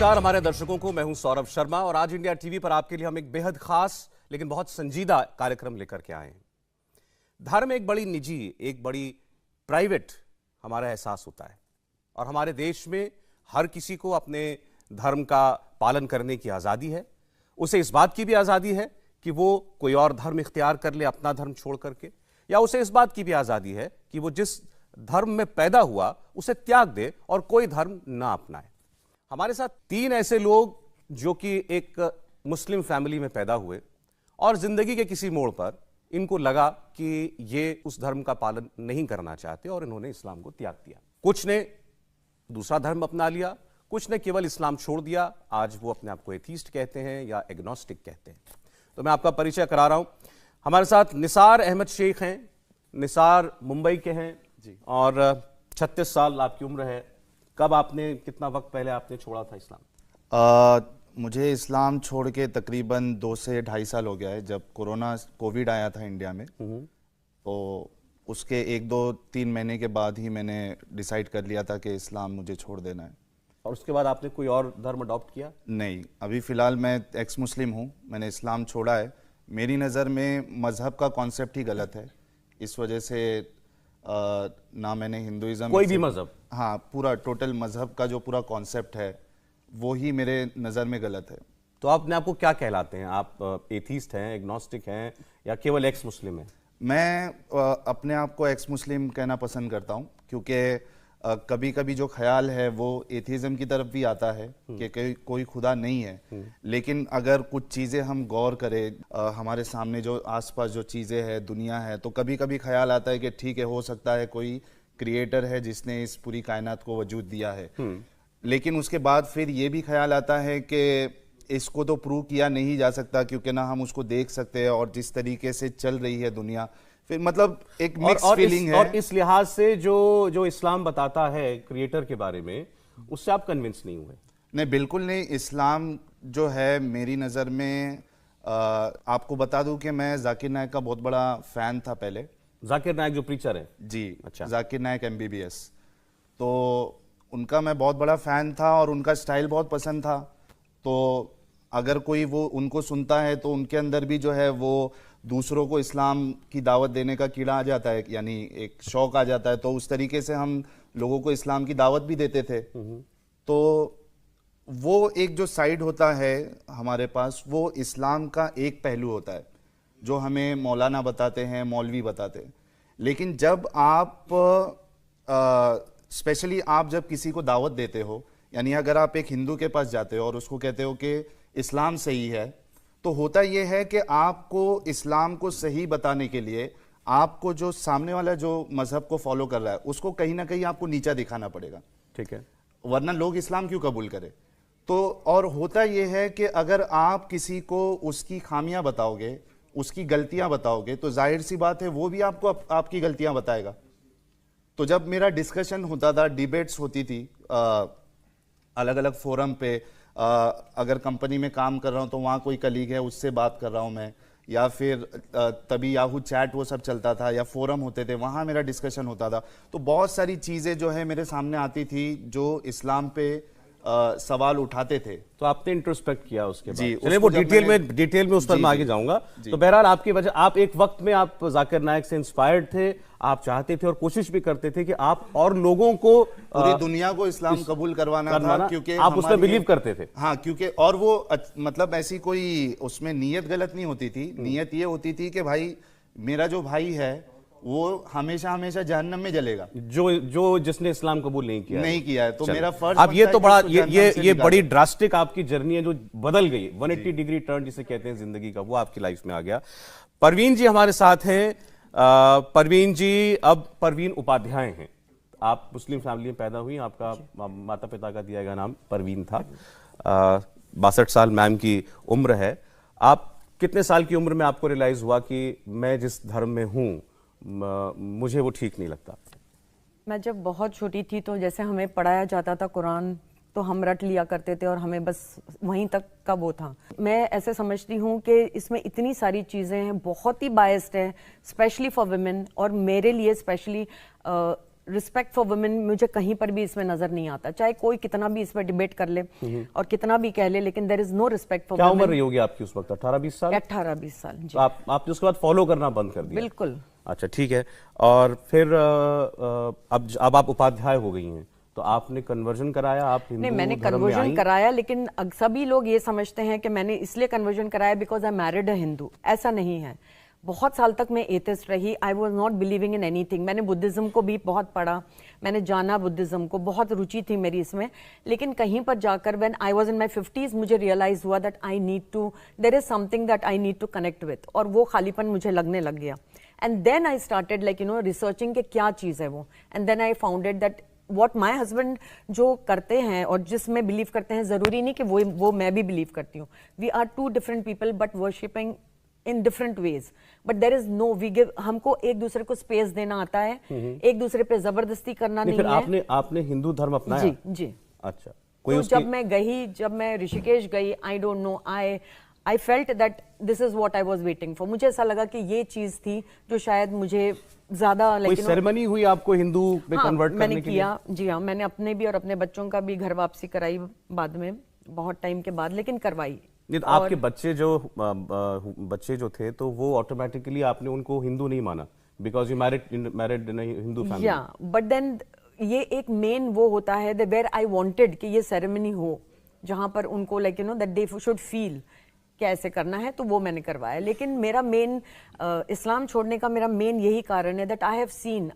नमस्कार हमारे दर्शकों को, मैं हूं सौरभ शर्मा और आज इंडिया टीवी पर आपके लिए हम एक बेहद खास लेकिन बहुत संजीदा कार्यक्रम लेकर के आए हैं। धर्म एक बड़ी निजी, एक बड़ी प्राइवेट हमारा एहसास होता है और हमारे देश में हर किसी को अपने धर्म का पालन करने की आज़ादी है। उसे इस बात की भी आज़ादी है कि वो कोई और धर्म इख्तियार कर ले अपना धर्म छोड़ करके, या उसे इस बात की भी आज़ादी है कि वो जिस धर्म में पैदा हुआ उसे त्याग दे और कोई धर्म ना अपनाए। हमारे साथ तीन ऐसे लोग जो कि एक मुस्लिम फैमिली में पैदा हुए और जिंदगी के किसी मोड़ पर इनको लगा कि ये उस धर्म का पालन नहीं करना चाहते और इन्होंने इस्लाम को त्याग दिया। कुछ ने दूसरा धर्म अपना लिया, कुछ ने केवल इस्लाम छोड़ दिया। आज वो अपने आप को एथीस्ट कहते हैं या एग्नोस्टिक कहते हैं। तो मैं आपका परिचय करा रहा हूं। हमारे साथ निसार अहमद शेख हैं। निसार मुंबई के हैं जी और 36 साल आपकी उम्र है। कब आपने, कितना वक्त पहले आपने छोड़ा था इस्लाम? मुझे इस्लाम छोड़ के तकरीबन 2 से ढाई साल हो गया है। जब कोविड आया था इंडिया में, तो उसके 1-2-3 महीने के बाद ही मैंने डिसाइड कर लिया था कि इस्लाम मुझे छोड़ देना है। और उसके बाद आपने कोई और धर्म अडॉप्ट किया? नहीं, अभी फ़िलहाल मैं एक्स मुस्लिम हूँ। मैंने इस्लाम छोड़ा है। मेरी नज़र में मज़हब का कॉन्सेप्ट ही गलत है। इस वजह से ना मैंने हिंदुइज्म, कोई भी मज़हब, हाँ, पूरा टोटल मज़हब का जो पूरा कॉन्सेप्ट है वो ही मेरे नज़र में गलत है। तो आपने आपको क्या कहलाते हैं? आप एथीस्ट हैं, एग्नोस्टिक हैं या केवल एक्स मुस्लिम हैं? मैं अपने आप को एक्स मुस्लिम कहना पसंद करता हूँ, क्योंकि कभी कभी जो ख्याल है वो एथीज़म की तरफ भी आता है कि कोई खुदा नहीं है। लेकिन अगर कुछ चीज़ें हम गौर करें, हमारे सामने जो आसपास जो चीज़ें हैं, दुनिया है, तो कभी कभी ख्याल आता है कि ठीक है, हो सकता है कोई क्रिएटर है जिसने इस पूरी कायनात को वजूद दिया है। लेकिन उसके बाद फिर ये भी ख्याल आता है कि इसको तो प्रूव किया नहीं जा सकता, क्योंकि ना हम उसको देख सकते हैं और जिस तरीके से चल रही है दुनिया, फिर मतलब एक मिक्स फीलिंग है। और इस लिहाज से जो इस्लाम बताता है क्रिएटर के बारे में, उससे आप कन्विंस नहीं हुए? नहीं, बिल्कुल नहीं। इस्लाम जो है मेरी नज़र में, आपको बता दूं कि मैं जाकिर नायक का बहुत बड़ा फ़ैन था पहले। जाकिर नायक जो प्रीचर है? जी, अच्छा। जाकिर नायक MBBS, तो उनका मैं बहुत बड़ा फ़ैन था और उनका स्टाइल बहुत पसंद था। तो अगर कोई वो उनको सुनता है तो उनके अंदर भी जो है वो दूसरों को इस्लाम की दावत देने का कीड़ा आ जाता है, यानी एक शौक आ जाता है। तो उस तरीके से हम लोगों को इस्लाम की दावत भी देते थे। तो वो एक जो साइड होता है हमारे पास, वो इस्लाम का एक पहलू होता है जो हमें मौलाना बताते हैं, मौलवी बताते हैं। लेकिन जब आप स्पेशली आप जब किसी को दावत देते हो, यानी अगर आप एक हिंदू के पास जाते हो और उसको कहते हो कि इस्लाम सही है, तो होता यह है कि आपको इस्लाम को सही बताने के लिए आपको जो सामने वाला जो मजहब को फॉलो कर रहा है उसको कहीं ना कहीं आपको नीचा दिखाना पड़ेगा, ठीक है, वरना लोग इस्लाम क्यों कबूल करें। तो और होता यह है कि अगर आप किसी को उसकी खामियां बताओगे, उसकी गलतियां बताओगे, तो जाहिर सी बात है वो भी आपको आपकी गलतियां बताएगा। तो जब मेरा डिस्कशन होता था, डिबेट्स होती थी अलग अलग फोरम पे, अगर कंपनी में काम कर रहा हूं तो वहां कोई कलीग है उससे बात कर रहा हूं मैं, या फिर तभी याहू चैट वो सब चलता था, या फोरम होते थे, वहां मेरा डिस्कशन होता था। तो बहुत सारी चीजें जो है मेरे सामने आती थी जो इस्लाम पे सवाल उठाते थे। तो आपने इंट्रोस्पेक्ट किया उसके बाद? जी, चलिए वो डिटेल में उस पर मैं आगे जाऊंगा। तो बहरहाल आपकी वजह, आप एक वक्त में आप जाकिर नायक से इंस्पायर्ड थे, आप चाहते थे और कोशिश भी करते थे कि आप और लोगों को, पूरी दुनिया को इस्लाम कबूल करवाना था, क्योंकि आप उसमें बिलीव करते थे। हाँ, क्योंकि और वो मतलब ऐसी कोई उसमें नीयत गलत नहीं होती थी। नीयत ये होती थी कि भाई मेरा जो भाई है वो हमेशा हमेशा जहन्नम में जलेगा, जो जिसने इस्लाम कबूल नहीं किया है। तो मेरा फर्ज अब ये तो बड़ा ये बड़ी ड्रास्टिक आपकी जर्नी है जो बदल गई, 180 डिग्री टर्न जिसे कहते हैं जिंदगी का, वो आपकी लाइफ में आ गया। परवीन जी हमारे साथ हैं। परवीन जी अब परवीन उपाध्याय हैं। आप मुस्लिम फैमिली में पैदा हुई, आपका माता पिता का दिया गया नाम परवीन था। 62 साल मैम की उम्र है। आप कितने साल की उम्र में आपको रियलाइज हुआ कि मैं जिस धर्म में हूं मुझे वो ठीक नहीं लगता? मैं जब बहुत छोटी थी तो जैसे हमें पढ़ाया जाता था कुरान, तो हम रट लिया करते थे और हमें बस वहीं तक का वो था। मैं ऐसे समझती हूँ कि इसमें इतनी सारी चीज़ें हैं, बहुत ही बायस्ड है, स्पेशली फॉर वुमेन, और मेरे लिए स्पेशली रिस्पेक्ट फॉर वुमेन मुझे कहीं पर भी इसमें नजर नहीं आता, चाहे कोई कितना भी इस पर डिबेट कर ले और कितना भी कह ले, लेकिन there is no respect for क्या वुमेन। उम्र रही होगी आपकी उस वक्त? 18-20 साल? 18-20 साल जी। तो आपने उसके बाद फॉलो करना बंद कर दिया? बिल्कुल। अच्छा, ठीक है। और फिर अब आप उपाध्याय हो गई हैं, तो आपने कन्वर्जन कराया? आप हिंदू नहीं, मैंने धर्म में कन्वर्जन आईं? कराया, लेकिन सभी लोग ये समझते हैं कि मैंने इसलिए कन्वर्जन कराया बिकॉज आई मैरिड अ हिंदू। ऐसा नहीं है। बहुत साल तक मैं एथिस्ट रही। I was not believing in anything. मैंने बुद्धिज्म को भी बहुत पढ़ा, मैंने जाना बुद्धिज्म को, बहुत रुचि थी मेरी इसमें। लेकिन कहीं पर जाकर when I was in my 50s मुझे रियलाइज हुआ that I need to, there is something that I need to connect with, और वो खालीपन मुझे लगने लग गया। And then I started like researching कि क्या चीज़ है वो, and then I founded that what my husband जो करते हैं और जिसमें बिलीव करते हैं, जरूरी नहीं कि वो मैं भी बिलीव करती हूँ। We are two different people but worshipping in different ways, but there is no, we give, हमको एक दूसरे को स्पेस देना आता है, एक दूसरे पे जबरदस्ती करना नहीं फिर है। आपने हिंदू धर्म अपनाया? जी जी। अच्छा, कोई तो उसकी जब मैं ऋषिकेश गई, I don't know, I felt that this is what I was waiting for. मुझे ऐसा लगा कि ये चीज थी जो शायद मुझे ज्यादा, कोई सेरेमनी हुई आपको हिंदू में कन्वर्ट मैंने करने के किया जी। हाँ, मैंने अपने भी और अपने बच्चों का भी घर वापसी कराई बाद में, बहुत टाइम के बाद, लेकिन करवाई। नहीं, तो आपके बच्चे जो थे तो वो ऑटोमेटिकली आपने उनको हिंदू नहीं माना because you married in Hindu family? या बट देन ये एक मेन वो होता है वेयर आई वांटेड कि ये सेरेमनी हो जहां पर उनको like that they should feel कि ऐसे करना है, तो वो मैंने करवाया। लेकिन मेरा मेन इस्लाम छोड़ने का मेरा मेन यही कारण है that I have seen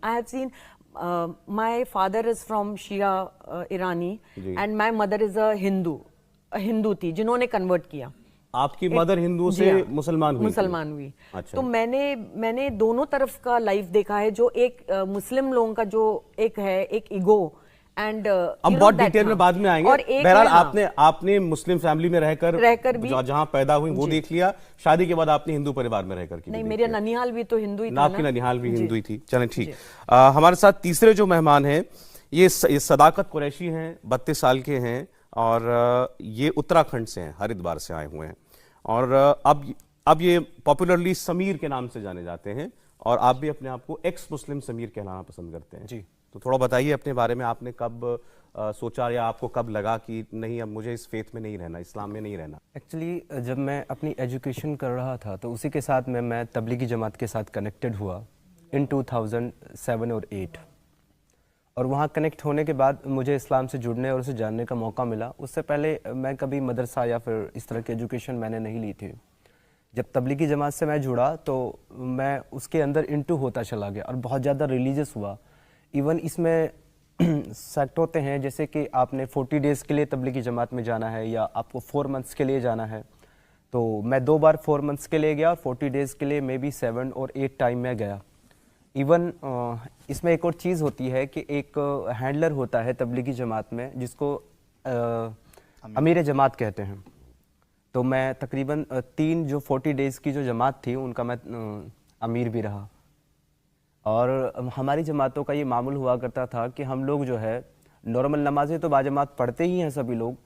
my father is from Shia ईरानी and my mother is a Hindu थी जिन्होंने कन्वर्ट किया। आपकी मदर हिंदू से मुसलमान हुई? अच्छा। तो मैंने दोनों तरफ का लाइफ देखा है, जो एक मुस्लिम लोगों का जो एक है, एक ईगो एंड हम बहुत डिटेल में बाद में आएंगे। बहरहाल आपने मुस्लिम फैमिली में रहकर भी जहां पैदा हुई वो देख लिया, शादी के बाद आपने हिंदू परिवार में रहकर नहीं, मेरे ननिहाल भी तो हिंदू ही था ना। आपकी ननिहाल भी हिंदू ही थी। चलें, ठीक। हमारे साथ तीसरे जो मेहमान हैं ये सदाकत कुरैशी हैं, 32 साल के हैं और ये उत्तराखंड से हैं, हरिद्वार से आए हुए हैं और अब ये पॉपुलरली समीर के नाम से जाने जाते हैं और आप भी अपने आप को एक्स मुस्लिम समीर कहलाना पसंद करते हैं। जी। तो थोड़ा बताइए अपने बारे में, आपने कब सोचा या आपको कब लगा कि नहीं, अब मुझे इस फेथ में नहीं रहना, इस्लाम में नहीं रहना? एक्चुअली जब मैं अपनी एजुकेशन कर रहा था तो उसी के साथ में मैं तबलीगी जमात के साथ कनेक्टेड हुआ इन 2007 और 8, और वहाँ कनेक्ट होने के बाद मुझे इस्लाम से जुड़ने और उसे जानने का मौका मिला। उससे पहले मैं कभी मदरसा या फिर इस तरह की एजुकेशन मैंने नहीं ली थी। जब तबलीगी जमात से मैं जुड़ा तो मैं उसके अंदर इंटू होता चला गया और बहुत ज़्यादा रिलीजियस हुआ। इवन इसमें सेक्ट होते हैं जैसे कि आपने 40 डेज़ के लिए तबलीगी जमात में जाना है या आपको 4 मंथ्स के लिए जाना है। तो मैं 2 बार 4 मंथ्स के लिए गया और 40 डेज़ के लिए मे बी 7 और 8 टाइम में गया। इवन इसमें एक और चीज़ होती है कि एक हैंडलर होता है तबलीगी जमात में जिसको अमीर जमात कहते हैं। तो मैं तकरीबन 3 जो 40 डेज़ की जो जमात थी उनका मैं अमीर भी रहा। और हमारी जमातों का ये मामूल हुआ करता था कि हम लोग जो है नॉर्मल नमाज़ें तो बाजमात पढ़ते ही हैं सभी लोग,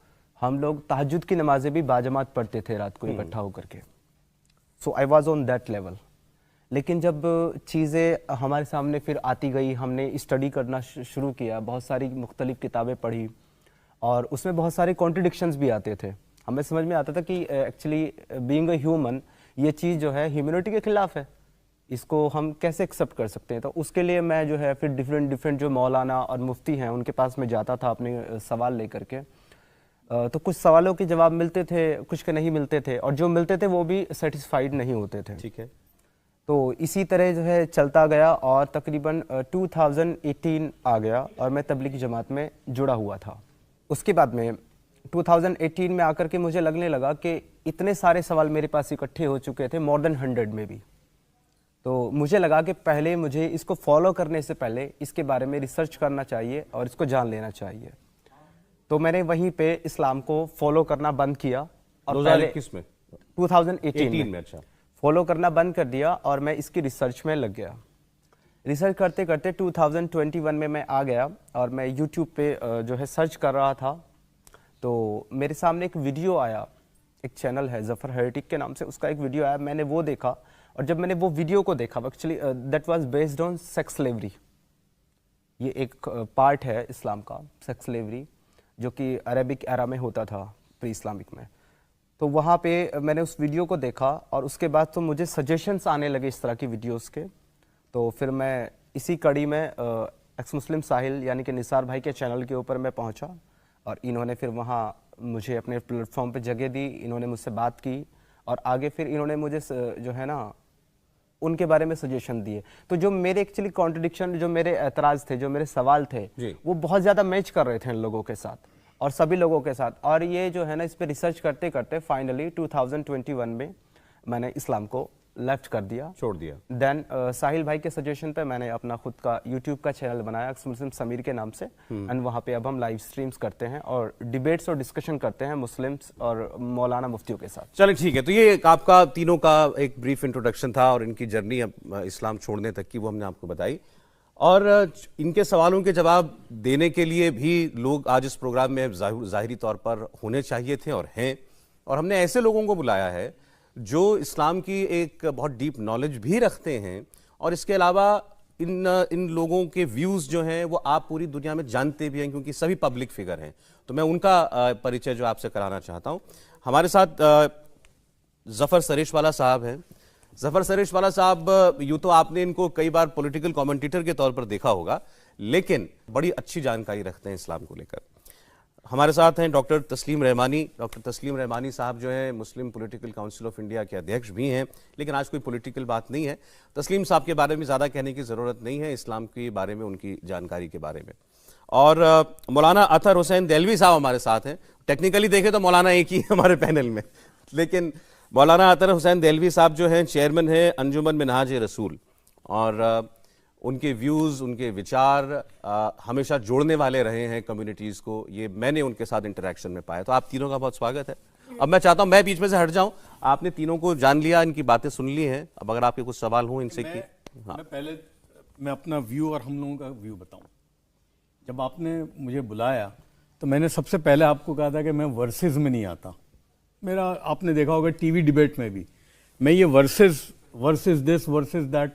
हम लोग तहज्जुद की नमाज़ें भी बाजमात पढ़ते थे रात को इकट्ठा होकर के। So I was on that level. लेकिन जब चीज़ें हमारे सामने फिर आती गई, हमने स्टडी करना शुरू किया, बहुत सारी मुख्तलिफ किताबें पढ़ी और उसमें बहुत सारे कॉन्ट्रडिक्शंस भी आते थे। हमें समझ में आता था कि एक्चुअली बीइंग अ ह्यूमन ये चीज़ जो है ह्यूमैनिटी के खिलाफ है, इसको हम कैसे एक्सेप्ट कर सकते हैं। तो उसके लिए मैं जो है फिर डिफरेंट जो मौलाना और मुफ्ती हैं उनके पास में जाता था अपने सवाल लेकर के। तो कुछ सवालों के जवाब मिलते थे, कुछ के नहीं मिलते थे, और जो मिलते थे वो भी सेटिस्फाइड नहीं होते थे। ठीक है। तो इसी तरह जो है चलता गया और तकरीबन 2018 आ गया और मैं तबलीगी जमात में जुड़ा हुआ था। उसके बाद में 2018 में आकर के मुझे लगने लगा कि इतने सारे सवाल मेरे पास इकट्ठे हो चुके थे, मोर देन 100 में भी। तो मुझे लगा कि पहले मुझे इसको फॉलो करने से पहले इसके बारे में रिसर्च करना चाहिए और इसको जान लेना चाहिए। तो मैंने वहीं पे इस्लाम को फॉलो करना बंद किया और 2021 में 2018 में अच्छा फॉलो करना बंद कर दिया और मैं इसकी रिसर्च में लग गया। रिसर्च करते करते 2021 में मैं आ गया और मैं यूट्यूब पे जो है सर्च कर रहा था। तो मेरे सामने एक वीडियो आया, एक चैनल है जफर हेरेटिक के नाम से, उसका एक वीडियो आया, मैंने वो देखा। और जब मैंने वो वीडियो को देखा, actually that was based on sex slavery. ये एक पार्ट है इस्लाम का, सेक्स स्लेवरी, जो कि अरेबिक एरा में होता था, प्री इस्लामिक में। तो वहाँ पे मैंने उस वीडियो को देखा और उसके बाद तो मुझे सजेशंस आने लगे इस तरह की वीडियोस के। तो फिर मैं इसी कड़ी में एक्स मुस्लिम साहिल यानी कि निसार भाई के चैनल के ऊपर मैं पहुँचा और इन्होंने फिर वहाँ मुझे अपने प्लेटफॉर्म पे जगह दी, इन्होंने मुझसे बात की और आगे फिर इन्होंने मुझे जो है ना उनके बारे में सजेशन दिए। तो जो मेरे एक्चुअली कॉन्ट्रडिक्शन, जो मेरे एतराज़ थे, जो मेरे सवाल थे, वो बहुत ज़्यादा मैच कर रहे थे इन लोगों के साथ और सभी लोगों के साथ। और ये जो है ना, इस पर रिसर्च करते करते फाइनली 2021 में मैंने इस्लाम को लेफ्ट कर दिया, छोड़ दिया। देन साहिल भाई के सजेशन पे मैंने अपना खुद का यूट्यूब का चैनल बनाया मुस्लिम समीर के नाम से, एंड वहाँ पे अब हम लाइव स्ट्रीम्स करते हैं और डिबेट्स और डिस्कशन करते हैं मुस्लिम्स और मौलाना मुफ्तियों के साथ। चलिए ठीक है, तो ये एक आपका तीनों का एक ब्रीफ इंट्रोडक्शन था और इनकी जर्नी अब इस्लाम छोड़ने तक की वो हमने आपको बताई। और इनके सवालों के जवाब देने के लिए भी लोग आज इस प्रोग्राम में ज़ाहिरी तौर पर होने चाहिए थे और हैं, और हमने ऐसे लोगों को बुलाया है जो इस्लाम की एक बहुत डीप नॉलेज भी रखते हैं और इसके अलावा इन लोगों के व्यूज़ जो हैं वो आप पूरी दुनिया में जानते भी हैं क्योंकि सभी पब्लिक फिगर हैं। तो मैं उनका परिचय जो आपसे कराना चाहता हूं। हमारे साथ जफ़र सरेशवाला साहब हैं। जफ़र सरेशवाला साहब, यूँ तो आपने इनको कई बार पॉलिटिकल कमेंटेटर के तौर पर देखा होगा, लेकिन बड़ी अच्छी जानकारी रखते हैं इस्लाम को लेकर। हमारे साथ हैं डॉक्टर तस्लीम रहमानी। डॉक्टर तस्लीम रहमानी साहब जो हैं मुस्लिम पॉलिटिकल काउंसिल ऑफ इंडिया के अध्यक्ष भी हैं, लेकिन आज कोई पॉलिटिकल बात नहीं है। तस्लीम साहब के बारे में ज़्यादा कहने की ज़रूरत नहीं है, इस्लाम के बारे में, उनकी जानकारी के बारे में। और मौलाना अतहर हुसैन देलवी साहब हमारे साथ हैं। टेक्निकली देखें तो मौलाना एक ही हमारे पैनल में, लेकिन मौलाना अतहर हुसैन देलवी साहब जो हैं चेयरमैन हैं अंजुमन मिनहाज रसूल, और उनके व्यूज़, उनके विचार हमेशा जोड़ने वाले रहे हैं कम्युनिटीज़ को। ये मैंने उनके साथ इंटरेक्शन में पाया। तो आप तीनों का बहुत स्वागत है। अब मैं चाहता हूं मैं बीच में से हट जाऊं। आपने तीनों को जान लिया, इनकी बातें सुन ली हैं। अब अगर आपके कुछ सवाल हों इनसे की। हाँ, मैं अपना व्यू और हम लोगों का व्यू बताऊं। जब आपने मुझे बुलाया तो मैंने सबसे पहले आपको कहा था कि मैं वर्सेस में नहीं आता। मेरा आपने देखा होगा टीवी डिबेट में भी मैं ये वर्सेस दिस वर्सेस दैट,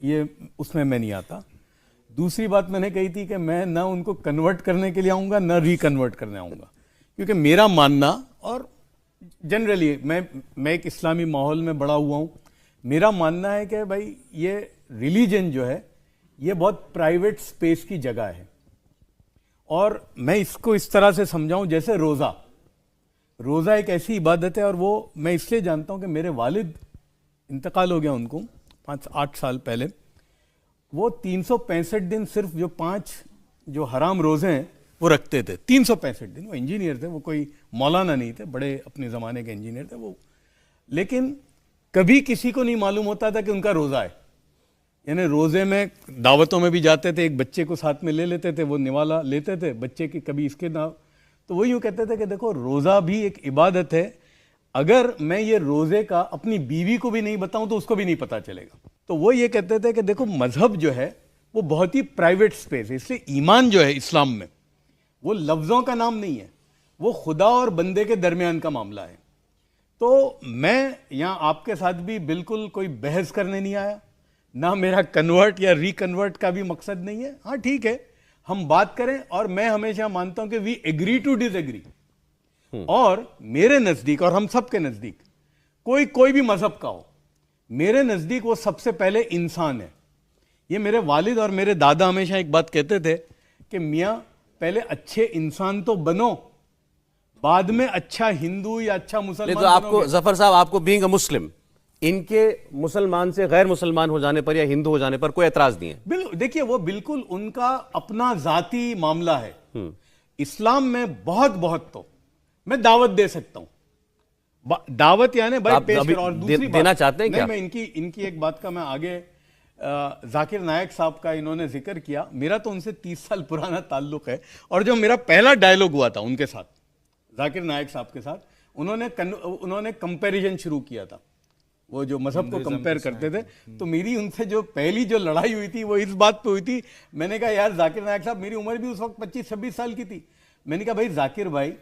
ये उसमें मैं नहीं आता। दूसरी बात मैंने कही थी कि मैं ना उनको कन्वर्ट करने के लिए आऊँगा ना रिकन्वर्ट करने आऊँगा, क्योंकि मेरा मानना, और जनरली मैं एक इस्लामी माहौल में बड़ा हुआ हूँ, मेरा मानना है कि भाई ये रिलीजन जो है ये बहुत प्राइवेट स्पेस की जगह है। और मैं इसको इस तरह से समझाऊं जैसे रोज़ा एक ऐसी इबादत है, और वो मैं इसलिए जानता हूँ कि मेरे वालिद इंतकाल हो गया उनको 5-8 साल पहले। वो 365 दिन सिर्फ जो 5 जो हराम रोज़े हैं वो रखते थे। 365 दिन। वो इंजीनियर थे, वो कोई मौलाना नहीं थे, बड़े अपने ज़माने के इंजीनियर थे वो। लेकिन कभी किसी को नहीं मालूम होता था कि उनका रोज़ा है। यानी रोज़े में दावतों में भी जाते थे, एक बच्चे को साथ में ले लेते थे, वो निवाला लेते थे बच्चे की, कभी इसके ना। तो वो यूँ कहते थे कि देखो रोज़ा भी एक इबादत है, अगर मैं ये रोज़े का अपनी बीवी को भी नहीं बताऊं तो उसको भी नहीं पता चलेगा। तो वो ये कहते थे कि देखो मजहब जो है वो बहुत ही प्राइवेट स्पेस है, इसलिए ईमान जो है इस्लाम में वो लफ्ज़ों का नाम नहीं है, वो खुदा और बंदे के दरमियान का मामला है। तो मैं यहाँ आपके साथ भी बिल्कुल कोई बहस करने नहीं आया, ना मेरा कन्वर्ट या रिकन्वर्ट का भी मकसद नहीं है। हाँ ठीक है, हम बात करें, और मैं हमेशा मानता हूं कि वी एग्री टू डिसएग्री। और मेरे नजदीक और हम सब के नजदीक कोई भी मजहब का हो, मेरे नजदीक वो सबसे पहले इंसान है। ये मेरे वालिद और मेरे दादा हमेशा एक बात कहते थे कि मियाँ पहले अच्छे इंसान तो बनो, बाद में अच्छा हिंदू या अच्छा मुसलमान। तो आपको जफर साहब, आपको बीइंग अ मुस्लिम, इनके मुसलमान से गैर मुसलमान हो जाने पर या हिंदू हो जाने पर कोई एतराज नहीं है? बिल्कुल, देखिए वो बिल्कुल उनका अपना जाती मामला है। इस्लाम में बहुत तो मैं दावत दे सकता हूं, दावत यानी भाई पेश करो। और दूसरी बात देना चाहते हैं क्या? मैं इनकी एक बात का मैं आगे, जाकिर नायक साहब का इन्होंने जिक्र किया, मेरा तो उनसे 30 साल पुराना ताल्लुक है। और जो मेरा पहला डायलॉग हुआ था उनके साथ, जाकिर नायक साहब के साथ, उन्होंने कंपैरिजन शुरू किया था, वो जो मजहब को कंपेयर करते थे। तो मेरी उनसे जो पहली जो लड़ाई हुई थी वो इस बात पे हुई थी, मैंने कहा यार जाकिर नायक साहब, मेरी उम्र भी उस वक्त 25-26 साल की थी। मैंने कहा भाई जाकिर भाई,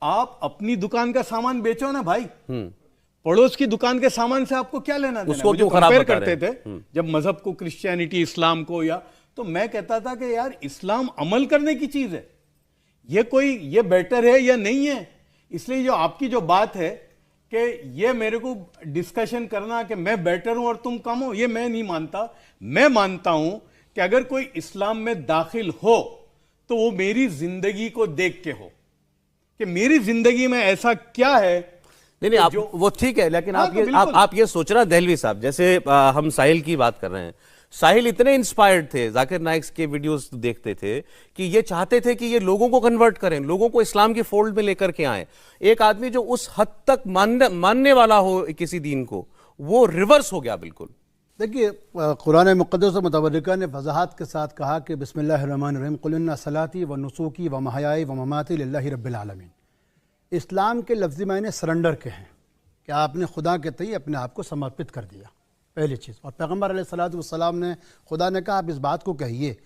आप अपनी दुकान का सामान बेचो ना भाई, पड़ोस की दुकान के सामान से आपको क्या लेना देना? उसको जो खराब कंपेयर बता करते थे जब मजहब को, क्रिश्चियनिटी, इस्लाम को, या तो मैं कहता था कि यार इस्लाम अमल करने की चीज है, ये बेटर है या नहीं है। इसलिए जो आपकी जो बात है कि ये मेरे को डिस्कशन करना कि मैं बेटर हूं और तुम कम हो, ये मैं नहीं मानता। मैं मानता हूं कि अगर कोई इस्लाम में दाखिल हो तो वो मेरी जिंदगी को देख के हो कि मेरी जिंदगी में ऐसा क्या है। नहीं नहीं, आप वो ठीक है, लेकिन हाँ, आप तो ये बिल्कुल। आप ये सोच रहे हैं दहलवी साहब, जैसे हम साहिल की बात कर रहे हैं, साहिल इतने इंस्पायर्ड थे, जाकिर नाइक के वीडियोस देखते थे कि ये चाहते थे कि ये लोगों को कन्वर्ट करें, लोगों को इस्लाम की फोल्ड में लेकर के आए। एक आदमी जो उस हद तक मानने वाला हो किसी दीन को, वो रिवर्स हो गया बिल्कुल। देखिए, कुरान मुक़द्दस और मुतवर्रिका ने वजाहत के साथ कहा कि बिस्मिल्लाहिर्रहमानिर्रहीम कुल इन्ना सलाती व नुसूकी व महयाई व ममाती लिल्लाहि रब्बिल आलमीन। इस्लाम के लफ्ज़ी मायने सरेंडर के हैं कि आपने खुदा के तई अपने आप को समर्पित कर दिया, पहली चीज़। और पैगम्बर अलैहिस्सलातु वस्सलाम ने, खुदा ने कहा आप इस बात को कहिए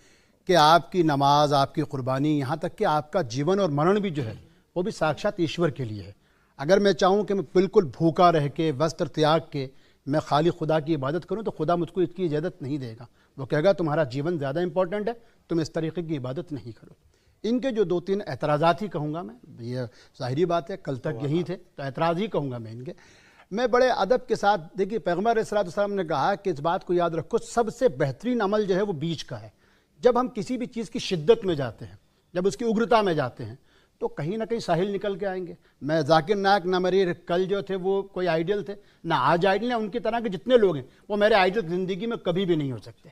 कि आपकी नमाज, आपकी कुर्बानी, यहाँ तक कि आपका जीवन और मरण भी जो है वो भी साक्षात ईश्वर के लिए है। अगर मैं चाहूँ कि मैं बिल्कुल भूखा रह के, वस्त्र त्याग के मैं खाली खुदा की इबादत करूँ तो खुदा मुझको इसकी इजाज़त नहीं देगा। वो कहेगा तुम्हारा जीवन ज़्यादा इंपॉर्टेंट है, तुम इस तरीके की इबादत नहीं करो। इनके जो 2-3 एतराज़ात ही कहूँगा मैं, ये ज़ाहिरी बात है, कल तक यही थे तो एतराज़ ही कहूँगा मैं इनके। मैं बड़े अदब के साथ, देखिए पैगम्बर अलैहिस्सलाम ने कहा कि इस बात को याद रखो, सबसे बेहतरीन अमल जो है वो बीच का है। जब हम किसी भी चीज़ की शिद्दत में जाते हैं, जब उसकी उग्रता में जाते हैं, तो कहीं ना कहीं साहिल निकल के आएंगे। मैं जाकिर नायक ना मेरे कल जो थे वो कोई आइडियल थे, ना आज आइडियल है। उनकी तरह के जितने लोग हैं वो मेरे आइडियल ज़िंदगी में कभी भी नहीं हो सकते।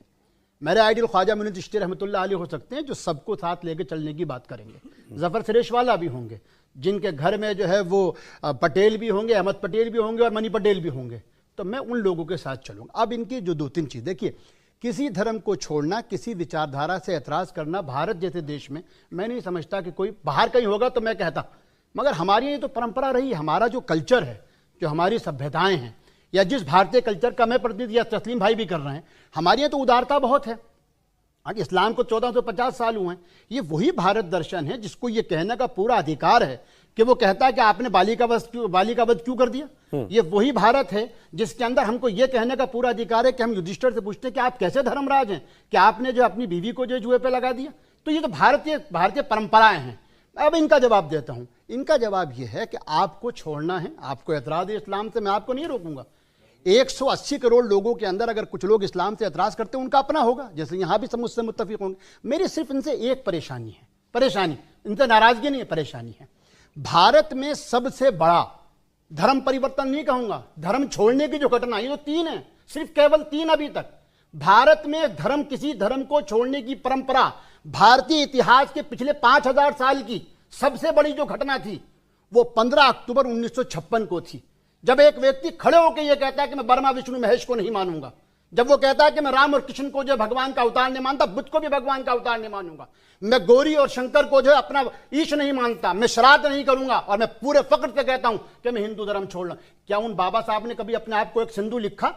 मेरे आइडियल ख्वाजा मुनीर चिश्ती रहमतुल्लाह अलैह हो सकते हैं, जो सबको साथ लेके चलने की बात करेंगे। ज़फ़र सरेश वाला भी होंगे, जिनके घर में जो है वो पटेल भी होंगे, अहमद पटेल भी होंगे और मनी पटेल भी होंगे। तो मैं उन लोगों के साथ चलूँगा। अब इनकी जो 2-3 चीज़, देखिए, किसी धर्म को छोड़ना, किसी विचारधारा से एतराज़ करना भारत जैसे देश में मैं नहीं समझता कि कोई बाहर कहीं होगा तो मैं कहता, मगर हमारी ये तो परंपरा रही। हमारा जो कल्चर है, जो हमारी सभ्यताएं हैं, या जिस भारतीय कल्चर का मैं प्रतिनिधि, या तस्लीम भाई भी कर रहे हैं, हमारे यहाँ तो उदारता बहुत है। आज इस्लाम को 1450 साल हुए हैं। ये वही भारत दर्शन है जिसको ये कहने का पूरा अधिकार है कि वो कहता है कि आपने बालिका वध क्यों कर दिया। ये वही भारत है जिसके अंदर हमको ये कहने का पूरा अधिकार है कि हम युधिष्ठिर से पूछते हैं कि आप कैसे धर्मराज हैं, कि आपने जो अपनी बीवी को जो जुए पे लगा दिया। तो ये तो भारतीय परंपराएं हैं। अब इनका जवाब देता हूं। इनका जवाब ये है कि आपको छोड़ना है, आपको एतराज़ है इस्लाम से, मैं आपको नहीं रोकूंगा। 180 करोड़ लोगों के अंदर अगर कुछ लोग इस्लाम से एतराज़ करते हैं, उनका अपना होगा, जैसे यहाँ भी सब मुझसे मुत्तफिक होंगे। मेरी सिर्फ इनसे एक परेशानी है, परेशानी इनसे नाराजगी नहीं है, परेशानी है। भारत में सबसे बड़ा धर्म परिवर्तन नहीं कहूंगा, धर्म छोड़ने की जो घटना, ये तो 3 है, सिर्फ केवल 3 अभी तक। भारत में धर्म, किसी धर्म को छोड़ने की परंपरा भारतीय इतिहास के पिछले 5000 साल की सबसे बड़ी जो घटना थी वो 15 अक्टूबर 1956 को थी, जब एक व्यक्ति खड़े होकर यह कहता है कि मैं ब्रह्मा विष्णु महेश को नहीं मानूंगा। जब वो कहता है कि मैं राम और कृष्ण को जो भगवान का अवतार नहीं मानता, बुद्ध को भी भगवान का अवतार नहीं मानूंगा, मैं गौरी और शंकर को जो अपना ईश नहीं मानता, मैं श्राद्ध नहीं करूंगा, और मैं पूरे फक्र से कहता हूं कि मैं हिंदू धर्म छोड़ रहा। क्या उन बाबा साहब ने कभी अपने आप को एक सिंधु लिखा?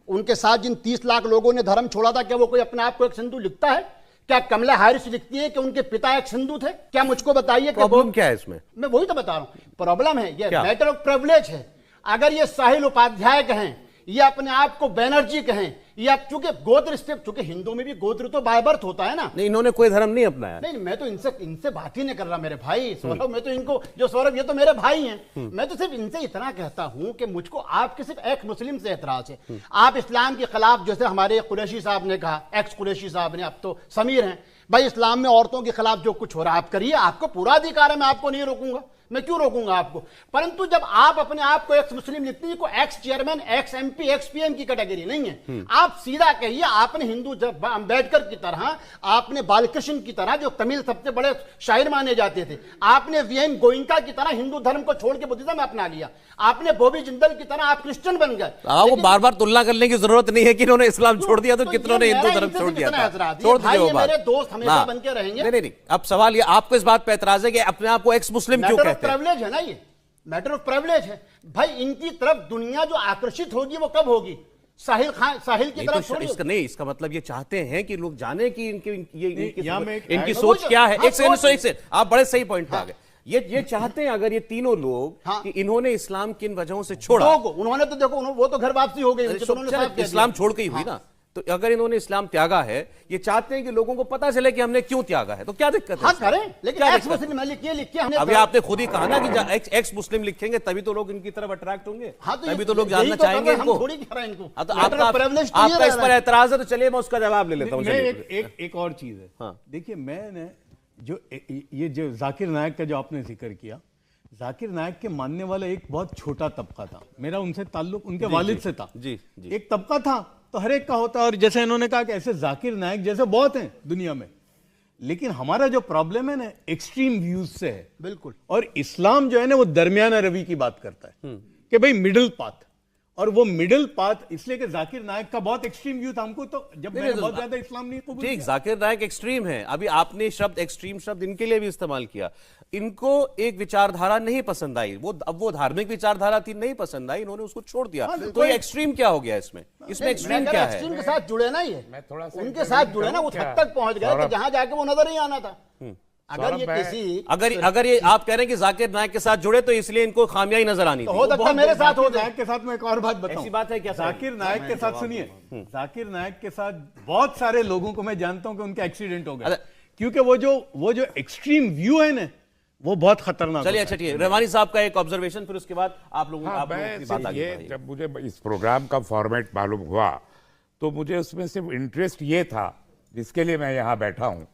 उनके साथ जिन 30 लाख लोगों ने धर्म छोड़ा था, क्या वो कोई अपने आप को एक सिंधु लिखता है? क्या कमला हैरिस लिखती है कि उनके पिता एक सिंधु थे? क्या मुझको बताइए। प्रॉब्लम क्या है इसमें? मैं वही तो बता रहा हूं, प्रॉब्लम है ये मैटर ऑफ प्रिविलेज है। अगर ये साहिल उपाध्याय कहें, ये अपने आप को बैनर्जी कहें, या चूंकि गोत्र स्टेप, चूंकि हिंदू में भी गोत्र तो बाय बर्थ होता है ना। नहीं, इन्होंने कोई धर्म नहीं अपनाया। नहीं, मैं तो इनसे बात ही नहीं कर रहा मेरे भाई सौरभ। मैं तो इनको, जो सौरभ ये तो मेरे भाई हैं, मैं तो सिर्फ इनसे इतना कहता हूं कि मुझको आपके सिर्फ एक मुस्लिम से एतराज है। आप इस्लाम के खिलाफ, जैसे हमारे कुरैशी साहब ने कहा, एक्स कुरैशी साहब ने, अब तो समीर हैं, भाई इस्लाम में औरतों के खिलाफ जो कुछ हो रहा है आप करिए, आपको पूरा अधिकार है, मैं आपको नहीं रोकूंगा, मैं क्यों रोकूंगा आपको। परंतु जब आप अपने आप को एक्स मुस्लिम लिखते हैं, कोई x chairman, x MP, x PM की कैटेगरी नहीं है। आप सीधा कहिए, आपने हिंदू अंबेडकर की तरह, आपने बालकृष्ण की तरह, जो तमिल सबसे बड़े शायर माने जाते थे, आपने वीएन गोइंका की तरह हिंदू धर्म को छोड़ के बुद्धिज्म अपना लिया, आपने बॉबी जिंदल की तरह आप क्रिश्चियन बन गए। वो बार बार तुलना करने की जरूरत नहीं है कि इन्होंने इस्लाम छोड़ दिया तो कितनों ने हिंदू धर्म छोड़ दिया था। छोड़ दीजिए वो बात। मेरे दोस्त हमेशा बन के रहेंगे। नहीं, अब सवाल ये, आपको इस बात पे एतराज है कि अपने आप को एक्स मुस्लिम क्यों कहते हैं? प्रिविलेज है ना, ये मैटर ऑफ प्रिविलेज है भाई। इनकी तरफ दुनिया जो आकर्षित होगी वो कब होगी? साहिल की तरफ तो इसका मतलब ये चाहते हैं कि लोग जाने कि इनकी सोच सोच क्या है। हाँ, एक सेकंड, आप बड़े सही पॉइंट पे आ गए। ये चाहते हैं अगर ये तीनों लोग कि इन्होंने इस्लाम किन वजहों से छोड़ा। उन्होंने तो देखो, वो तो घर वापसी हो गई, इस्लाम छोड़ के ही हुई ना। तो अगर इन्होंने इस्लाम त्यागा है, ये चाहते हैं कि लोगों को पता चले कि हमने क्यों त्यागा है, तो क्या दिक्कत है? हाँ इसमें? करें, लेकिन क्या एक्स दिक्कत है? मुस्लिम लिखिए हमने अभी आपने खुद ही कहा ना कि एक्स मुस्लिम लिखेंगे तभी तो लोग इनकी तरफ अट्रैक्ट होंगे, हाँ, तो तभी ये- तो लोग यही जानना तो कर चाहेंगे रहे हैं, हम इनको। थोड़ी कह रहे हैं इनको। हाँ, तो Letter of privilege तो ये आपका इस रह पर रहा है। एतराज है, तो चलिए मैं उसका जवाब ले लेता हूँ। मैं चलिए। एक और चीज है। हाँ। देखिए, मैंने जो ये जो जाकिर नायक का जो आपने जिक्र किया, जाकिर नायक के मानने वाला एक बहुत छोटा तबका था। मेरा उनसे ताल्लुक उनके वालिद से था। जी, जी। एक तबका था तो हर एक का होता है, और जैसे इन्होंने कहा कि ऐसे जाकिर नायक जैसे बहुत हैं दुनिया में, लेकिन हमारा जो प्रॉब्लम है ना, एक्सट्रीम व्यूज से है। बिल्कुल। और इस्लाम जो है ना, वो दरमियाना रवि की बात करता है कि भाई मिडिल पाथ, और वो मिडिल पाथ इसलिए कि जाकिर नायक का बहुत एक्सट्रीम व्यू था। हमको तो जब मैंने बहुत ज्यादा इस्लाम नहीं कबूल ठीक, किया। जाकिर नायक एक्सट्रीम है। अभी आपने शब्द एक्सट्रीम शब्द इनके लिए भी इस्तेमाल किया। इनको एक विचारधारा नहीं पसंद आई, अब वो धार्मिक विचारधारा थी, नहीं पसंद आई, इन्होंने उसको छोड़ दिया। तो ये एक्सट्रीम क्या हो गया इसमें एक्सट्रीम क्या है? एक्सट्रीम के साथ जुड़े ना, ये मैं थोड़ा सा उनके साथ जुड़े ना, उस हद तक पहुंच गए कि जहां जाके वो नजर नहीं आना था। अगर ये किसी अगर ये आप कह रहे हैं कि जाकिर नायक के साथ जुड़े तो इसलिए इनको खामियां ही नजर आनी तो थी। हो सकता है मेरे साथ हो जाकिर जाए। नायक के साथ मैं एक और बात बताऊं। ऐसी बात है क्या? जाकिर नायक के साथ सुनिए, जाकिर नायक के साथ बहुत सारे लोगों को मैं जानता हूं कि उनका एक्सीडेंट हो गया, अच्छा। क्योंकि वो जो एक्सट्रीम व्यू है ना, वो बहुत खतरनाक चलिए, होता है। अच्छा ठीक है, रहमानी साहब का एक ऑब्जर्वेशन, फिर उसके बाद आप लोगों हाँ, आप लोगों की मैं बात सिर्फ आगे ये, बढ़ाइए। जब मुझे इस प्रोग्राम का फॉर्मेट मालूम हुआ तो मुझे उसमें सिर्फ इंटरेस्ट ये था, जिसके लिए मैं यहाँ बैठा हूँ,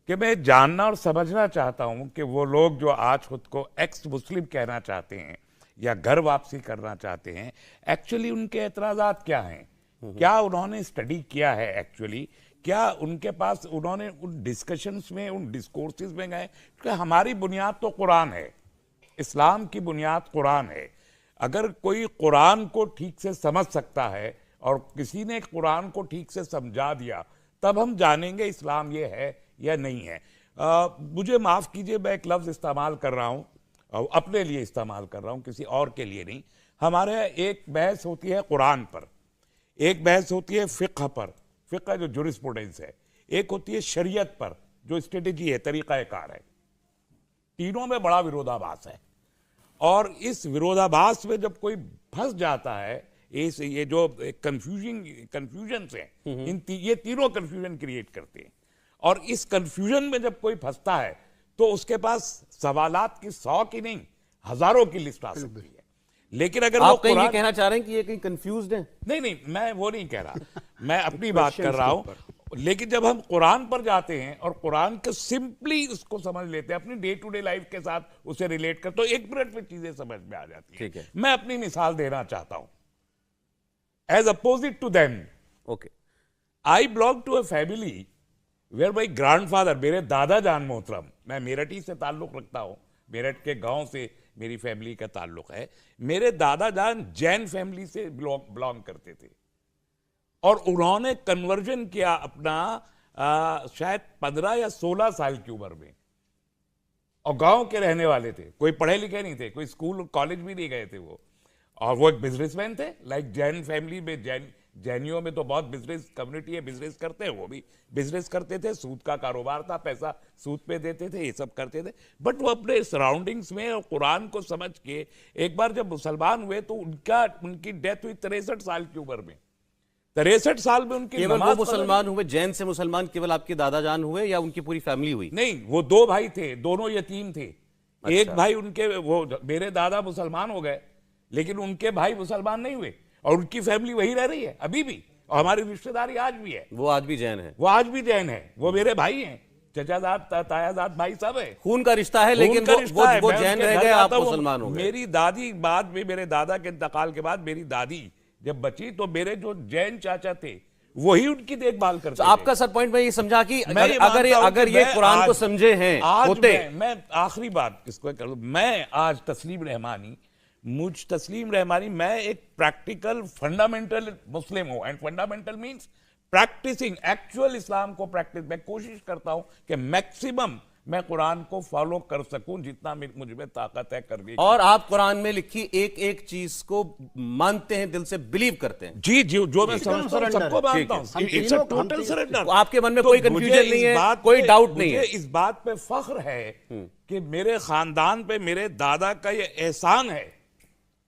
कि मैं जानना और समझना चाहता हूँ कि वो लोग जो आज खुद को एक्स मुस्लिम कहना चाहते हैं या घर वापसी करना चाहते हैं, एक्चुअली उनके एतराज़ात क्या हैं, क्या उन्होंने स्टडी किया है एक्चुअली, क्या उनके पास उन्होंने उन डिस्कशंस में, उन डिस्कोर्सेज में गए? क्योंकि हमारी बुनियाद तो कुरान है, इस्लाम की बुनियाद कुरान है। अगर कोई कुरान को ठीक से समझ सकता है और किसी ने कुरान को ठीक से समझा दिया, तब हम जानेंगे इस्लाम ये है या नहीं है। मुझे माफ़ कीजिए, मैं एक लफ्ज़ इस्तेमाल कर रहा हूँ, अपने लिए इस्तेमाल कर रहा हूँ, किसी और के लिए नहीं। हमारे एक बहस होती है कुरान पर, एक बहस होती है फ़िक़्ह पर, फ़िक़्ह जो जुरिस्प्रूडेंस है, एक होती है शरीयत पर जो स्ट्रेटेजी है, तरीक़ाकार है। तीनों में बड़ा विरोधाभास है, और इस विरोधाभास में जब कोई फंस जाता है, ये जो कंफ्यूजन से ये तीनों कंफ्यूजन क्रिएट करते हैं, और इस कंफ्यूजन में जब कोई फंसता है तो उसके पास सवालात की 100 की नहीं, हजारों की लिस्ट आ सकती है। लेकिन अगर वो आप कहीं ये कुरान, कहना चाह रहे हैं कि ये कहीं कंफ्यूज्ड है? नहीं, मैं वो नहीं कह रहा, मैं अपनी बात कर रहा हूं। लेकिन जब हम कुरान पर जाते हैं और कुरान को सिंपली उसको समझ लेते हैं, अपनी डे टू डे लाइफ के साथ उसे रिलेट कर, तो 1 मिनट में चीजें समझ में आ जाती ठीक है। मैं अपनी मिसाल देना चाहता हूं। As opposite to them, okay, I belong to a family where my grandfather, मेरे दादा जान मोहतरम, मैं मेरठ ही से ताल्लुक रखता हूं, मेरठ के गांव से मेरी फैमिली का ताल्लुक है। मेरे दादा जान जैन फैमिली से बिलोंग करते थे, और उन्होंने कन्वर्जन किया अपना शायद 15 या 16 साल की उम्र में, और गांव के रहने वाले थे, कोई पढ़े लिखे नहीं थे, कोई स्कूल कॉलेज भी नहीं गए थे वो, और वो एक बिजनेसमैन थे। लाइक जैन फैमिली में, जैनियों में तो बहुत बिजनेस कम्युनिटी है, बिजनेस करते हैं, वो भी बिजनेस करते थे, सूद का कारोबार था, पैसा सूद पे देते थे, ये सब करते थे। बट वो अपने सराउंडिंग्स में और कुरान को समझ के एक बार जब मुसलमान हुए तो उनकी डेथ हुई 63 साल की उम्र में। 63 साल में उनकी केवल वो नमाज मुसलमान हुए, जैन से मुसलमान केवल आपके दादा जान हुए या उनकी पूरी फैमिली हुई? नहीं, वो 2 भाई थे, दोनों यतीम थे। एक भाई उनके, वो मेरे दादा मुसलमान हो गए, लेकिन उनके भाई मुसलमान नहीं हुए, और उनकी फैमिली वही रह रही है अभी भी, और हमारी रिश्तेदारी आज भी है। वो आज भी जैन है? वो आज भी जैन है, वो मेरे भाई हैं, चचाजाद तायाजाद भाई सब है, खून का रिश्ता है, लेकिन उनका रिश्ता है। वो मैं जैन उनके रह घर गए, आप जाता हूं, मुसलमान हो गए। मेरी दादी बाद में, मेरे दादा के इंतकाल के बाद मेरी दादी जब बची तो मेरे जो जैन चाचा थे वही उनकी देखभाल करते तो थे। आपका सर पॉइंट में ये समझा कि मैं ये मानता हूं अगर कि ये मैं कुरान को आज- समझे हैं आज होते, मैं आखिरी बात इसको कर लूं, मैं आज तस्लीम रहमानी, मैं एक प्रैक्टिकल फंडामेंटल मुस्लिम हूं, and fundamental means practising actual Islam को प्रैक्टिस। मैं कोशिश करता हूं कि मैक्सिमम मैं कुरान को फॉलो कर सकूं, जितना मुझ में ताकत है करने की। और आप कुरान में लिखी एक एक चीज को मानते हैं, दिल से बिलीव करते हैं? जी, जो मैं समझता हूं सबको मानता हूं, हम इट्स अ तीनों- टोटल सरेंडर। तो आपके मन में कोई मुझे confusion इस नहीं है, बात कोई पे- doubt नहीं है। मुझे इस बात पे फख्र है कि मेरे खानदान पे मेरे दादा का ये एहसान है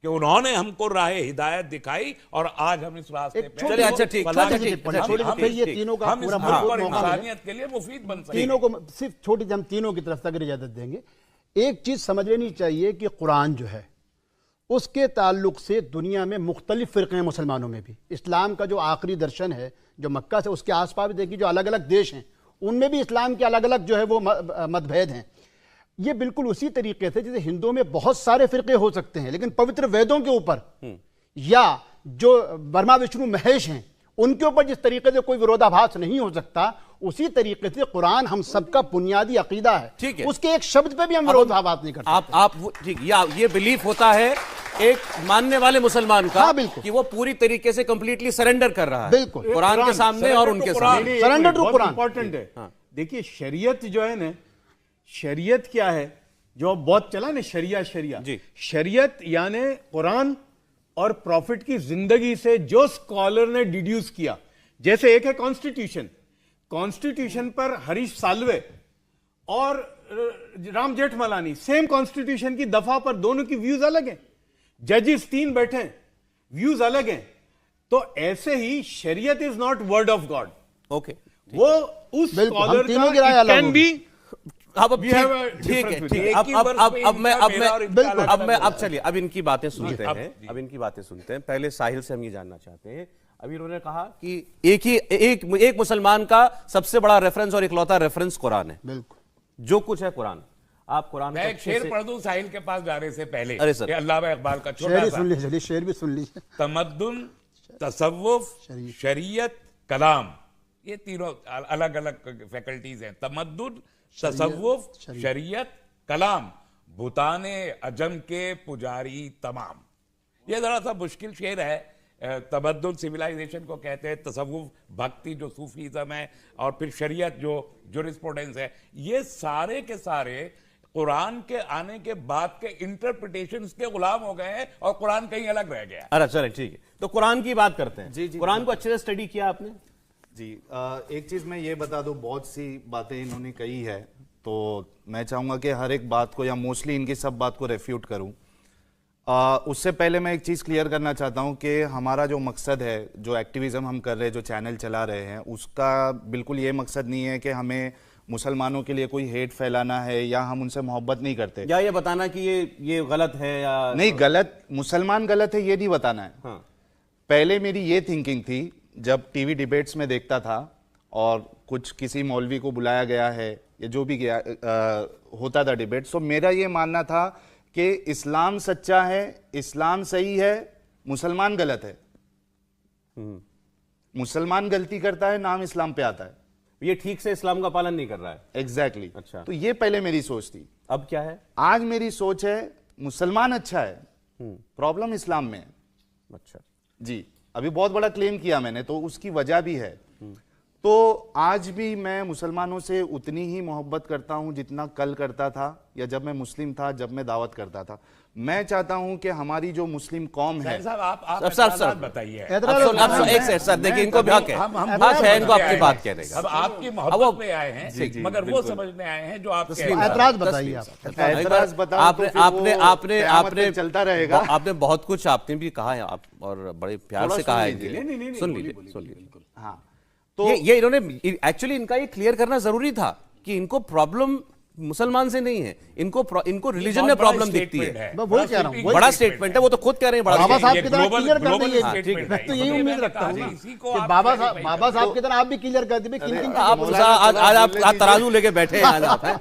कि उन्होंने हमको राह हिदायत दिखाई और आज हम इस रास्ते पे चलिए, अच्छा, ठीक, फलाह छोटी के- सी- हम- छोटी सी- हम- फिर ये तीनों का हम इस पूरा मुल्क और मौका मिले। इंसानियत के लिए मुफीद बन सकते हैं। तीनों को सिर्फ छोटी सी हम तीनों की तरफ से अगर इजाजत देंगे, एक चीज समझ लेनी चाहिए कि कुरान जो है उसके ताल्लुक से दुनिया में मुख्तलिफ फ़िरक़े हैं मुसलमानों में भी। इस्लाम का जो आखिरी दर्शन है जो मक्का से उसके आसपास देखिए जो अलग अलग देश हैं उनमें भी इस्लाम के अलग अलग जो है वो मतभेद हैं। ये बिल्कुल उसी तरीके से जैसे हिंदुओं में बहुत सारे फ़िरक़े हो सकते हैं लेकिन पवित्र वेदों के ऊपर या जो ब्रह्मा विष्णु महेश हैं उनके ऊपर जिस तरीके से कोई विरोधाभास नहीं हो सकता, उसी तरीके से कुरान हम सबका बुनियादी अकीदा है। ठीक है। उसके एक शब्द पे भी हम विरोधाभास नहीं करते। आप ठीक, ये बिलीफ होता है एक मानने वाले मुसलमान का, हाँ, बिल्कुल। कि वो पूरी तरीके से कंप्लीटली सरेंडर कर रहा है बिल्कुल। कुरान के सामने और उनके सामने। Surrender to Quran। इंपॉर्टेंट है। देखिए शरीयत जो है ना, शरीयत क्या है जो अब बहुत चला ना, शरिया शरिया जी। शरीयत यानी कुरान और प्रॉफिट की जिंदगी से जो स्कॉलर ने डिड्यूस किया। जैसे एक है कॉन्स्टिट्यूशन, कॉन्स्टिट्यूशन पर हरीश साल्वे और राम जेठमलानी सेम कॉन्स्टिट्यूशन की दफा पर दोनों की व्यूज अलग हैं, जजेस 3 बैठे हैं, व्यूज अलग हैं। तो ऐसे ही शरीयत is not word of God. Okay, वो उस बिल्कुल, हम स्कॉलर तीनों की राय का अलग कैन होगी। बी अब We have a ठीक है, difference ठीक है। between- एक ही वर्ष पे इनका चलिए अब इनकी बातें सुनते हैं। अब इनकी बातें सुनते हैं। पहले साहिल से हम ये जानना चाहते हैं, अभी उन्होंने कहा कि एक मुसलमान का सबसे बड़ा रेफरेंस और इकलौता रेफरेंस कुरान है। बिल्कुल, जो कुछ है कुरान, आप कुरान मैं को एक अच्छे शेर से- पढ़ दूं साहिल के पास जाने से पहले। अरे सर। ये अल्लामा इकबाल का शेर छोटा भी सा सुन लीजिए, शेर भी सुन लीजिए। तमद्दुन, तसव्वुफ, शरीयत, कलाम, ये तीनों अलग अलग फैकल्टीज हैं। तमद्दुन, तसव्वुफ, शरीयत, कलाम, भूताने अजम के पुजारी तमाम। ये जरा सा मुश्किल शेर है। तमद्दुन सिविलाइजेशन को कहते हैं, तसव्वुफ भक्ति जो सूफीज़म है, और फिर शरीयत जो जुरिस्प्रूडेंस है। ये सारे के सारे कुरान के आने के बाद के इंटरप्रिटेशंस के गुलाम हो गए हैं और कुरान कहीं अलग रह गया। अरे चलें, ठीक है, तो कुरान की बात करते हैं। जी, जी। कुरान को अच्छे से स्टडी किया आपने? जी, एक चीज मैं ये बता दूं, बहुत सी बातें इन्होंने कही है तो मैं चाहूंगा कि हर एक बात को या मोस्टली इनकी सब बात को रेफ्यूट करूं। उससे पहले मैं एक चीज क्लियर करना चाहता हूं कि हमारा जो मकसद है, जो एक्टिविज्म हम कर रहे हैं, जो चैनल चला रहे हैं, उसका बिल्कुल ये मकसद नहीं है कि हमें मुसलमानों के लिए कोई हेट फैलाना है या हम उनसे मोहब्बत नहीं करते। या ये बताना कि ये गलत है या नहीं, गलत मुसलमान गलत है ये नहीं बताना है। हाँ। पहले मेरी ये थिंकिंग थी जब टीवी डिबेट्स में देखता था और कुछ किसी मौलवी को बुलाया गया है या जो भी गया होता था डिबेट, सो मेरा ये मानना था कि इस्लाम सच्चा है, इस्लाम सही है, मुसलमान गलत है। मुसलमान गलती करता है, नाम इस्लाम पे आता है। ये ठीक से इस्लाम का पालन नहीं कर रहा है। एग्जैक्टली अच्छा। तो ये पहले मेरी सोच थी। अब क्या है? आज मेरी सोच है मुसलमान अच्छा है, प्रॉब्लम इस्लाम में है। अच्छा, जी, अभी बहुत बड़ा क्लेम किया मैंने, तो उसकी वजह भी है। तो आज भी मैं मुसलमानों से उतनी ही मोहब्बत करता हूं जितना कल करता था या जब मैं मुस्लिम था, जब मैं दावत करता था। मैं चाहता हूं कि हमारी जो मुस्लिम कौम है, साहब आप अब सर, एतराज़ात बताइए। एक सेकंड सर, देखिए इनको भी हक है, हक है इनको आपकी बात कहने का। अब आपकी मोहब्बत में आए हैं, मगर वो समझने आए हैं जो आप कह रहे हैं। ऐतराज बताइए आप। ऐतराज बताओ तो आपने फिर वो आपने आपने क़यामत आपने तक चलता रहेगा। आपने बहुत कुछ आपने भी कहा है, आप और बड़े प्यार थोड़ा से सुन कहा है लीजिए। इनके लिए। नहीं, सुन लीजिए, सुन लीजिए। हाँ, तो ये इन्होंने एक्चुअली इनका ये क्लियर करना जरूरी था कि इनको प्रॉब्लम मुसलमान से नहीं है, इनको रिलीजन में प्रॉब्लम दिखती है। मैं वही कह रहा हूँ, बड़ा स्टेटमेंट है, वो तो खुद कह रहे हैं बड़ा बाबा statement साहब है। की तरह क्लियर कर देंगे। हाँ, ठीक है। मैं तो यही उम्मीद रखता हूँ ना इसी को कि आप बाबा clarify साहब की तरह आप भी क्लियर कर देंगे किन किन आप आज आप तराजू लेके बैठे हैं आज आप, हैं?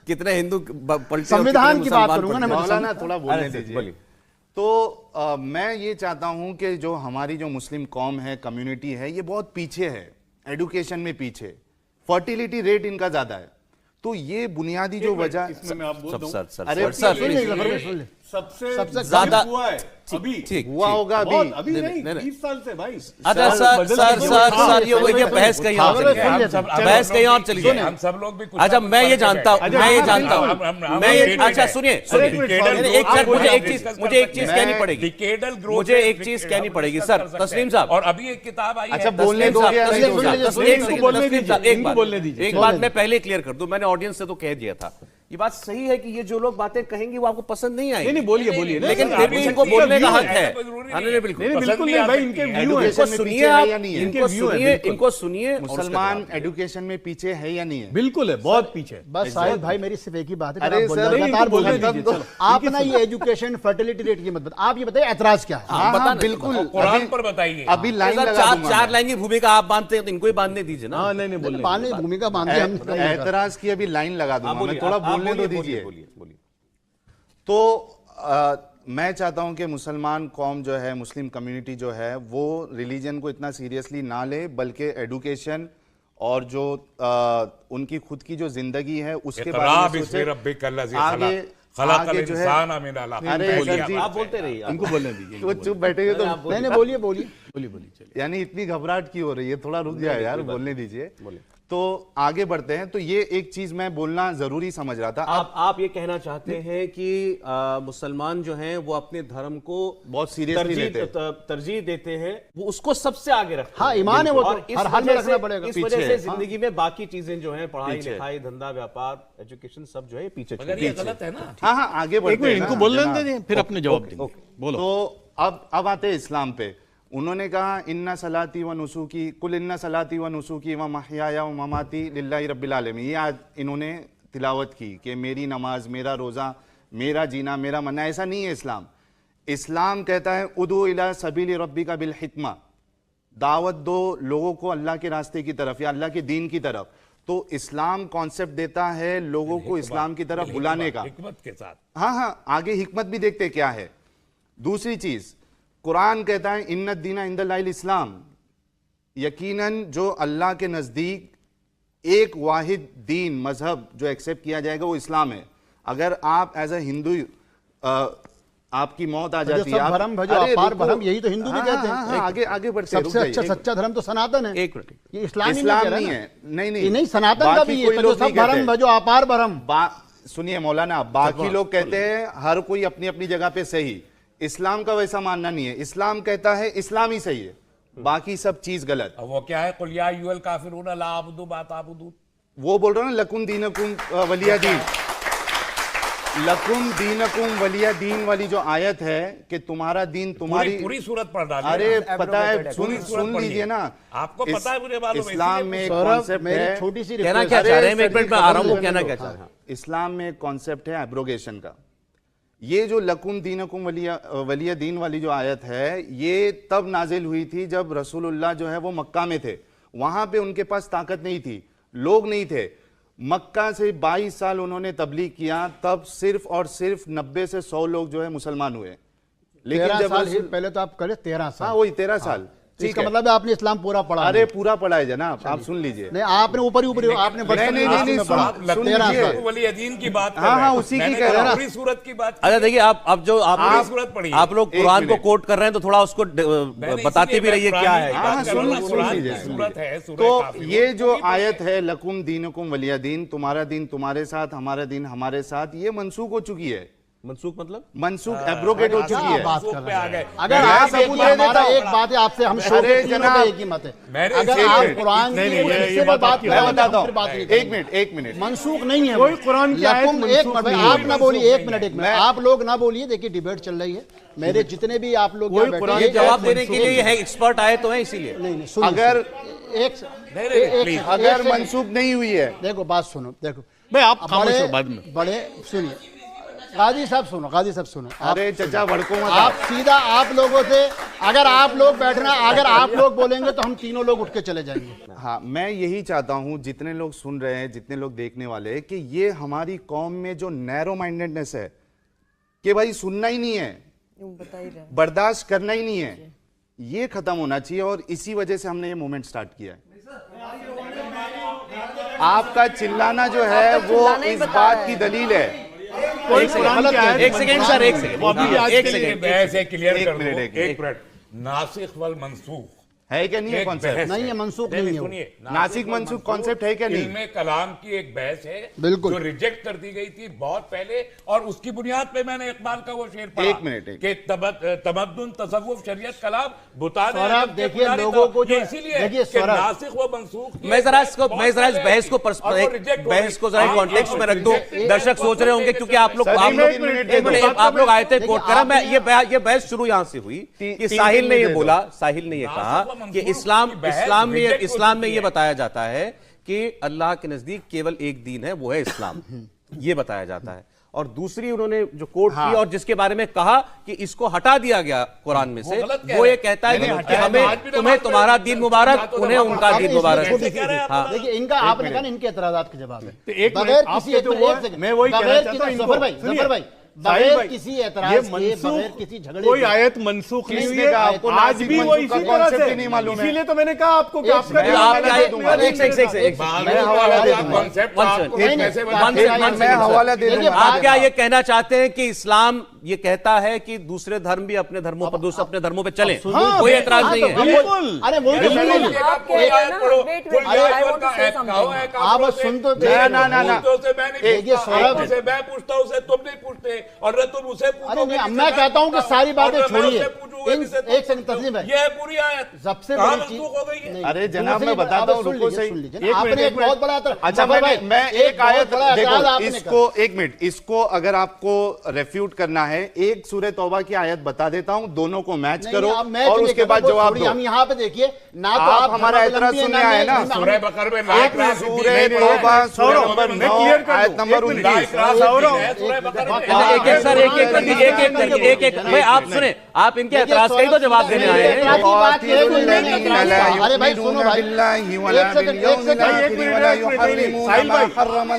कितने हिंदू पलटे और संविधान कितने की बात मुसलमान करूंगा ना पलटे। मैं। मौलाना थोड़ा बोलने अरे, दीजिए। बोलिए। तो मैं ये चाहता हूं कि जो हमारी जो मुस्लिम कौम है, कम्युनिटी है, ये बहुत पीछे है, एडुकेशन में पीछे, फर्टिलिटी रेट इनका ज्यादा है। तो ये बुनियादी जो वजह, इसमें मैं आप बोल दूं, अरे सुन लीजिए, सुन लीजिए। सबसे ज्यादा- हुआ है अभी, ठीक हुआ होगा अभी। अभी नहीं, नहीं। 20 साल से भाई। अच्छा सर ये बहस कहीं और चली गई, बहस कहीं और चली गई। हम सब लोग भी कुछ अच्छा, मैं ये जानता हूँ, मैं ये जानता हूँ, मैं ये, अच्छा सुनिए, मुझे एक चीज कहनी पड़ेगी, डिकेडल ग्रोथ, मुझे एक चीज कहनी पड़ेगी सर, तस्लीम साहब। और अभी एक किताब आई अच्छा, है, बोलने तस्लीम दो साहब, या नहीं तस्लीम दो? साहब, इनको एक सेकंड, बोलने तस्लीम दीजिए, साहब, एक इनको बात- बोलने दीजिए। एक बात मैं पहले क्लियर कर दूं, मैंने ऑडियंस से तो कह दिया था ये बात सही है कि ये जो लोग बातें कहेंगे वो आपको पसंद नहीं आएगी। नहीं बोलिए बोलिए, लेकिन नहीं, फिर भी नहीं, इनको इनका बोलने का view हक है। है। जरूरी नहीं। नहीं, बिल्कुल नहीं, पसंद बिल्कुल नहीं नहीं आ भाई, सकती इनके है। व्यू है। इनको में सुनिए पीछे है आप, या नहीं है? इनको इनके view है, सुनिए, बिल्कुल। इनको सुनिए और उसके मुसलमान बाद। एजुकेशन में पीछे है या नहीं है? बिल्कुल है, बहुत पीछे है। बस साहिल भाई मेरी सिर्फ एक ही बात है, अरे आप सर, नहीं, लगातार इनको बोल रहे बोलने हैं। दीजिए, चलो। आप ना ये एजुकेशन फर्टिलिटी रेट की मत बताइए, आप ये बताइए ऐतराज क्या है। हाँ बताना हाँ तो बिल्कुल, कुरान अभी- पर बताइए। अभी लाइन सर, लगा दूंगा चार मैं। लाइन की भूमिका आप बांधते हैं तो इनको ही बांधने दीजिए ना। हाँ, नहीं नहीं बोलने बांधने दीजिए। भूमिका बांधे हम कम नहीं कर रहे। एतराज की अभी लाइन लगा दूंगा मैं, थोड़ा बोलने तो दीजिए। बोलिए। तो मैं चाहता हूं कि मुसलमान कौम जो है, मुस्लिम कम्युनिटी जो है, वो रिलीजन को इतना सीरियसली ना ले, बल्कि एडुकेशन और जो उनकी खुद की जो जिंदगी है उसके इक़रा बारे में बिस्मि सोचे। रब्बिकल्लज़ी आगे खलक़ल जो है, इंसाना मिन अलक़। अरे सर जी, आप बोलते रहिए। इनको बोलने दीजिए। वो चुप बैठे हुए तो नहीं नहीं बोलिए बोलिए। बोलिए बोलिए, चलिए। यानी इतनी घबराहट क्यों हो रही है? थोड़ा रुक जाए यार, बोलने दीजिए। तो आगे बढ़ते हैं। तो ये एक चीज मैं बोलना जरूरी समझ रहा था। आप ये कहना चाहते हैं कि मुसलमान जो हैं वो अपने धर्म को बहुत सीरियसली लेते हैं। तरजीह देते हैं, वो उसको सबसे आगे रखते हैं। हाँ, ईमान है वो तो, और इस हर हाल में वजह रखना से- पड़ेगा। इस पीछे वजह से है। जिंदगी में बाकी चीजें जो हैं, पढ़ाई पीछे है। लिखाई, धंधा, व्यापार, एजुकेशन, सब जो है पीछे छूट मगर ये गलत है ना। हाँ हाँ, आगे बढ़ते एक मिनट, हैं इनको ना, बोलने जनाब। दीजिए, फिर अपने जवाब देंगे। बोलो। तो अब आते हैं इस्लाम पे। उन्होंने कहा इन्ना सलाती व नुसूकी कुल इन्ना सलाती व नुसूकी व महयाया व ममाती लिल्लाहि रब्बिल आलमीन। ये आज इन्होंने तिलावत की कि मेरी नमाज, मेरा रोज़ा, मेरा जीना, मेरा मरना। ऐसा नहीं है इस्लाम। इस्लाम कहता है उदू इला सबीली रब्बिका बिल हिकमा, दावत दो लोगों को अल्लाह के रास्ते की तरफ या अल्लाह के दीन की तरफ। तो इस्लाम कॉन्सेप्ट देता है लोगों को इस्लाम की तरफ बुलाने का। हिकमत के साथ। हाँ हाँ, आगे हिकमत भी देखते क्या है। दूसरी चीज, कुरान कहता है इन्नद दीना इंदल्लाहिल इस्लाम, यकीनन जो अल्लाह के नजदीक एक वाहिद दीन मजहब जो एक्सेप्ट किया जाएगा वो इस्लाम है। अगर आप एज ए हिंदू आपकी मौत आ जाती है, सब धर्म भजो अरे अपार रुको। भरम, यही तो हिंदू भी हाँ, कहते हैं। हाँ, हाँ, आगे आगे बढ़ते हैं, सबसे रुक अच्छा जाइए। सच्चा धर्म तो सनातन है। एक मिनट। ये इस्लाम इस्लाम नहीं नहीं है। है, नहीं ये नहीं, सनातन का बाकी भी कोई है, लोग सब नहीं कहते। भरम भजो अपार भरम। सुनिए मौलाना, बाकी लोग कहते हैं हर कोई अपनी अपनी जगह पे सही। इस्लाम का वैसा मानना नहीं है। इस्लाम कहता है इस्लाम ही सही है, बाकी सब चीज गलत। अब वो क्या है, कुल या अय्युहल काफिरून ला अअबुदु मा ताबुदून। वो बोल रहा हूँ ना, लकुम दीनकुम वलिया दीन, लकुम दीनकुम वलिया दीन वाली जो आयत है कि तुम्हारा दीन तुम्हारी पूरी सूरत पढ़ डाली। अरे पता है, सुन पूरी सूरत सुन पढ़िए। लीजिए ना। आपको पता है, मुझे मालूम है, इस्लाम इसीलिए में एक सौरभ, कॉन्सेप्ट मेरी है। छोटी सी कहना request क्या है। चाह रहे हैं? अरे एक मिनट में सर, आ रहा हूँ, वो खत्म कहना कर क्या दो। चाह रहे हैं? इस्लाम में कॉन्सेप्ट है एब्रोगेशन का। ये जो लकुम दीनकुम वलिया दीन वाली जो आयत है, ये तब नाजिल हुई थी जब रसूलुल्लाह जो है वो मक्का में थे। वहां पे उनके पास ताकत नहीं थी, लोग नहीं थे। मक्का से 22 साल उन्होंने तबलीग किया, तब सिर्फ और सिर्फ 90 से 100 लोग जो है मुसलमान हुए। लेकिन 13 जब साल रसूल- पहले तो आप करे 13 हाँ साल। वही 13 साल, तो ठीक इसका है। मतलब है आपने इस्लाम पूरा पढ़ा अरे नहीं। पूरा पढ़ा है जनाब, आप सुन लीजिए। नहीं, आपने ऊपर ही ऊपर आपने नहीं, नहीं, बचपन नहीं, में सुन- पढ़ा। सुन 13 लीजिए। साल। वली अदीन की बात कर हाँ, रहे हाँ, हैं। उसी की मैंने कह रहा हूं। पूरी सूरत की बात की अच्छा है। देखिए, आप जो पूरी सूरत पढ़िए। आप लोग एक कुरान को मिनट। कोट कर रहे हैं तो थोड़ा उसको मैंने बताते इसीलिए भी रहिए मैं क्या कुरान है। की हाँ, बात कर रहा हूं ना, सुन कुरान लीजिए, की सुन सूरत लीजिए। है, सूरह तो काफिरून। ये जो वही पढ़िए। आयत है लकुम दीनकुम वलिया दीन, तुम्हारा दिन तुम्हारे साथ, हमारा दिन हमारे साथ, ये मनसूख हो चुकी है। मनसूख मतलब मनसूख एब्रोगेट हो चुकी है। बात कर सूख पे रहे आ हैं। गए। अगर मैं आप सबूत एक दे देता हमारा हूं। एक बात है आपसे, हम शो अरे के तीनों जनाब, पे एक ही मत है। मैंने अगर इसीलिए- आप कुरान नहीं, की नहीं, ये हिस्से पर बात बात आपकी कर मैं रहे हैं, बताता हम फिर बात नहीं हूँ, करेंगे। एक मिनट। मनसूख नहीं है कोई वो। कुरान की आयत लकुम एक मनसूख मिनट, नहीं आप है। ना बोलिए, एक मिनट, एक मिनट, मैं- आप लोग ना बोलिए। देखिए डिबेट चल रही है, मेरे जितने भी आप लोग कोई यहाँ कुरान बैठे ये हैं, की जवाब देने के लिए ये है, एक्सपर्ट आए तो है इसीलिए। नहीं नहीं, सुनिए, अगर सुनिए। एक नहीं, please। अगर मनसूख नहीं हुई है, देखो बात सुनो, देखो भाई आप अब खामोश बड़े- हो बाद में। बड़े सुनिए, गाजी साहब सुनो, गाजी साहब सुनो। आप- अरे चचा भड़को मत। आप सीधा आप लोगों से, अगर आप लोग बैठना, अगर आप लोग बोलेंगे तो हम तीनों लोग उठ के चले जाएंगे। हाँ, मैं यही चाहता हूं, जितने लोग सुन रहे हैं, जितने लोग देखने वाले हैं, कि ये हमारी कौम में जो नैरो माइंडेडनेस है कि भाई सुनना ही नहीं है, बर्दाश्त करना ही नहीं है, ये खत्म होना चाहिए। और इसी वजह से हमने ये मूवमेंट स्टार्ट किया है। आपका चिल्लाना जो है वो इस बात की दलील है। कोई कुरान की आयत एक सेकंड सर, एक सेकंड, वो अभी भी आज एक के लिए सेकंड। मैं ऐसे क्लियर एक कर दूं, मिनट, एक एक मिनट। नासिख वल मंसूख है क्या नहीं है एक कॉन्सेप्ट? बहस नहीं है, मनसूख नहीं है वो। सुनिए, नासिक मनसूख कॉन्सेप्ट है क्या नहीं? इल्मे कलाम की एक बहस है बिल्कुल। जो रिजेक्ट कर दी गई थी बहुत पहले, और उसकी बुनियाद पे मैंने इकबाल का वो शेर पढ़ा एक मिनट, कि तमद्दुन तसव्वुफ शरीयत कलाम बुता दे सौरभ, अदब के देखिए, बुनियादी लोगों को ये जो- इसीलिए देखिए, कि सौरभ, नासिख व मनसूख की मैं जरा इस बहुत बहस को पहले और वो reject हो बहस को जरा गई। कॉन्टेक्स्ट में रख दो। एक- दर्शक सोच रहे होंगे क्योंकि आप लोग सर, आप एक लोग मिनट, एक मिनट, आप लोग आए थे कोट करा। मैं ये बहस शुरू यहां से हुई कि तीन साहिल ने मिनट ये दे दो। बोला, साहिल ने ये कहा कि इस्लाम में ये बताया जाता है कि अल्लाह के नजदीक केवल एक दीन है, वो है इस्लाम। ये बताया जाता है। और दूसरी उन्होंने जो कोट की और जिसके बारे में कहा कि इसको हटा दिया गया कुरान में से, गलत कह वो रहे ये हैं। कहता है नहीं, कि हटाया हमें आज भी तुम्हें नमाज तुम्हारा में दीन जातो मुबारक, नमाज उन्हें उनका अब दीन इसमें मुबारक। छोटी कैसे कह रहे हैं आप? हाँ। देखिए, इनका आपने कहा ना, इनके एतराजात के जवाब है। तो एक मिनट, बगैर आप किसी कहते हो एक सेकंड, मैं वही कहना बगैर चाहता किसी- हूं इनको। जफर भाई, सुनिए, जफर भाई, साहिल बगैर भाई, किसी ये एतराज के, मनसूख बगैर किसी झगड़े कोई के- आयत मनसूख नहीं किसने हुई है। कहा आपको आज नासिक भी वो मनसूख इसी का तरह concept से ही नहीं मालूम है? इसीलिए तो मैंने कहा आपको कि एक आपका मिनट, जो आप हवाला क्या दे एक- दूंगा। एक सेकंड, मैं हवाला दे दूंगा। कॉन्सेप्ट One आपको second. एक नहीं, पैसे नहीं, बात नहीं, करना नहीं, मैं चाहिए। हवाला दे देखिए, दूंगा। आप क्या ये कहना चाहते हैं कि इस्लाम ये कहता है कि दूसरे धर्म भी अपने धर्मों पर, दूसरे अपने धर्मों पे चले, हाँ, कोई एतराज हाँ, नहीं तो है? बिल्कुल। अरे वही तो सुन लीजिए। आप कह रहे हैं ना, wait, wait, I want to say something. आप सुन तो ना। देखिए, सौरभ, मैं पूछता हूँ, तुम नहीं पूछते, और न तुम उसे पूछोगे। अरे नहीं, जिससे मैं कहता हूं कि पूछता सारी बातें और न मैं छोड़िए। उससे पूछूंगा इन- जिससे तुम एक सेकंड, पूछते हो। तस्लीम भाई। ये है पूरी आयत। सबसे कहाँ बड़ी चीज मनसूख हो गई है? नहीं, अरे जनाब, दूसरी मैं बात, बताता आप हूं, सुन रुको लीजिए, सही। सुन लीजिए। एक आपने मिनट, एक बहुत बड़ा अच्छा, जफर भाई, मैं एक बहुत आयत बड़ा देखो, एतराज आपने इसको एक मिनट, इसको अगर आपको रेफ्यूट करना है, एक सूरह तौबा की आयत बता देता हूं, दोनों को मैच नहीं, करो आप मैच और नहीं उसके करना, बाद वो जवाब छोड़िए, दो। हम यहाँ पे देखिए ना, तो आप हमारा धर्मावलंबी एतराज हैं, सुनने आए ना। सूरह बकर में एक मिनट, सूरह तौबा सूरह नंबर मैं 9 क्लियर कर आयत दूं। नंबर एक मिनट, 19। सौरभ, सर एक भाई आप सुने, आप इनके एतराज का ही तो जवाब देने आए हैं। एतराज की बात ये है कि नहीं एतराज का। अरे भाई सुनो भाई, एक सेकंड,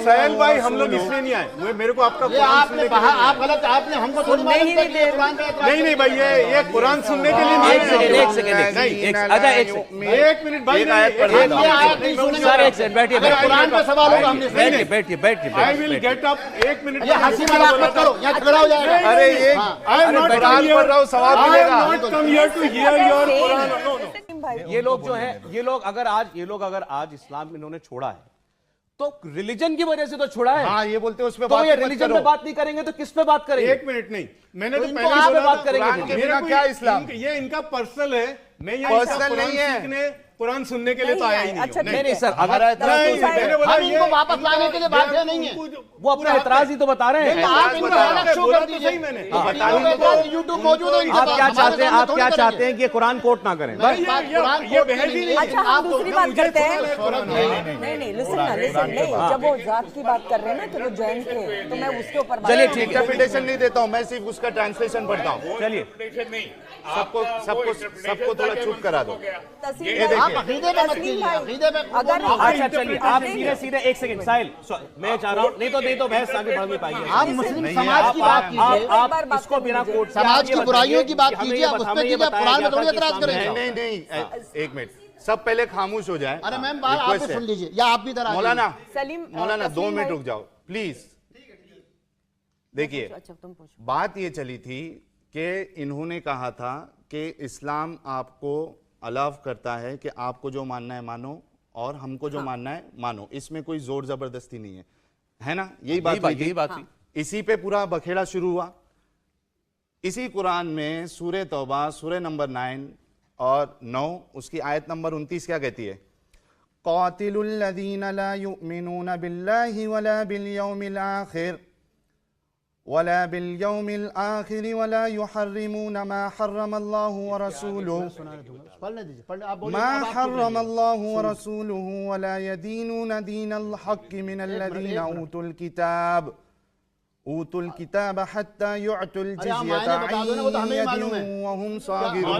साहिल भाई, हम लोग इसलिए नहीं आए। मेरे को आपका ये कुरान आपने सुनने के कहा, लिए आप गलत, आपने हमको थोड़ी मालूम था कि ये कुरान पे एतराज नहीं भाई, ये कुरान सुनने के लिए नहीं एक सेकंड, आए। एक सेकंड, अच्छा एक सेकंड, एक मिनट भाई, एक आयत पढ़ नहीं, देता ये आयत नहीं सुनेंगे। सर एक सेकंड, बैठिए अगर कुरान पे सवाल होगा हमने बैठिए बैठिए बैठिए आई विल बैठिए। Get up. एक मिनट, ये हंसी मजाक मत करो, यहाँ झगड़ा हो जाएगा। अरे ये आई एम नॉट कुरान पढ़ रहा हूं, सवाब मिलेगा। Not come here to hear your Quran. No no, ये लोग जो है, ये लोग अगर आज इस्लाम इन्होंने छोड़ा है तो रिलीजन की वजह से तो छोड़ा है। हाँ, ये बोलते हैं उसमें तो बात ये मत रिलीजन करो। पे बात नहीं करेंगे तो किस पे बात करेंगे? एक मिनट नहीं, मैंने तो तो इनको पहले ही आप बोला बात था, करेंगे कुरान फिर। के बिना बिना क्या इस्लाम? ये इनका पर्सनल है। मैं यहाँ पर्सनल कुरान नहीं है। सीखने, कुरान सुनने के लिए तो आया ही नहीं अच्छा, हूँ। नहीं नहीं सर, अगर हमारा एतराज नहीं, तो मैंने बोला हम ये इनको वापस इनका- लाने के लिए बात है, नहीं है। वो अपना एतराज ही तो बता रहे हैं। आप इनको अलग शो बोला कर तो दीजिए। सही मैंने। यूट्यूब मौजूद है, इनके आप पास। क्या हमारे चाहते हैं? सामने आप थोड़ी क्या करेंगे। चाहते हैं कि ये कुरान कोट ना करें? नहीं, बात कुरान ये कोट की बहस ही नहीं नहीं है। अच्छा, हम आप दूसरी बात करते हैं। सौरभ, नहीं नहीं, लिसन ना, लिसन नहीं, जब वो जात की बात कर रहे हैं ना, तो वो जैन थे, तो मैं उसके ऊपर बात चलिए, कर ठीक रही हूँ। इंटरप्रिटेशन नहीं देता हूं, मैं सिर्फ उसका ट्रांसलेशन पढ़ता हूं। चलिए, नहीं, सबको थोड़ा चुप करा दो। तस्लीम ये भाई, आप अकीदे पे मत कीजिए, भाई, अकीदे पे अगर अच्छा चलिए, आप सीधे सीधे एक सेकंड साहिल, मैं चाह रहा हूँ, नहीं तो बहस आगे बढ़ नहीं पाएगी। आप मुस्लिम समाज की बात कीजिए, आप इसको बिना कोट के समाज आप ये की बुराइयों की बात बताइए कि कीजिए, आप हमें उस ये पे कीजिए, आप बताया कुरान में गया थोड़ी था कि एतराज इस्लाम करेंगे। में- नहीं, एक मिनट, सब पहले खामोश हो जाए। अरे मैम, बात आप भी सुन लीजिए, या आप भी इधर आ मौलाना, सलीम, मौलाना 2 तस्लीम मिनट भाई- रुक जाओ प्लीज। देखिए, अच्छा तुम पूछो। बात ये चली थी कि इन्होंने कहा था कि इस्लाम आपको अलाव करता है कि आपको जो मानना है मानो और हमको जो मानना है मानो, इसमें कोई जोर जबरदस्ती नहीं है ना? यही बात हुई थी। यही बात थी। इसी पे पूरा बखेड़ा शुरू हुआ। इसी कुरान में सूरह तौबा सूरह नंबर 9 और 9 उसकी आयत नंबर 29 क्या कहती है? क़ातिलुल लज़ीना ला युमिनूना बिल्लाहि वला बिल यौमिल आखिर वला बिल यौमिल आखिर वला युहर्रिमूना मा हर्रमल्लाहु व रसूलुहु पढ़ने दीजिए, पढ़ने आप बोलिए, मा अब आप हर्रमल्लाहु व रसूलुहु वला यदीनूना दीनल हक़्क़ि मिनल लज़ीना ऊतुल किताब हत्ता युअतुल जिज़्यता बता दो ना, वो तो हमें ही मालूम है। वहुम सागिरून।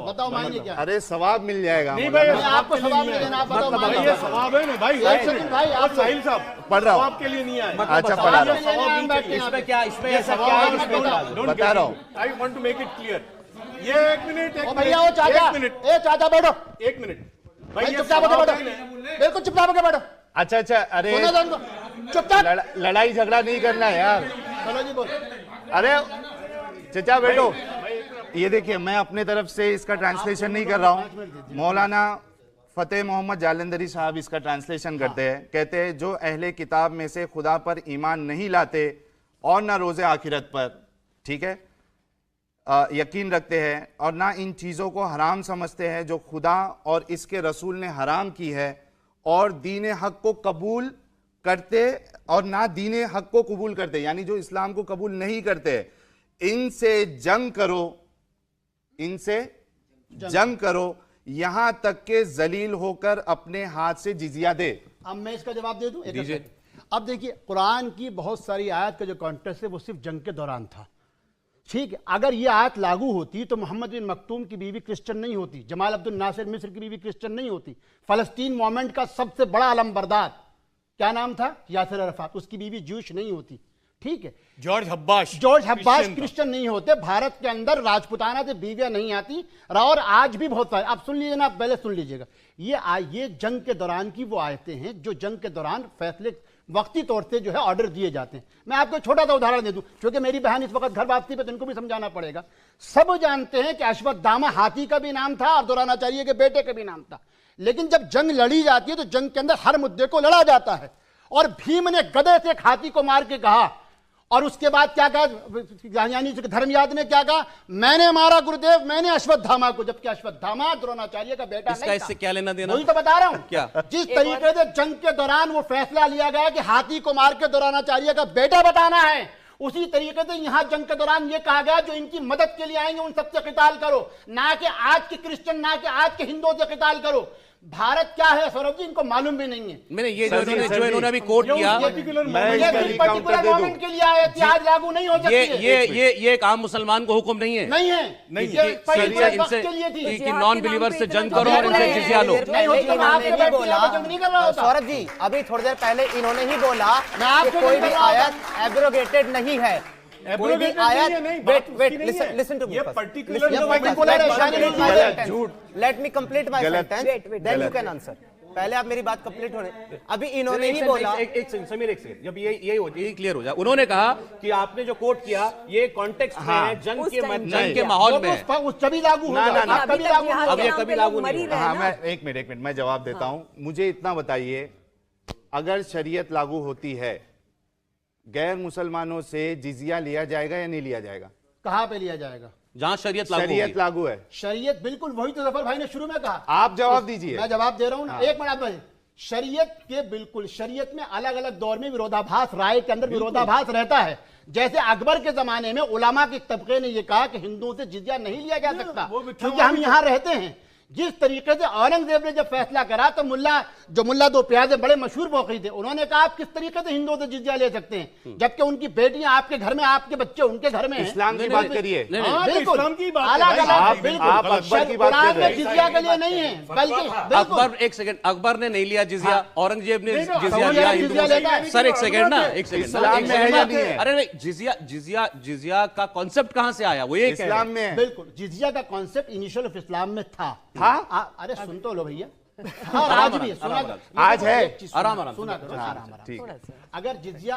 बताओ मायने क्या है? अरे सवाब मिल जाएगा। नहीं भाई, नहीं, आपको सवाब नहीं देना, आप बताओ भाई मायने ये क्या है? सवाब है ना भाई। एक सेकंड भाई, आप साहिल साहब पढ़ रहा हूँ। आपके लिए नहीं आए। अच्छा, पढ़ा रहा हूँ। इसमें क्या, इसमें ऐसा क्या है जिसमें एतराज है? बता रहा हूँ। I want to make it clear. ये एक मिनट, ओ भैया, वो चाचा, एक मिनट, ए चाचा बैठो, एक मिनट भाई ये चुपचाप होकर सवाब बैठो, है ना। बिल्कुल चुपचाप होकर बैठो, अच्छा, अरे सुनो तो उनको, चुपचाप। लड़ाई झगड़ा नहीं करना है यार। चलो जी बोल। अरे चचा बैठो। ये देखिए, मैं अपने तरफ से इसका ट्रांसलेशन नहीं कर रहा हूँ। मौलाना फतेह मोहम्मद जालंधरी साहब इसका ट्रांसलेशन करते हैं। कहते हैं जो अहले किताब में से खुदा पर ईमान नहीं लाते और ना रोज़े आखिरत पर, ठीक है, यकीन रखते हैं और ना इन चीज़ों को हराम समझते हैं जो खुदा और इसके रसूल ने हराम की है, और दीन हक को कबूल करते और ना दीन हक को कबूल करते, यानी जो इस्लाम को कबूल नहीं करते, इनसे जंग करो, इनसे जंग करो, यहां तक के जलील होकर अपने हाथ से जिजिया दे। अब मैं इसका जवाब दे दूं? अब देखिए, कुरान की बहुत सारी आयत का जो कॉन्टेक्स्ट है वो सिर्फ जंग के दौरान था, ठीक है। अगर ये आयत लागू होती तो मोहम्मद बिन मखतूम की बीवी क्रिश्चियन नहीं होती, जमाल अब्दुल नासिर मिस्र की बीवी क्रिश्चियन नहीं होती, फलस्तीन मूवमेंट का सबसे बड़ा अलमबरदार क्या नाम था, यासिर अरफात, उसकी बीवी जूश नहीं होती, ठीक है। जॉर्ज हब्बाश क्रिश्चियन नहीं होते। भारत के अंदर राजपुताना से बीवियां नहीं आती, और आज भी बहुत सारे। आप सुन लीजिए ना, पहले सुन लीजिएगा। ये जंग के दौरान की वो आयतें हैं जो जंग के दौरान फैसले वक्ती तौर से जो है ऑर्डर दिए जाते हैं। मैं आपको छोटा सा उदाहरण दे दूं, क्योंकि मेरी बहन इस वक्त घर वापसी पे, तो इनको भी समझाना पड़ेगा। सब जानते हैं कि अश्वत्थामा हाथी का भी नाम था और द्रोणाचार्य के बेटे का भी नाम था, लेकिन जब जंग लड़ी जाती है तो जंग के अंदर हर मुद्दे को लड़ा जाता है। और भीम ने गदे से एक हाथी को मार के कहा, और उसके बाद क्या कहा, यानी धर्मयाद ने क्या कहा, मैंने मारा गुरुदेव, मैंने अश्वत्थामा को, जबकि अश्वत्थामा द्रोणाचार्य का बेटा नहीं था। इससे क्या लेना देना? वही तो बता रहा हूं। क्या जिस तरीके से जंग के दौरान वो फैसला लिया गया कि हाथी को मार के द्रोणाचार्य का बेटा बताना है, उसी तरीके से यहां जंग के दौरान ये कहा गया जो इनकी मदद के लिए आएंगे उन सबसे क़िताल करो, ना कि आज के क्रिश्चियन, ना कि आज के हिंदुओं से क़िताल करो। भारत क्या है सौरभ जी, इनको मालूम भी नहीं है। मैंने ये जो इन्होंने अभी कोट किया, पर्टिकुलर मोमेंट के लिए आए थे, आज लागू नहीं हो सकती। ये एक आम मुसलमान को हुक्म नहीं है, नहीं है, कि नॉन बिलीवर से जंग करो और इनसे जिजिया लो। सौरभ जी, अभी थोड़ी देर पहले इन्होंने ही बोला कोई भी आयत एब्रोगेटेड नहीं है, कोई भी आयत। Listen to me, let me complete my sentence, then you can answer. पहले आप मेरी बात कंप्लीट होने, अभी इन्होंने ही बोला। एक सेकंड, जब यही क्लियर हो जाए। उन्होंने कहा कि आपने जो कोट किया ये कॉन्टेक्स्ट में है, जंग के माहौल में, कभी लागू कभी लागू नहीं। हाँ, मैं एक मिनट मैं जवाब देता हूं। मुझे इतना बताइए, अगर शरीयत लागू होती है, गैर मुसलमानों से जिजिया लिया जाएगा या नहीं लिया जाएगा? कहां पे लिया जाएगा? जहां शरीयत लागू है। शरीयत बिल्कुल, वही तो जफर भाई ने शुरू में कहा। आप जवाब दीजिए। मैं जवाब दे रहा हूं ना। एक मिनट, शरीयत के बिल्कुल, शरीयत में अलग अलग दौर में विरोधाभास, राय के अंदर विरोधाभास रहता है। जैसे अकबर के जमाने में उलमा के तबके ने यह कहा कि हिंदुओं से जिजिया नहीं लिया जा सकता क्योंकि हम यहां रहते हैं। जिस तरीके से औरंगजेब ने जब फैसला करा तो मुल्ला दो प्याजे बड़े मशहूर मौक़ी थे, उन्होंने कहा आप किस तरीके से हिंदुओं से जिजिया ले सकते हैं जबकि उनकी बेटियां आपके घर में, आपके बच्चे उनके घर में हैं। इस्लाम की बात करिए। इस्लाम की बात, जिजिया के लिए नहीं है, बल्कि अकबर, एक सेकंड, अकबर ने नहीं लिया जिजिया, औरंगजेब ने जिजिया लिया। सर एक सेकंड ना, एक सेकंड, अरे नहीं, जिजिया का कॉन्सेप्ट कहां से आया? वो ये इस्लाम में है। बिल्कुल, जिजिया का कॉन्सेप्ट इनिशियल ऑफ इस्लाम में था। अरे सुन तो लो भैया, आज भी सुना, आज है, आराम सुना करो। अगर जिजिया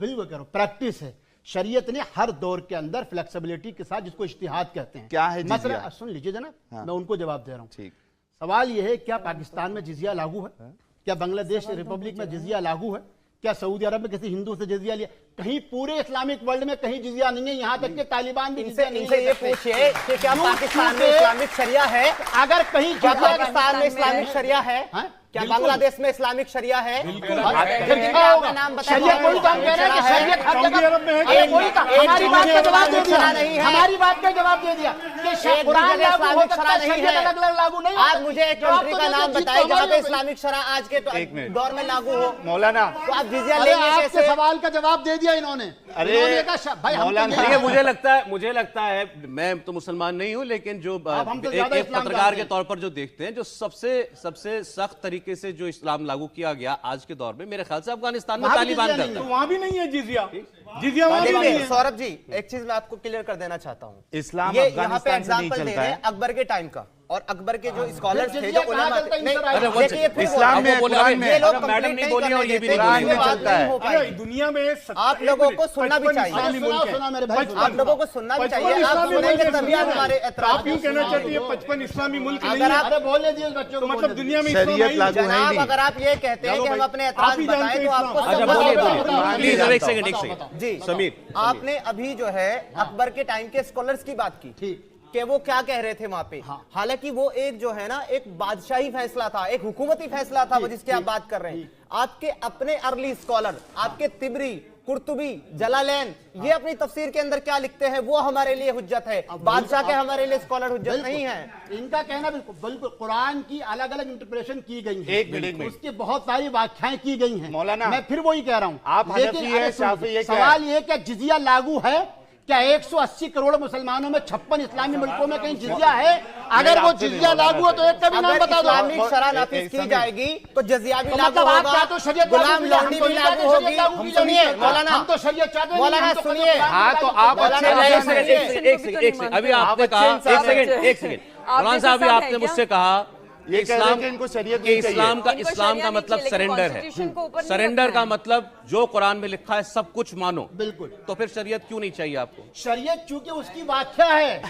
बिल्कुल करो, प्रैक्टिस है। शरीयत ने हर दौर के अंदर फ्लेक्सिबिलिटी के साथ, जिसको इज्तिहाद कहते हैं। क्या है जिजिया? मतलब सुन लीजिए जनाब, मैं उनको जवाब दे रहा हूँ। ठीक, सवाल यह है, क्या पाकिस्तान में जिजिया लागू है? क्या बांग्लादेश रिपब्लिक में जिजिया लागू है? क्या सऊदी अरब में किसी हिंदू से जिजिया लिया? कहीं पूरे इस्लामिक वर्ल्ड में कहीं जिजिया नहीं है, यहाँ तक कि तालिबान भी जिजिया नहीं इनसे ये पूछिए कि क्या पाकिस्तान में इस्लामिक शरिया है? अगर कहीं पाकिस्तान में इस्लामिक शरिया है, क्या बांग्लादेश में इस्लामिक शरिया है? नाम बताइए। कोई काम कह रहे हैं कि शरीयत हर जगह, हमारी बात का जवाब दे दिया, हमारी बात का जवाब दे दिया कि कुरान लागू हो सकता है, शरीयत अलग लागू नहीं। आज मुझे एक कंट्री का नाम बताइए जहाँ पे इस्लामिक शरा आज के दौर में लागू हो। मौलाना, तो आप जिजिया लेंगे कैसे? आपके सवाल का जवाब दे दिया इन्होंने। अरे भाई देखिए, मुझे लगता है, मैं तो मुसलमान नहीं हूं, लेकिन जो एक पत्रकार के तौर पर जो देखते हैं, जो सबसे सख्त तरीके से जो इस्लाम लागू किया गया आज के दौर में, मेरे ख्याल से अफगानिस्तान में तालिबान करता है। वहां भी नहीं है जिजिया, जिजिया वहां भी नहीं है। सौरभ जी, एक चीज मैं आपको क्लियर कर देना चाहता हूं। इस्लाम ये यहाँ पे एग्जाम्पल दे रहे हैं अकबर के टाइम का। और अकबर के जो स्कॉलर्स थे, जो उलमा थे, नहीं, अरे वो देखिए, फिर इस्लाम में, कुरान में, ये लोग मैडम कंप्लीट नहीं नहीं बोली और ये भी नहीं करने बोली। देते, कुरान में बात चलता नहीं है। हो अरे पाएगी। दुनिया में आप लोगों को सुनना भी चाहिए। इस्लामी मुल्क है। सुना मेरे भाई, 55 आप लोगों को सुनना भी चाहिए। आप इस्लामी सुनेंगे मुल्क तभी है। आप हमारे तो एतराज आप यूं कहना चाहते हैं 55 इस्लामी मुल्क नहीं अगर है? आप- अरे बोलने दिए उस बच्चों तो को, मतलब बोलने दुनिया में शरीयत इस्लाम है ही लागू नहीं। है ही जनाब, नहीं। अगर आप ये कहते हैं कि हम अपने आप एतराज ही जानते बताएं हैं तो आपको इस्लाम। अच्छा समझ बोलिए नहीं बोलिए आता। प्लीज, एक सेकंड एक सेकंड जी समीर, आपने अभी जो है अकबर के टाइम के स्कॉलर्स की बात की कि वो क्या कह रहे थे वहां पे। हालांकि वो एक जो है ना, एक बादशाही फैसला था, एक हुकूमती फैसला था वो जिसकी आप बात कर रहे हैं। आपके अपने अर्ली स्कॉलर, आपके तिबरी, कुर्तुबी, जलालैन, ये अपनी तफसीर के अंदर क्या लिखते हैं वो हमारे लिए हुज्जत है। बादशाह के हमारे लिए स्कॉलर हुज्जत नहीं है। इनका कहना बिल्कुल कुरान की अलग अलग इंटरप्रेशन की गई है, एक मिनट में उसकी बहुत सारी व्याख्याएं की गई हैं। मौलाना, मैं फिर वही कह रहा हूं, आप लेकिन हनफी है, अरे सुनिए, शाफी है, क्या सवाल ये क्या जिजिया लागू है? क्या 180 करोड़ मुसलमानों में 56 इस्लामी मुल्कों में कहीं जिजिया है? अगर वो जिजिया लागू है तो एक का भी नाम अगर बता दो। इस्लामिक शरह नाफिज की जाएगी तो जजिया भी तो लागू मतलब आप होगा, क्या तो शरीयत लागू गुलाम की, लौंडी हम तो भी नहीं लागू चाहते होगी। शरीयत लागू की सुनिए जानी। मौलाना, हम तो शरीयत चाहते नहीं, मौलाना हम तो सुनिए। हाँ, तो आप मौलाना, अच्छे एक हैं। सेकंड, एक सेकंड, एक सेकंड, अभी आपने कहा, एक सेकंड मौलाना साहब, अभी आपने मुझसे कहा ये कह रहे हैं कि इनको शरीयत नहीं चाहिए। इस्लाम का इनको इस्लाम का शरिया नहीं मतलब चाहिए, सरेंडर लेकिन है। कॉन्स्टिट्यूशन को ऊपर नहीं सरेंडर रखना का है। मतलब जो कुरान में लिखा है सब कुछ मानो। बिल्कुल। तो फिर शरीयत क्यों नहीं चाहिए आपको? शरीयत चूंकि उसकी व्याख्या है,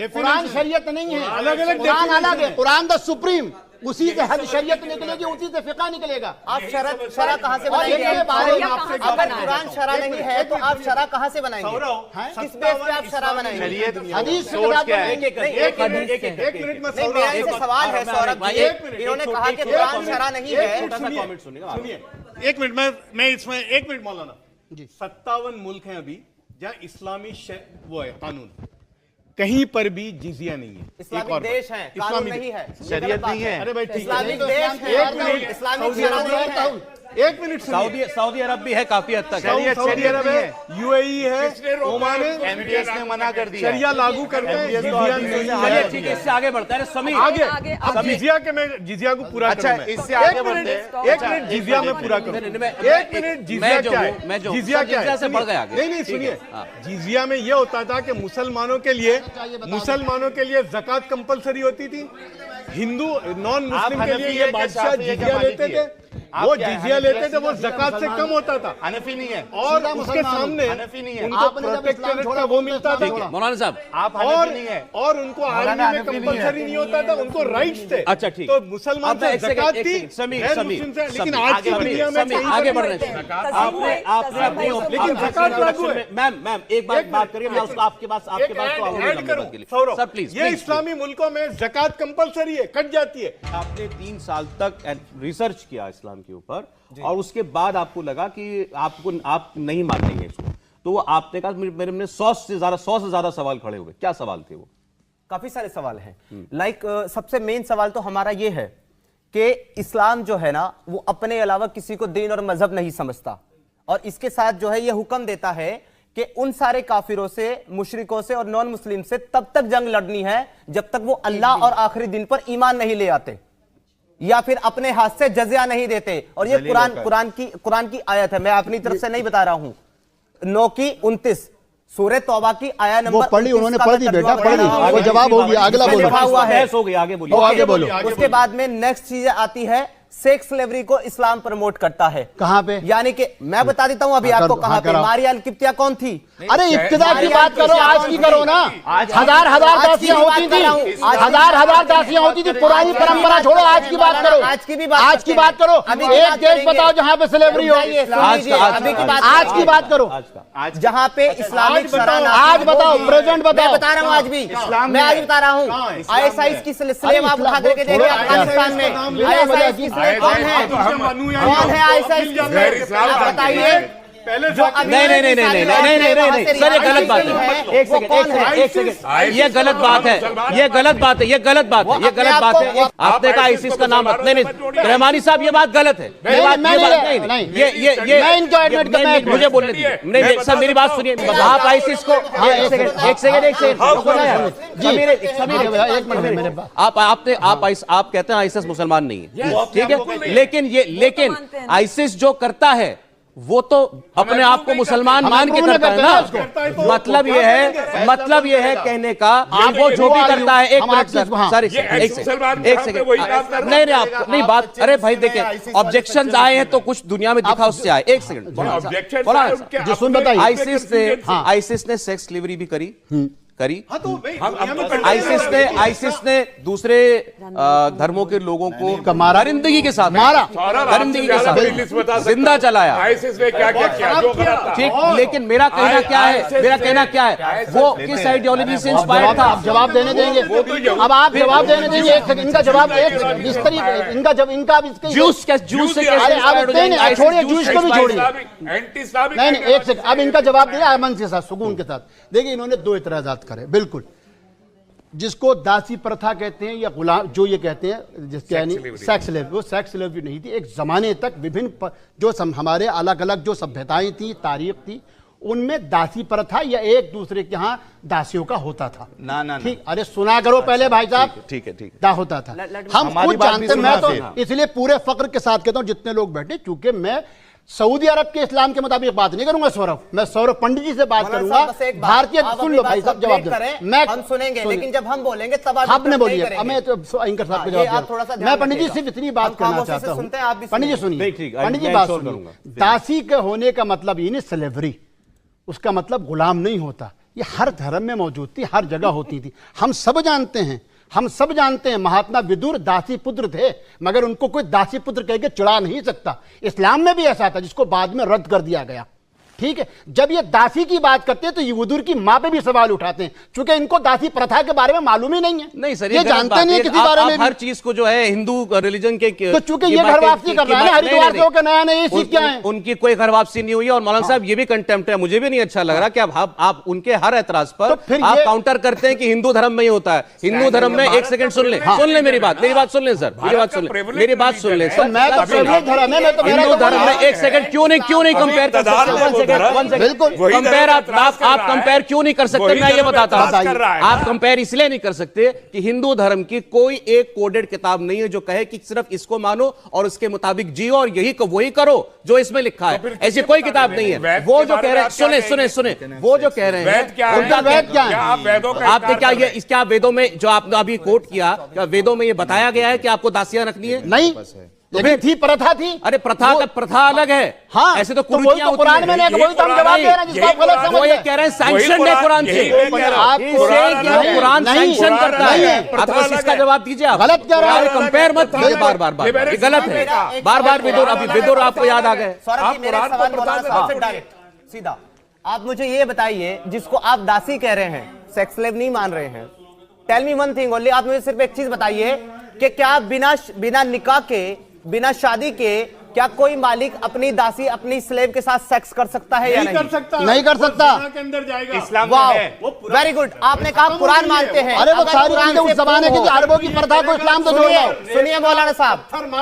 कुरान शरीयत नहीं है। अलग-अलग कुरान definition अलग है, कुरान द सुप्रीम, उसी से हद शरीयत निकलेगी, उसी से फिका निकलेगा। आप शरह कहां से और बनाएंगे? ये बारे में आपसे अगर कुरान शरह नहीं है तो आप शरह कहां से बनाएंगे? किस बेस पे आप शरह बनाएंगे? शरीयत हदीस से सोर्स बता क्या है? दो। एक मिनट में नहीं, मेरा इनसे सवाल है सौरभ जी, इन्होंने कहा कि कुरान शरह नहीं है। कमेंट सुनिएगा। सुनिए, एक मिनट मैं इसमें एक मिनट मौलाना, 57 मुल्क हैं अभी जहाँ इस्लामी वो है कानून, कहीं पर भी जिजिया नहीं है। एक इस्लामिक और देश बात, है, कानून नहीं है, ये शरीयत गलत बात नहीं है। अरे भाई ठीक है, इस्लामिक तो देश एक है, मिनट, इस्लामिक सऊदी शरह अरब नहीं है। एक मिनट सुनिए, सऊदी अरब भी है काफी हद तक। सऊदी अरब है, यूएई है, ओमान है, एमबीएस ने मना कर दिया। शरिया लागू करते हैं, MBS तो जिजिया आदमी नहीं से चलिए है। ठीक है, इससे आगे बढ़ता है। समीर आगे आगे, अब आगे। जिजिया के मैं जिजिया को पूरा अच्छा, करूं मैं। इससे आगे एक बढ़ते मिनट, हैं। एक मिनट जिजिया में पूरा करूं। एक मिनट जिजिया क्या है? जिजिया क्या है? से बढ़ गया आगे। नहीं सुनिए, जिजिया में ये होता था कि मुसलमानों के लिए ज़कात कंपलसरी होती थी, हिंदू नॉन मुस्लिम के लिए हनफी ये है, बादशाह शाफी है, जिजिया मालिकी लेते है? थे, आप वो क्या है? जिजिया हनफी है, लेते थे, वो सीधा ज़कात से कम होता था हनफी नहीं है। और सीधा उसके मुसलमान सामने हनफी नहीं है। उनको आपने जब इस्लाम प्रोटेक्टरेट छोड़ा, का वो मिलता ठीक था है। मौलाना साहब, आप हनफी नहीं है। और उनको मौलाना आर्मी में हनफी नहीं है। कंपलसरी नहीं होता था, उनको राइट्स थे। अच्छा, ठीक। तो मुसलमान अब मैं से एक सेकंड, ज़कात एक थी, सेकंड, समीर, गैर समीर, मुस्लिम से, लेकिन समीर, आज आगे की बढ़िए, दुनिया में समीर, कहीं आगे पर बढ़ भी रहे हैं। तस्लीम आपने अपनी लेकिन ज़कात लागू है। मैम एक बात करिए, मैं उसको आपके पास एक तो आऊंगा ऐड लंबे करूं, बात के लिए। सौरभ, सर प्लीज, ये इस्लामी मुल्कों में ज़कात कंपलसरी है, कट जाती है। आपने 3 साल तक रिसर्च किया इस्लाम के ऊपर और उसके बाद आपको लगा कि आप नहीं मानेंगे इसको, तो वो आपने कहा मेरे में 100 से ज्यादा सवाल खड़े हुए। क्या सवाल थे वो? काफी सारे सवाल हैं। लाइक सबसे मेन सवाल तो हमारा ये है कि इस्लाम जो है ना, वो अपने अलावा किसी को दीन और मजहब नहीं समझता, और इसके साथ जो है ये हुक्म देता है कि उन सारे काफिरों से, मुशरिकों से और नॉन मुस्लिम से तब तक जंग लड़नी है जब तक वो अल्लाह और आखिरी दिन पर ईमान नहीं ले आते या फिर अपने हाथ से जजिया नहीं देते। और ये कुरान की आयत है, मैं अपनी तरफ से नहीं बता रहा हूं। 9 की 29 सूरह तौबा की आया नंबर वो पढ़ी, उन्होंने पढ़ दी बेटा, पढ़ दी, वो वो जवाब हो गया, अगला बोलो। लिखा हुआ है। हो गई, आगे बोलिए। वो आगे बोलो। उसके बाद में नेक्स्ट चीज आती है, सेक्स स्लेवरी को इस्लाम प्रमोट करता है। कहां पे? यानी कि मैं बता देता हूं अभी हाँ, आपको कर- कहां हाँ, पे। कराओ। मारिया अल-किब्तिया कौन थी? अरे इब्तिदा की बात करो, आज की करो ना। हजार आज की दासियां बात होती कर थी, रहा हूं। आज की हजार दासियां होती थी। पुरानी परंपरा छोड़ो, आज की बात करो। आज की भी बात आज की बात करो। अभी की एक बात देश करेंगे। बताओ जहां पे स्लेवरी हो। रुक जाइए, सुन लीजिए, अभी की बात आज की बात करो। जहां पे इस्लामिक शरह आज बताओ, प्रेजेंट मैं बताओ। बता रहा हूं, आज भी मैं आज बता रहा हूं। आईएसआईएस की स्लेव आप उठा करके देखिए अफगानिस्तान में। आईएसआईएस की स्लेव कौन है? कौन है आईएसआईएस की स्लेव? आप बताइए। पहले जो अभी नहीं, सर ये गलत बात है। एक सेकंड, ये गलत बात है, ये गलत बात है। आपने कहा आईसिस का नाम नहीं, रहमानी साहब ये बात गलत है। मैं इनको एडमिट करना है। मुझे बोलने दीजिए। नहीं सर, मेरी बात सुनिए। आप आईसिस को एक सेकंड आप कहते हैं आईसिस मुसलमान नहीं है, ठीक है, लेकिन आईसिस जो करता है वो तो अपने आप को मुसलमान मान के करता है ना। मतलब ये है कहने का वो जो भी करता है। एक मिनट सर, एक सेकंड नहीं आपको नहीं बात। अरे भाई देखिए, ऑब्जेक्शंस आए हैं तो कुछ दुनिया में दिखा उससे आए। एक सेकंड, आईसिस ने सेक्स स्लेवरी भी करी। आईसिस ने दूसरे धर्मों के लोगों को दरिंदगी के साथ जिंदा चलाया। आईसिस ने क्या क्या किया जो गलत था। ठीक, लेकिन मेरा कहना क्या है वो किस आइडियोलॉजी से इंस्पायर्ड था? आप जवाब देने देंगे? अब आप जवाब देने देंगे? एक सेकंड, इनका जवाब इस तरीके इनका जब इनका जूस से छोड़िए, जूस को भी छोड़िए। एंटी इस्लामिक नहीं, एक सेकंड, अब इनका जवाब दिया अमन के साथ, सुकून के साथ। देखिए, इन्होंने दो इतराजात करे। बिल्कुल, जिसको दासी प्रथा कहते हैं या गुलाम जो ये कहते हैं, जिसके यानी सेक्स स्लेवरी, वो सेक्स स्लेवरी नहीं थी। एक जमाने तक विभिन्न जो हमारे अलग अलग जो सभ्यताएं थी, तारीख थी, उनमें दासी प्रथा या एक दूसरे के यहाँ दासियों का होता था। ना ठीक, अरे सुना करो पहले भाई साहब। ठीक है दा होता था। हम खुद जानते, मैं तो इसलिए पूरे फक्र के साथ कहता हूं जितने लोग बैठे, चूंकि मैं सऊदी अरब के इस्लाम के मुताबिक बात नहीं करूंगा सौरभ, मैं सौरभ पंडित जी से बात करूंगा। भारतीय, सुन लो भाई साहब, जवाब दे। मैं हम सुनेंगे, लेकिन जब हम बोलेंगे तब आपने बोलिए। मैं तो एंकर साहब को जवाब, मैं पंडित जी सिर्फ इतनी बात करना चाहता हूँ। पंडित जी सुनिए, पंडित जी बात सुनिए। दासी के होने का मतलब ये नहीं स्लेवरी, उसका मतलब गुलाम नहीं होता। ये हर धर्म में मौजूद थी, हर जगह होती थी। हम सब जानते हैं महात्मा विदुर दासी पुत्र थे, मगर उनको कोई दासी पुत्र कह के चिढ़ा नहीं सकता। इस्लाम में भी ऐसा था, जिसको बाद में रद्द कर दिया गया। ठीक है, जब ये दासी की बात करते हैं तो ये विदुर की मां पे भी सवाल उठाते हैं, क्योंकि इनको दासी प्रथा के बारे में मालूम ही नहीं है। नहीं सर, ये जानते नहीं है किसी बारे में। हर चीज को जो है हिंदू रिलीजन के तो चूंकि ये घर वापसी कर रहा है, हरिद्वार से होकर नया नया सीख क्या है, उनकी कोई घर वापसी नहीं हुई है। और मौलाना साहब ये भी कंटेम्प्ट है, मुझे भी नहीं अच्छा लग रहा कि आप उनके हर एतराज पर आप काउंटर करते हैं कि हिंदू धर्म में ही होता है। हिंदू धर्म में, एक सेकंड सुन ले मेरी बात सुन ले सर, मेरी बात सुन ले सर। हिंदू धर्म में, एक सेकंड, क्यों नहीं कंपेयर कर सकते? कंपेयर आप कंपेयर क्यों नहीं कर सकते? मैं ये बताता हूं, आप कंपेयर इसलिए नहीं कर सकते कि हिंदू धर्म की कोई एक कोडेड किताब नहीं है जो कहे कि सिर्फ इसको मानो और उसके मुताबिक जियो और वही करो जो इसमें लिखा है। ऐसी कोई किताब नहीं है। वो जो कह रहे हैं, सुने, वो जो कह रहे हैं, आपने क्या ये इसके वेदों में जो आपने अभी कोट किया, क्या वेदों में ये बताया गया है कि आपको दासियां रखनी है? नहीं, लेकिन थी, प्रथा थी। अरे प्रथा अलग है। हाँ, ऐसे तो कुरान में वही तो हम जवाब दे रहे हैं, जिसको आप गलत समझ रहे हैं। कह रहे हैं सैंक्शन है कुरान से, कुरान सैंक्शन करता है। आप इसका जवाब दीजिए। आप गलत कह रहे हैं, कंपेयर मत कीजिए बार-बार, ये गलत है। बार-बार विदुर आपको याद आ गए। सीधा आप मुझे ये बताइए, जिसको आप दासी कह रहे हैं, सेक्स स्लेव नहीं मान रहे हैं, tell me one thing only, आप मुझे सिर्फ एक चीज बताइए कि क्या बिना निकाह के, बिना शादी के, क्या कोई मालिक अपनी दासी, अपनी स्लेव के साथ सेक्स कर सकता है या नहीं? नहीं कर सकता। के अंदर जाएगा। इस्लाम वेरी गुड, आपने कहा कुरान मानते हैं। अरे वो सारी चीजें उस जमाने की अरबों की प्रथा को इस्लाम तो जोड़ लो। सुनिए मौलाना साहब,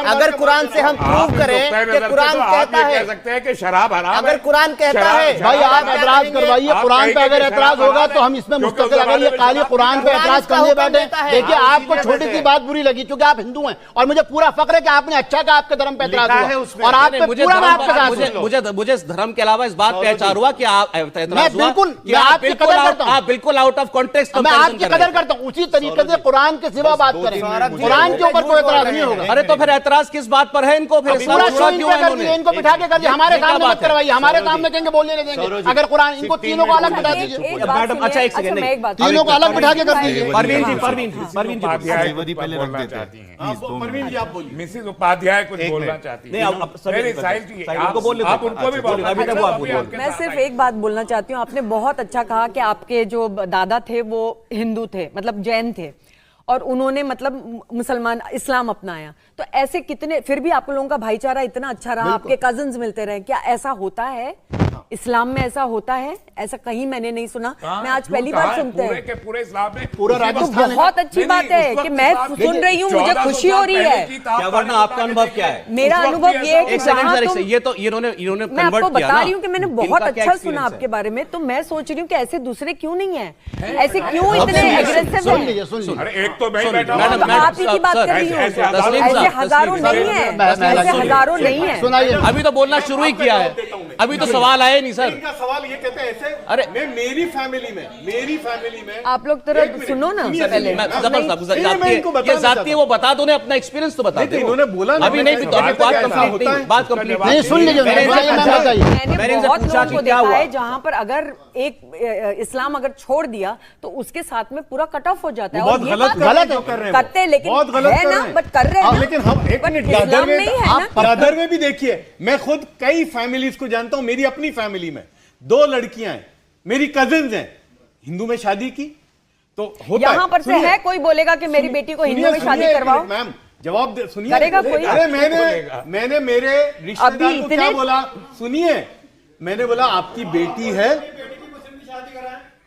अगर कुरान से हम प्रूव करें कि कुरान कहता है, कह सकते हैं कि शराब हराम है। अगर कुरान कहता है, भाई आप एतराज करवाइए, कुरान पे अगर एतराज होगा तो हम इसमें मुस्तकिल, अगर ये खाली कुरान पे एतराज करने बैठे। देखिए, आपको छोटी सी बात बुरी लगी क्योंकि आप हिंदू हैं, और मुझे पूरा फक्र है कि आपने अच्छा कहा, आपके धर्म पे एतराज हुआ, और आप मुझे इस धर्म के अलावा इस बात पे एतराज हुआ कि आप बिल्कुल आउट ऑफ कॉन्टेक्स्ट। मैं आपकी कदर करता हूं, उसी तरीके से कुरान के सिवा बात करें, कुरान के ऊपर कोई एतराज नहीं होगा। अरे तो फिर एतराज किस बात पर है इनको? फिर इनको बिठा के कर दिया, हमारे सामने मत करवाइए, हमारे सामने कहेंगे बोलने नहीं देंगे। अगर कुरान, इनको तीनों को अलग बिठा दीजिए। मैडम अच्छा एक सेकंड, तीनों को अलग बिठा के कर दीजिए। परवीन जी मिसेस उपाध्याय कुछ बोलना चाहती है। आप उनको भी मैं सिर्फ एक बात बोलना चाहती हूँ। आपने बहुत अच्छा कहा कि आपके जो दादा थे वो हिंदू थे, मतलब जैन थे, और उन्होंने मतलब मुसलमान इस्लाम अपनाया। तो ऐसे कितने, फिर भी आप लोगों का भाईचारा इतना अच्छा रहा, आपके कजिन्स मिलते रहे। क्या ऐसा होता है इस्लाम में? ऐसा होता है? ऐसा कहीं मैंने नहीं सुना, मैं आज पहली बार सुनते हैं। पूरे इस्लाम में पूरा राजस्थान, बहुत अच्छी बात है कि मैं सुन रही हूँ, मुझे खुशी हो रही है। क्या वरना आपका अनुभव क्या है? मेरा अनुभव ये है कि ये तो इन्होंने मैं आपको बता रही हूँ कि मैंने बहुत अच्छा सुना आपके बारे में, तो मैं सोच रही हूँ कि ऐसे दूसरे क्यों नहीं है, ऐसे क्यों इतने एग्रेसिव है? एक तो मैं बैठा आप ही की बात कर रही हूँ, ऐसे हजारों नहीं है, ऐसे हजारों नहीं है। अभी तो बोलना शुरू ही किया है। अभी तो सवाल आए नहीं सर। इनका सवाल ये कहते हैं ऐसे, अरे मैं मेरी फैमिली में आप लोग तरह सुनो ना पहले। ये जाती है वो बता दो, अपना एक्सपीरियंस तो बता दो। इन्होंने बोला अभी नहीं, बात कंप्लीट नहीं, सुन लीजिए, मैंने बहुत लोगों को देखा है जहां पर अगर एक इस्लाम अगर छोड़ दिया तो उसके साथ में पूरा कट ऑफ हो जाता है। बहुत गलत करते हैं, लेकिन बहुत गलत है कर ना, रहे हैं। बट कर रहे हैं ना। लेकिन हम एक मिनट, इस्लाम नहीं है ना। ब्रदर में भी देखिए, मैं खुद कई फैमिलीज को जानता हूं। मेरी अपनी फैमिली में 2 लड़कियां हैं, मेरी कजिन्स हैं, हिंदू में शादी की तो होता यहाँ पर से है कोई बोलेगा कि मेरी बेटी को हिंदू में शादी करवाओ? मैम जवाब दे, सुनिए। करेगा कोई? अरे मैंने मेरे रिश्तेदार को क्या बोला, सुनिए, मैंने बोला आपकी बेटी है,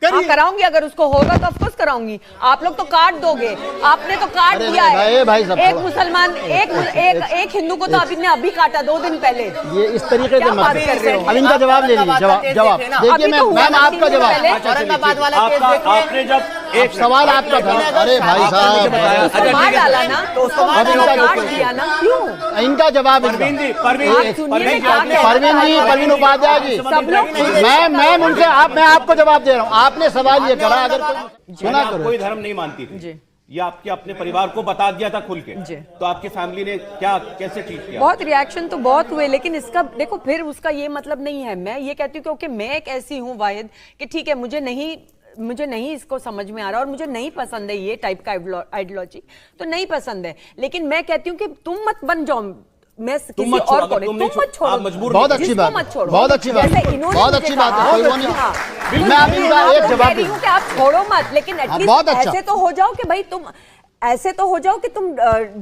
हाँ कराऊंगी, अगर उसको होगा तो ऑफकोर्स कराऊंगी। आप लोग तो काट दोगे, आपने तो काट दिया है। एक मुसलमान एक हिंदू को तो अभी काटा 2 दिन पहले। ये इस तरीके से मत करिए। अब इनका जवाब ले लीजिए, जवाब देखिए। मैम आपका जवाब, आपने जब एक सवाल आपका था। अरे भाई साहब डाला ना तो उसको काट दिया ना, क्यों? इनका जवाब, परवीन उपाध्याय जी, सब लोग मैं उनसे मैं आपको जवाब दे रहा हूँ। आपने सवाल ये करा, अगर सुना करो, कोई धर्म नहीं मानती थी, ये आपके अपने परिवार को बता दिया था खुल के, तो आपकी फैमिली ने कैसे ट्रीट किया? बहुत रिएक्शन तो बहुत हुए, लेकिन इसका देखो फिर उसका ये मतलब नहीं है। मैं ये कहती हूँ क्योंकि मैं एक ऐसी हूँ वाहिद कि ठीक है, मुझे नहीं इसको समझ में आ रहा और मुझे नहीं पसंद है ये टाइप का आइडियोलॉजी, तो नहीं पसंद है। लेकिन मैं कहती हूँ कि तुम मत बन जाओ, मैं किसी और को तुम मत छोड़ो, मजबूर बहुत अच्छी बात, बहुत अच्छी बात, बहुत अच्छी बात है। मैं आप इनका एक जवाब दूं कि आप छोड़ो मत, लेकिन एटलीस्ट ऐसे तो हो जाओ कि भाई तुम ऐसे तो हो जाओ कि तुम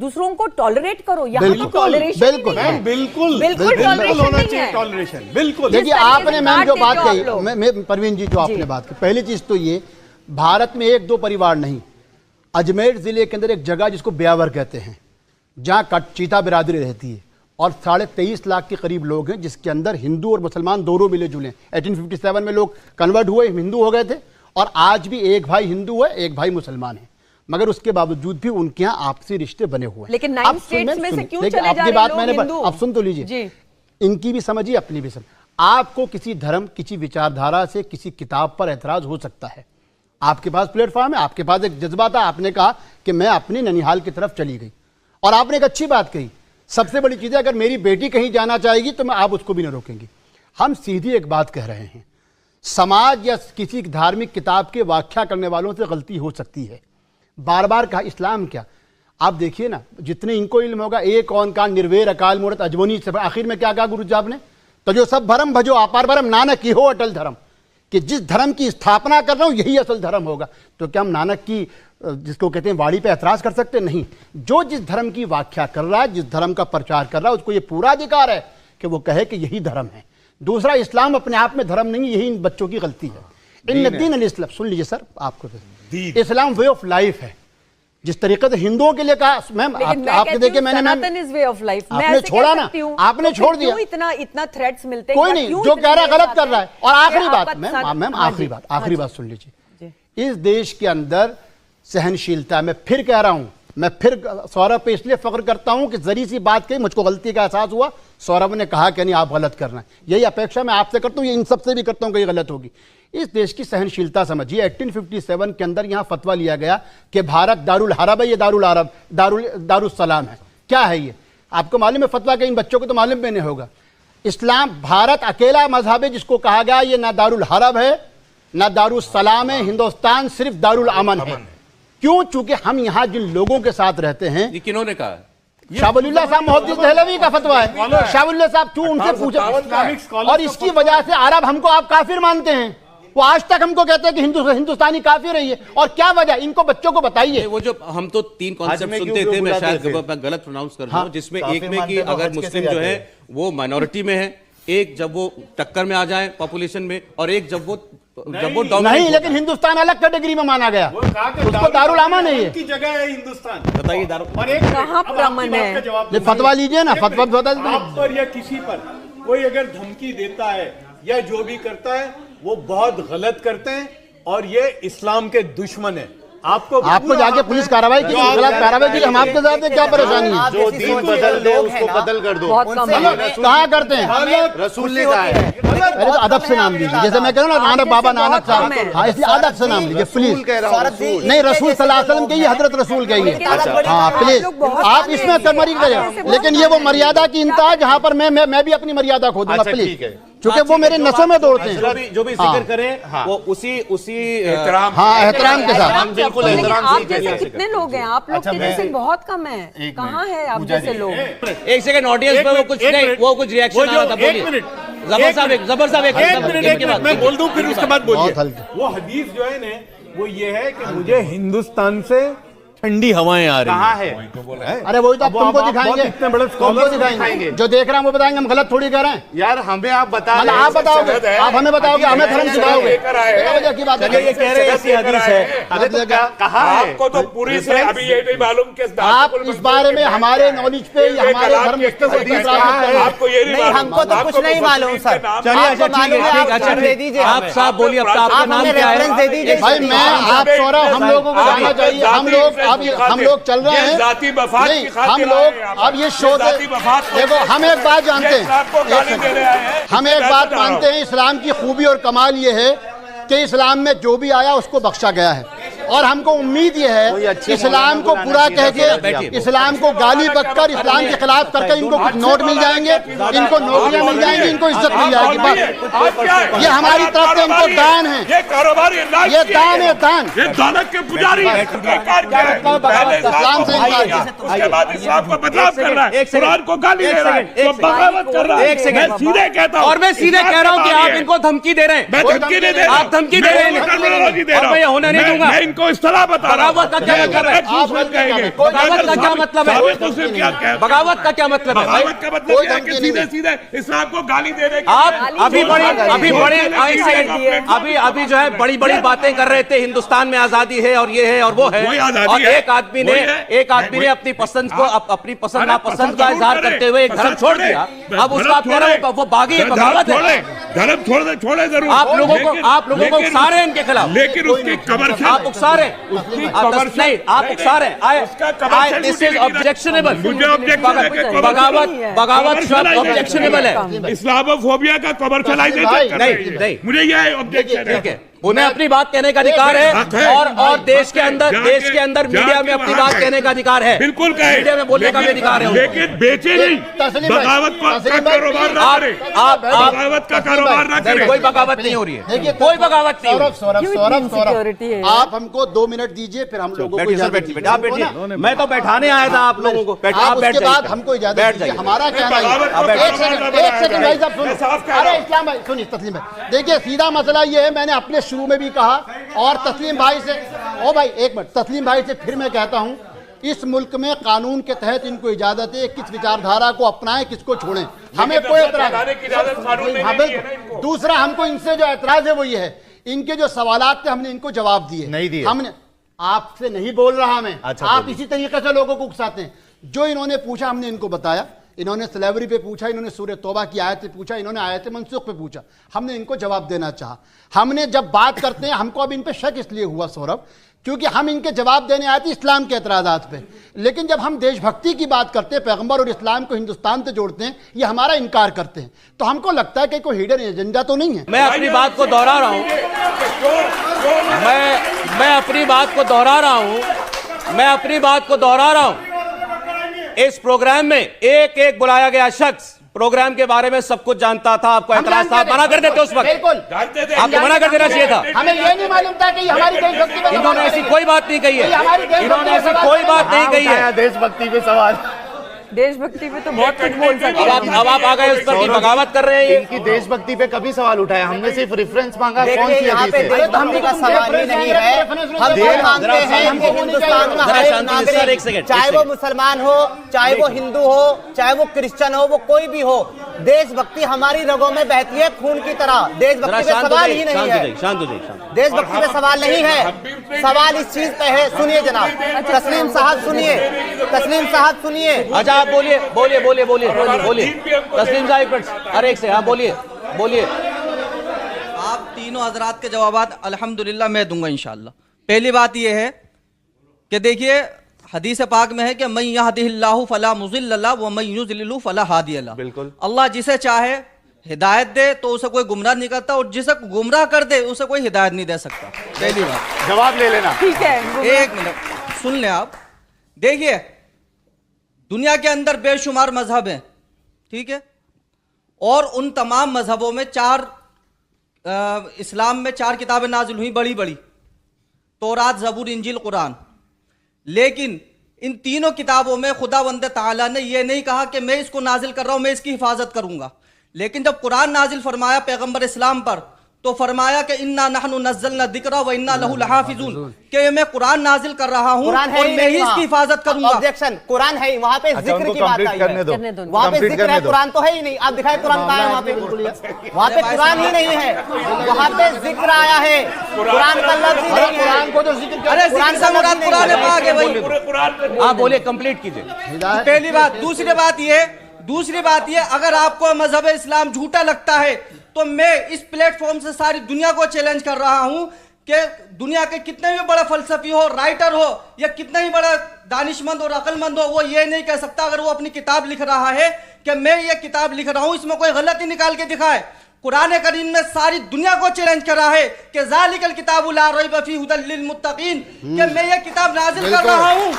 दूसरों को टॉलरेट करो। यहाँ तो टॉलरेशन बिल्कुल टॉलरेशन नहीं है। टॉलरेशन बिल्कुल। देखिए आपने मैम जो बात कही, परवीन जी जो आपने बात की, पहली चीज तो ये, भारत में 1-2 परिवार नहीं, अजमेर जिले के अंदर एक जगह जिसको ब्यावर कहते हैं, जहाँ चीता बिरादरी रहती है और 23.5 लाख के करीब लोग हैं, जिसके अंदर हिंदू और मुसलमान दोनों मिले जुले। 1857 में लोग कन्वर्ट हुए, हिंदू हो गए थे, और आज भी एक भाई हिंदू है, एक भाई मुसलमान है, मगर उसके बावजूद भी उनके यहाँ आपसी रिश्ते बने हुए हैं। लेकिन 9 स्टेट्स में से क्यों चले जा रहे हैं आपकी बात लोग मैंने, हिंदू? अब सुन तो लीजिए, इनकी भी समझिए, अपनी भी समझ। आपको किसी धर्म, किसी विचारधारा से, किसी किताब पर एतराज हो सकता है, आपके पास प्लेटफॉर्म है, आपके पास एक जज्बा था, आपने कहा कि मैं अपनी ननिहाल की तरफ चली गई, और आपने एक अच्छी बात कही। सबसे बड़ी चीज़ है, अगर मेरी बेटी कहीं जाना चाहेगी तो मैं आप उसको भी न रोकेंगी। हम सीधी एक बात कह रहे हैं, समाज या किसी धार्मिक किताब के व्याख्या करने वालों से गलती हो सकती है। बार बार कहा इस्लाम क्या, आप देखिए ना, जितने इनको इल्म होगा, एक कौन का निर्वेर अकाल मूरत अजमोनी से, आखिर में क्या कहा गुरु साहब ने, तो जो सब भरम भजो अपार भरम नानक की हो अटल धर्म, कि जिस धर्म की स्थापना कर रहा हूं यही असल धर्म होगा। तो क्या हम नानक की, जिसको कहते हैं वाणी पे ऐतराज कर सकते? नहीं। जो जिस धर्म की व्याख्या कर रहा है, जिस धर्म का प्रचार कर रहा है, उसको ये पूरा अधिकार है कि वो कहे कि यही धर्म है। दूसरा, इस्लाम अपने आप में धर्म नहीं, यही इन बच्चों की गलती है। इन दीन अल इस्लाम, सुन लीजिए सर, आपको इस्लाम वे ऑफ लाइफ है। जिस तरीके से हिंदुओं के लिए कहा, मैम आपने देखिए, मैंने वे ऑफ लाइफ आपने छोड़ा ना, आपने छोड़ दिया, इतना थ्रेट्स मिलते हैं, कोई नहीं, जो कह रहा है गलत कर रहा है। और आखिरी बात मैम, आखिरी बात सुन लीजिए, इस देश के अंदर सहनशीलता, मैं फिर कह रहा हूं, मैं फिर सौरभ पे इसलिए फख्र करता हूं कि जरी सी बात कही, मुझको गलती का एहसास हुआ, सौरभ ने कहा कि नहीं आप गलत करना है, यही अपेक्षा मैं आपसे करता हूं, ये इन सबसे भी करता हूं कि ये गलत होगी। इस देश की सहनशीलता समझिए। 1857 के अंदर यहां फतवा लिया गया कि भारत दारुल हरब है, ये दारुल अरब, दारुल सलाम है। क्या है ये? आपको मालूम है फतवा के? इन बच्चों को तो मालूम भी नहीं होगा। इस्लाम, भारत अकेला मजहब है जिसको कहा गया ये ना दारुल हरब है ना दारुल सलाम है, हिंदुस्तान सिर्फ दारुल अमन है। क्यों? चूंकि हम यहाँ जिन लोगों के साथ रहते हैं, ये किन्होंने कहा? शाहवलीउल्लाह साहब मोहद्दिस दहलवी का फतवा है। शाहवलीउल्लाह साहब क्यों, उनसे पूछा, और इसकी वजह से अरब हमको आप काफिर मानते हैं। वो आज तक हमको कहते हैं कि हिंदुस्तानी काफिर है ये, और क्या वजह, इनको बच्चों को बताइए। वो जो हम तो 3 कॉन्सेप्ट सुनते थे, मैं शायद गलत प्रोनाउंस कर रहा हूं, जिसमें एक में कि अगर मुस्लिम जो है वो माइनॉरिटी में है, एक जब वो टक्कर में आ जाए पॉपुलेशन में, और एक जब वो नहीं, लेकिन हिंदुस्तान अलग कैटेगरी में माना गया, उसको दारुल अमन है ये की जगह है हिंदुस्तान। बताइए कहां पर अमन है? फतवा लीजिए ना, फतवा आप पर या किसी पर कोई अगर धमकी देता है या जो भी करता है वो बहुत गलत करते हैं, और ये इस्लाम के दुश्मन है। आपको जाके पुलिस कार्रवाई की खिलाफ कार्रवाई की, हम आपके साथ हैं, क्या परेशानी है? जो दीन बदल दे उसको बदल कर दो। बहुत कम है। कहाँ करते हैं? रसूल ने कहा है। अरे तो अदब से नाम लीजिए, जैसे मैं कह रहा हूँ ना, नानक बाबा नानक साहब, हाँ, इसलिए अदब से नाम लीजिए प्लीज। कह रहा हूँ रसूल। नहीं, रसूल सल्लल्लाहु अलैहि वसल्लम कहिए, हजरत रसूल कहिए। हाँ प्लीज, आप इसमें कमरी करें, लेकिन ये वो मर्यादा की इंतहा जहाँ पर मैं भी अपनी मर्यादा खो दूंगा अच्छा, प्लीज, ठीक है। क्योंकि वो मेरे नसों में दौड़ते हैं। जो भी जिक्र करें वो उसी एहतराम हाँ, एहतराम के साथ। हम बिल्कुल लेकिन एहतराम आप से जैसे करिए। कितने लोग हैं? आप लोग के जैसे बहुत कम है। कहाँ है आप जैसे लोग? एक सेकंड, ऑडियंस पे वो कुछ नहीं, वो कुछ रिएक्शन आ रहा था, बोलिए। जबर साहब एक मिनट मैं बोल दूं, फिर उसके बाद बहुत बोलिए। हल्के। वो हदीस जो है ना, वो ये है कि मुझे हिंदुस्तान से ठंडी हवाएं आ रही कहाँ है? अरे वही तो आप तुमको दिखाएंगे, इतने बड़े तुमको स्कॉलर दिखाएंगे, जो देख रहे हैं वो बताएंगे, हम गलत थोड़ी कह रहे हैं। यार हमें आप बता मतलब रहे हैं, आप बताओगे, सनद है। आप हमें बताओगे, हमें धर्म सिखाओगे, लेकर आए हैं। क्या वजह की बात है? ये कह रहे हैं ऐसी हदीस है। अरे तो कहा है? आपको तो पूरी से अभी ये नहीं मालूम कि आप इस बारे में हमारे नॉलेज पे या हमारे धर्म पे कोई प्राप्त करें। आपको ये नहीं, हमको तो कुछ नहीं मालूम सर। चलिए, अच्छा ठीक है, ठीक, अच्छा दे दीजिए आप हमें। साहब बोलिए, अब आपका आप नाम हमें क्या रेफरेंस है? दे दीजिए। भाई मैं आप सौरभ, हम लोगों को जानना चाहिए, हम लोग चल रहे हैं, जाति वफात नहीं की खातिर हम आए लोग हैं आप। अब ये शो से जाति वफात को- देखो, हम एक बात जानते ये आपको गाली दे रहे हैं। हैं, हम एक बात मानते हैं, इस्लाम की खूबी और कमाल ये है कि इस्लाम में जो भी आया उसको बख्शा गया है, और हमको उम्मीद ये है इस्लाम को पूरा कह के, इस्लाम को गाली बककर, इस्लाम के खिलाफ करके इनको कुछ नोट मिल जाएंगे, इनको नौकरियां मिल जाएंगी, इनको इज्जत मिल जाएगी, बस ये हमारी तरफ से इनको दान है, ये कारोबार ये दान है, दान। ये दौलत के पुजारी हैं। इस्लाम से इनकार किया। उसके बाद इस्लाम को बदलाव कर रहा है, एक सेकंड, कुरान को गाली दे रहा है, वो बगावत कर रहा है। एक सेकंड। मैं सीधे कहता हूं, और मैं सीधे कह रहा हूँ कि आप इनको धमकी दे रहे हैं। मैं धमकी नहीं दे रहा, आप धमकी दे रहे हैं। मैं टर्मिनोलॉजी दे और रहा मैं ये हूं। होने नहीं दूंगा। मैं इनको इस तरह बता रहा हूं। बगावत का क्या मतलब है? आप मत कहेंगे। बगावत का क्या मतलब है? बगावत का क्या मतलब है? बगावत का मतलब यह है कि सीधे सीधे इस्लाम को गाली दे रहे हैं। आप अभी जो है बड़ी बड़ी बातें कर रहे थे, हिंदुस्तान में आजादी है और ये है और वो है, वही आजादी और है। एक आदमी ने अपनी पसंद को, अपनी पसंद नापसंद का इजहार करते हुए एक धर्म छोड़ दिया। अब उसका आप कह रहे हो वो बागी है, बगावत है। धर्म छोड़े जरूर। आप लोगों को उकसा रहे हैं इनके खिलाफ, लेकिन उसकी कमर्शियल, आप उकसा रहे हैं, नहीं आप उकसा रहे हैं। This is objectionable. मुझे ऑब्जेक्शन है कि बगावत शब्द ऑब्जेक्शनेबल है। इस्लामोफोबिया का कमर्शियलाइजेशन कर रहे हैं। नहीं, मुझे यह ऑब्जेक्शन ठीक है, उन्हें अपनी बात कहने का अधिकार है, और देश के अंदर मीडिया में अपनी बात कहने का अधिकार है। बिल्कुल कहे, मीडिया में बोलने का भी अधिकार है। लेकिन बेचे नहीं, बगावत का कारोबार ना करें, बगावत का कारोबार ना करें। कोई बगावत नहीं हो रही है, देखिए, कोई बगावत नहीं हो रही। insecurity है। आप हमको 2 मिनट दीजिए, फिर हम लोगों को बैठिए सर, इजाजत बैठिए, दीजिए। आप बैठिए। मैं तो बैठाने आया था आप लोगों को। आप उसके बाद हमको इजाजत दीजिए। हमारा कहना है, एक सेकंड भाई साहब सुनिए। अरे इस्लाम भाई सुनिए, तस्लीम भाई देखिए, सीधा मसला ये है, मैंने अपने शुरू में भी कहा, और तस्लीम भाई से, ओ भाई एक मिनट, तस्लीम भाई से फिर मैं कहता हूं, इस मुल्क में कानून के तहत इनको इजाजत है, किस विचारधारा को अपनाएं, किसको छोड़ें, हमें कोई एतराज नहीं। दूसरा, हमको इनसे जो एतराज है वो ये है, इनके जो सवालात थे हमने इनको जवाब दिए नहीं दिए। हमने, आपसे नहीं बोल रहा मैं, अच्छा, आप बोलिए। इसी तरीके से लोगों को उकसाते हैं। जो इन्होंने पूछा हमने इनको बताया, इन्होंने स्लेवरी पे पूछा, इन्होंने सूरह तौबा की आयत पे पूछा, इन्होंने आयत मनसूख पे पूछा, हमने इनको जवाब देना चाहा। हमने जब बात करते हैं, हमको अब इन पे शक इसलिए हुआ सौरभ, क्योंकि हम इनके जवाब देने आए थे इस्लाम के एतराज़ात पे, लेकिन जब हम देशभक्ति की बात करते हैं, पैगंबर और इस्लाम को हिंदुस्तान से जोड़ते हैं, ये हमारा इनकार करते हैं, तो हमको लगता है कि कोई हिडन एजेंडा तो नहीं है। मैं अपनी बात को दोहरा रहा हूं, मैं अपनी बात को दोहरा रहा हूं। इस प्रोग्राम में एक बुलाया गया शख्स प्रोग्राम के बारे में सब कुछ जानता था, आपको एतराज था, मना कर देते उस वक्त, बिल्कुल आपको मना कर देना चाहिए था। हमें ये नहीं मालूम था कि ये हमारी देशभक्ति पे इन्होंने ऐसी कोई बात नहीं कही है, इन्होंने ऐसी कोई बात नहीं कही है। देशभक्ति पे सवाल, देशभक्ति पे तो बहुत कुछ बोल सकते हैं। अब आप आ गए उस पर कि बगावत कर रहे हैं। इनकी देशभक्ति पे कभी सवाल उठाया हमने, सिर्फ रेफरेंस मांगा। कौन सी देखिए, यहाँ हदीस पे है? देशभक्ति का सवाल ही नहीं है। हम ये मानते हैं कि हिंदुस्तान में हर एक नागरिक, चाहे वो मुसलमान हो, चाहे वो हिंदू हो, चाहे वो क्रिश्चियन हो, वो कोई भी हो, देशभक्ति हमारी रगों में बहती है खून की तरह। देशभक्ति पे सवाल ही नहीं है, शांत हो जाइए। देशभक्ति पे सवाल नहीं है। सवाल इस चीज पे है, सुनिए जनाब, तस्लीम साहब सुनिए। अच्छा आप बोलिए तस्लीम साहब, अरे एक से, हाँ बोलिए। आप तीनों हजरात के जवाबात अल्हम्दुलिल्लाह मैं दूंगा इंशाल्लाह। पहली बात यह है कि देखिए हदीस पाक में है कि मैं यहदिहिल्लाहु फला मुज़िल्ल लहु व मैं युज़लिलहु फला हादिय लहु। बिल्कुल। अल्लाह जिसे चाहे हिदायत दे तो उसे कोई गुमराह नहीं करता, और जिसे गुमराह कर दे उसे कोई हिदायत नहीं दे सकता। पहली बात। जवाब ले लेना। ठीक है, एक मिनट सुन लें आप। देखिए दुनिया के अंदर बेशुमार मजहब हैं, ठीक है, और उन तमाम मजहबों में इस्लाम में 4 किताबें नाजिल हुई बड़ी बड़ी, तौरात, ज़बूर, इंजील, कुरान। लेकिन इन तीनों किताबों में खुदावंद ताला ने यह नहीं कहा कि मैं इसको नाजिल कर रहा हूं, मैं इसकी हिफाजत करूंगा। लेकिन जब कुरान नाजिल फरमाया पैगंबर इस्लाम पर, तो फरमाया कि इन्ना नहनु नज़्ज़लना ज़िक्रा व इन्ना लहु लहाफ़िज़ून, कि मैं कुरान नाजिल कर रहा हूं और मैं ही इसकी हिफाजत करूंगा। ऑब्जेक्शन, कुरान है ही, वहां पे जिक्र की बात आई है, वहां पे जिक्र है, कुरान तो है ही नहीं। आप दिखाए कुरान कहां है? वहां पे वहां पे कुरान ही नहीं है, वहां पे जिक्र आया है, कुरान का लफ्ज ही नहीं है। कुरान को तो जिक्र, अरे कुरान का मुराद कुरान पाक है भाई। आप बोलिए, कंप्लीट कीजिए। पहली बात। दूसरी बात ये, अगर आपको मजहब इस्लाम झूठा लगता है तो मैं इस प्लेटफॉर्म से सारी दुनिया को चैलेंज कर रहा हूं कि दुनिया के कितने भी बड़ा फलसफी हो, राइटर हो, या कितना ही बड़ा दानिशमंद और अक्लमंद हो, वो ये नहीं कह सकता अगर वो अपनी किताब लिख रहा है कि मैं ये किताब लिख रहा हूं, इसमें कोई गलती निकाल के दिखाए। कुरान करीम ने सारी दुनिया को चैलेंज करा है कि ज़ालिकल किताबु ला रैब फीहि हुदल लिल मुत्तकीन, कि मैं ये किताब नाजिल कर रहा हूं।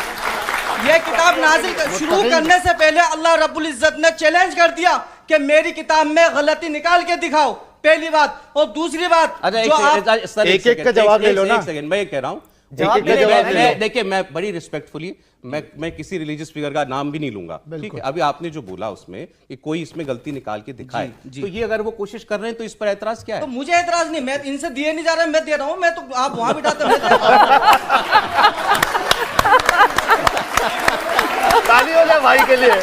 ये किताब नाजिल शुरू करने से पहले अल्लाह रब्बुल इज्जत ने चैलेंज कर दिया कि मेरी किताब में गलती निकाल के दिखाओ, पहली बात। और दूसरी बात, एक का जवाब ले लो ना। एक सेकंड, मैं ये कह रहा हूं, देखिए मैं बड़ी रिस्पेक्टफुली, मैं किसी रिलीजियस फिगर का नाम भी नहीं लूंगा, ठीक है। अभी आपने जो बोला उसमें कि कोई इसमें गलती निकाल के दिखाए, तो ये अगर वो कोशिश कर रहे हैं तो इस पर एतराज क्या है? तो मुझे एतराज नहीं, मैं इनसे दिए नहीं जा रहे, मैं दे रहा हूं, मैं तो आप वहां बिठाते ताली हो जाए भाई के लिए।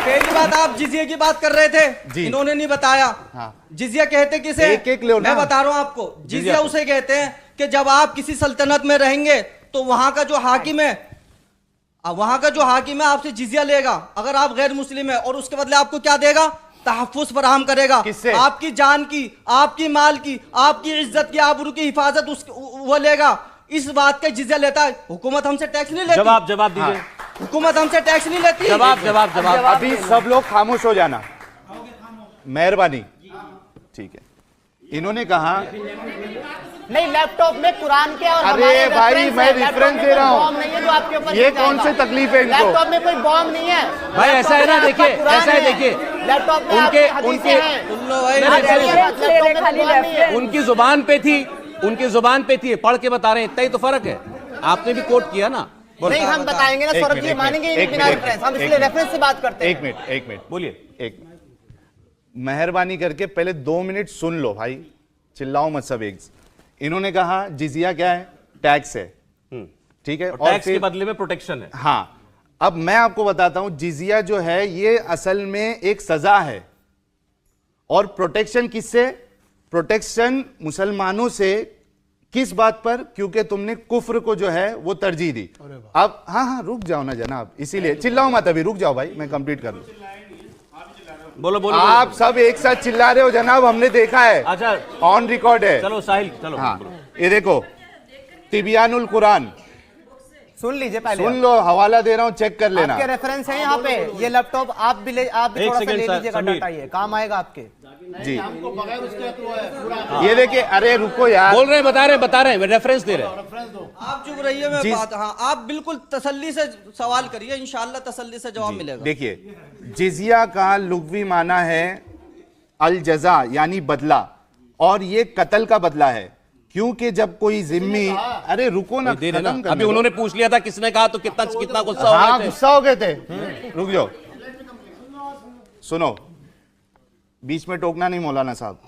पहली बात, आप जिजिया की बात कर रहे थे, इन्होंने नहीं बताया। जिजिया कहते किसे? एक लो ना। मैं बता रहा हूं आपको, जिजिया उसे कहते हैं कि जब आप किसी सल्तनत में रहेंगे तो वहां का जो हाकिम है आपसे जिजिया लेगा, अगर आप गैर मुस्लिम है, और उसके बदले आपको क्या देगा? तहफ़्फ़ुज़ फराहम करेगा। किससे? आपकी जान की, आपकी माल की, आपकी इज्जत की, आबरू की हिफाजत वो लेगा। इस बात का जिजिया लेता है। हुकूमत हमसे टैक्स नहीं लेती। जवाब दीजिए। हुकूमत हमसे टैक्स नहीं लेती। जवाब। अभी सब लोग खामोश हो जाना, मेहरबानी। ठीक है, इन्होंने कहा नहीं, लैपटॉप में कुरान के और अरे भाई मैं रेफरेंस दे रहा बॉम्ब नहीं है जो आपके हूँ, ऊपर ये कौन सी तकलीफ है इनको? लैपटॉप में कोई बॉम्ब नहीं है भाई, ऐसा है ना, देखिए, ऐसा है, देखिए, लैपटॉप में उनकी जुबान पे थी, पढ़ के बता रहे हैं, इतना ही तो फर्क है। आपने भी कोट किया ना। नहीं, हम बताएंगे ना सौरभ जी, मानेंगे बिना रेफरेंस, हम इसलिए रेफरेंस से बात करते हैं। एक मिनट बोलिए। एक मेहरबानी करके पहले 2 मिनट सुन लो भाई, चिल्लाओ मत सब एक। इन्होंने कहा जिजिया क्या है? टैक्स है, ठीक है, और टैक्स के बदले में प्रोटेक्शन है। हाँ, अब मैं आपको बताता हूं, जिजिया जो है ये असल में एक सजा है, और प्रोटेक्शन किससे? प्रोटेक्शन मुसलमानों से। किस बात पर? क्योंकि तुमने कुफ्र को जो है वो तरजीह दी। अब हाँ, रुक जाओ ना जनाब, इसीलिए चिल्लाओ मत, अभी रुक जाओ भाई, मैं कंप्लीट कर लूं। बोलो। आप सब एक साथ चिल्ला रहे हो जनाब, हमने देखा है। अच्छा, ऑन रिकॉर्ड है। चलो साहिल, चलो। हाँ, ये देखो तिबियानुल कुरान, सुन लीजिए पहले, सुन लो, हवाला दे रहा हूं, चेक कर लेना। आपके रेफरेंस है यहाँ पे। ये लैपटॉप आप भी थोड़ा सा ले लीजिएगा, डाटा ये काम आएगा आपके जी। ये देखिए, अरे रुको यार, बोल रहे हैं, बता रहे हैं, रेफरेंस दे रहे हैं। आप चुप रहिए, मैं बात। हाँ, आप बिल्कुल तसल्ली से सवाल करिए, इंशाल्लाह तसल्ली से जवाब मिलेगा। देखिए, जिजिया का लुग़वी माना है अल जज़ा, यानी बदला, और ये कत्ल का बदला है। क्योंकि जब कोई जिम्मी, अरे रुको ना, अभी उन्होंने पूछ लिया था किसने कहा, तो कितना गुस्सा हो गए थे। गुस्सा हो गए थे। रुक जाओ, सुनो, बीच में टोकना नहीं मौलाना साहब।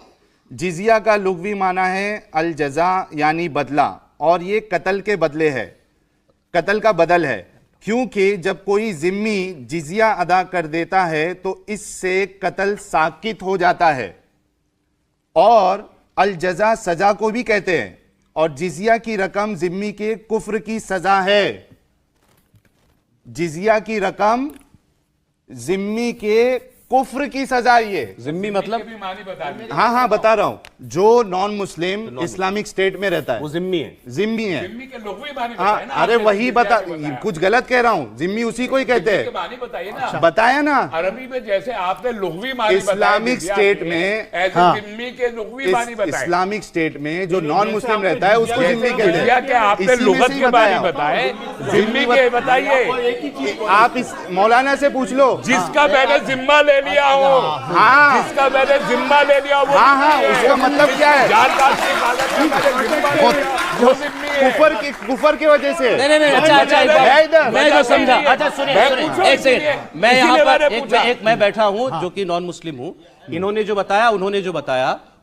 जिजिया का लुग़वी माना है अल जज़ा, यानी बदला, और ये कत्ल के बदले है, कत्ल का बदल है। क्योंकि जब कोई जिम्मी जिजिया अदा कर देता है तो इससे कत्ल साकित हो जाता है। और अल जज़ा सजा को भी कहते हैं, और जिजिया की रकम जिम्मी के कुफ्र की सजा है। जिजिया की रकम जिम्मी के कुफ्र की सजा ये। जिम्मी मतलब हाँ हाँ बता रहा हूँ, जो नॉन मुस्लिम इस्लामिक स्टेट में रहता है वो जिम्मी है। जिम्मी है। जिम्मी के लुग़वी मानी हाँ बताए ना, अरे आपने वही जिम्मी बता, क्या बताया? कुछ गलत कह रहा हूँ, जिम्मी उसी को ही कहते जिम्मी के हैं। मानी बताइए ना, बताया ना, अरबी में जैसे आपने लुग़वी मानी इस्लामिक स्टेट में जिम्मी के लुग़वी मानी बताए। इस्लामिक स्टेट में जो नॉन मुस्लिम रहता है उसको जिम्मी कहते जिजिया हैं। के आपने इसी में लुगत से ही के बारे बताया। बताए, जिम्मी के बताइए। आप इस मौलाना से पूछ लो, जिसका मैंने जिम्मा ले लिया हो, हाँ जिसका मैंने जिम्मा ले लिया हो, वो हाँ हाँ जिम्मी है। उसका मतलब क्या है? जानकार की कागज में मैंने जिम्मा ले लिया, वो जिम्मी है। कुफर की वजह से। नहीं नहीं अच्छा अच्छा एक है बात इधर। मैं जो समझा, अच्छा मैं सुनिए पूछूं एक सेकंड, मैं यहाँ इसीलिए पर मैंने पूछा। मैं बैठा हूँ जो कि नॉन मुस्लिम हूँ। उन्होंने जो बताया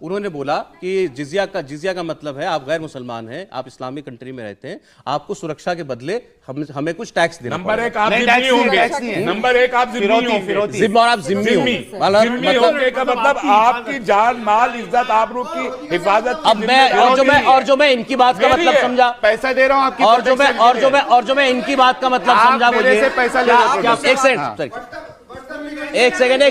उन्होंने बोला कि जिजिया का मतलब है आप गैर मुसलमान हैं, आप इस्लामिक कंट्री में रहते हैं, आपको सुरक्षा के बदले हमें कुछ टैक्स देना नंबर एक पड़ेगा। आप नहीं, जिम्मी टैक्स नहीं होंगे, है। नंबर एक आप जिम्मी फिरौती, होंगे, फिरौती। जिम्मी और आप जिम्मी होंगे। जिम्मी होंगे का मतलब आपकी जान माल इज्जत आबरू की हिफाजत की अब मैं और जो मैं इनकी बात का मेरी मतलब है। समझा, पैसा दे रहा हूँ आपकी और जो protection के लिए। मैं इनकी बात का मतलब आप समझा मेरे मुझे से पैसा ले रहे हो क्या- protection। एक सेकंड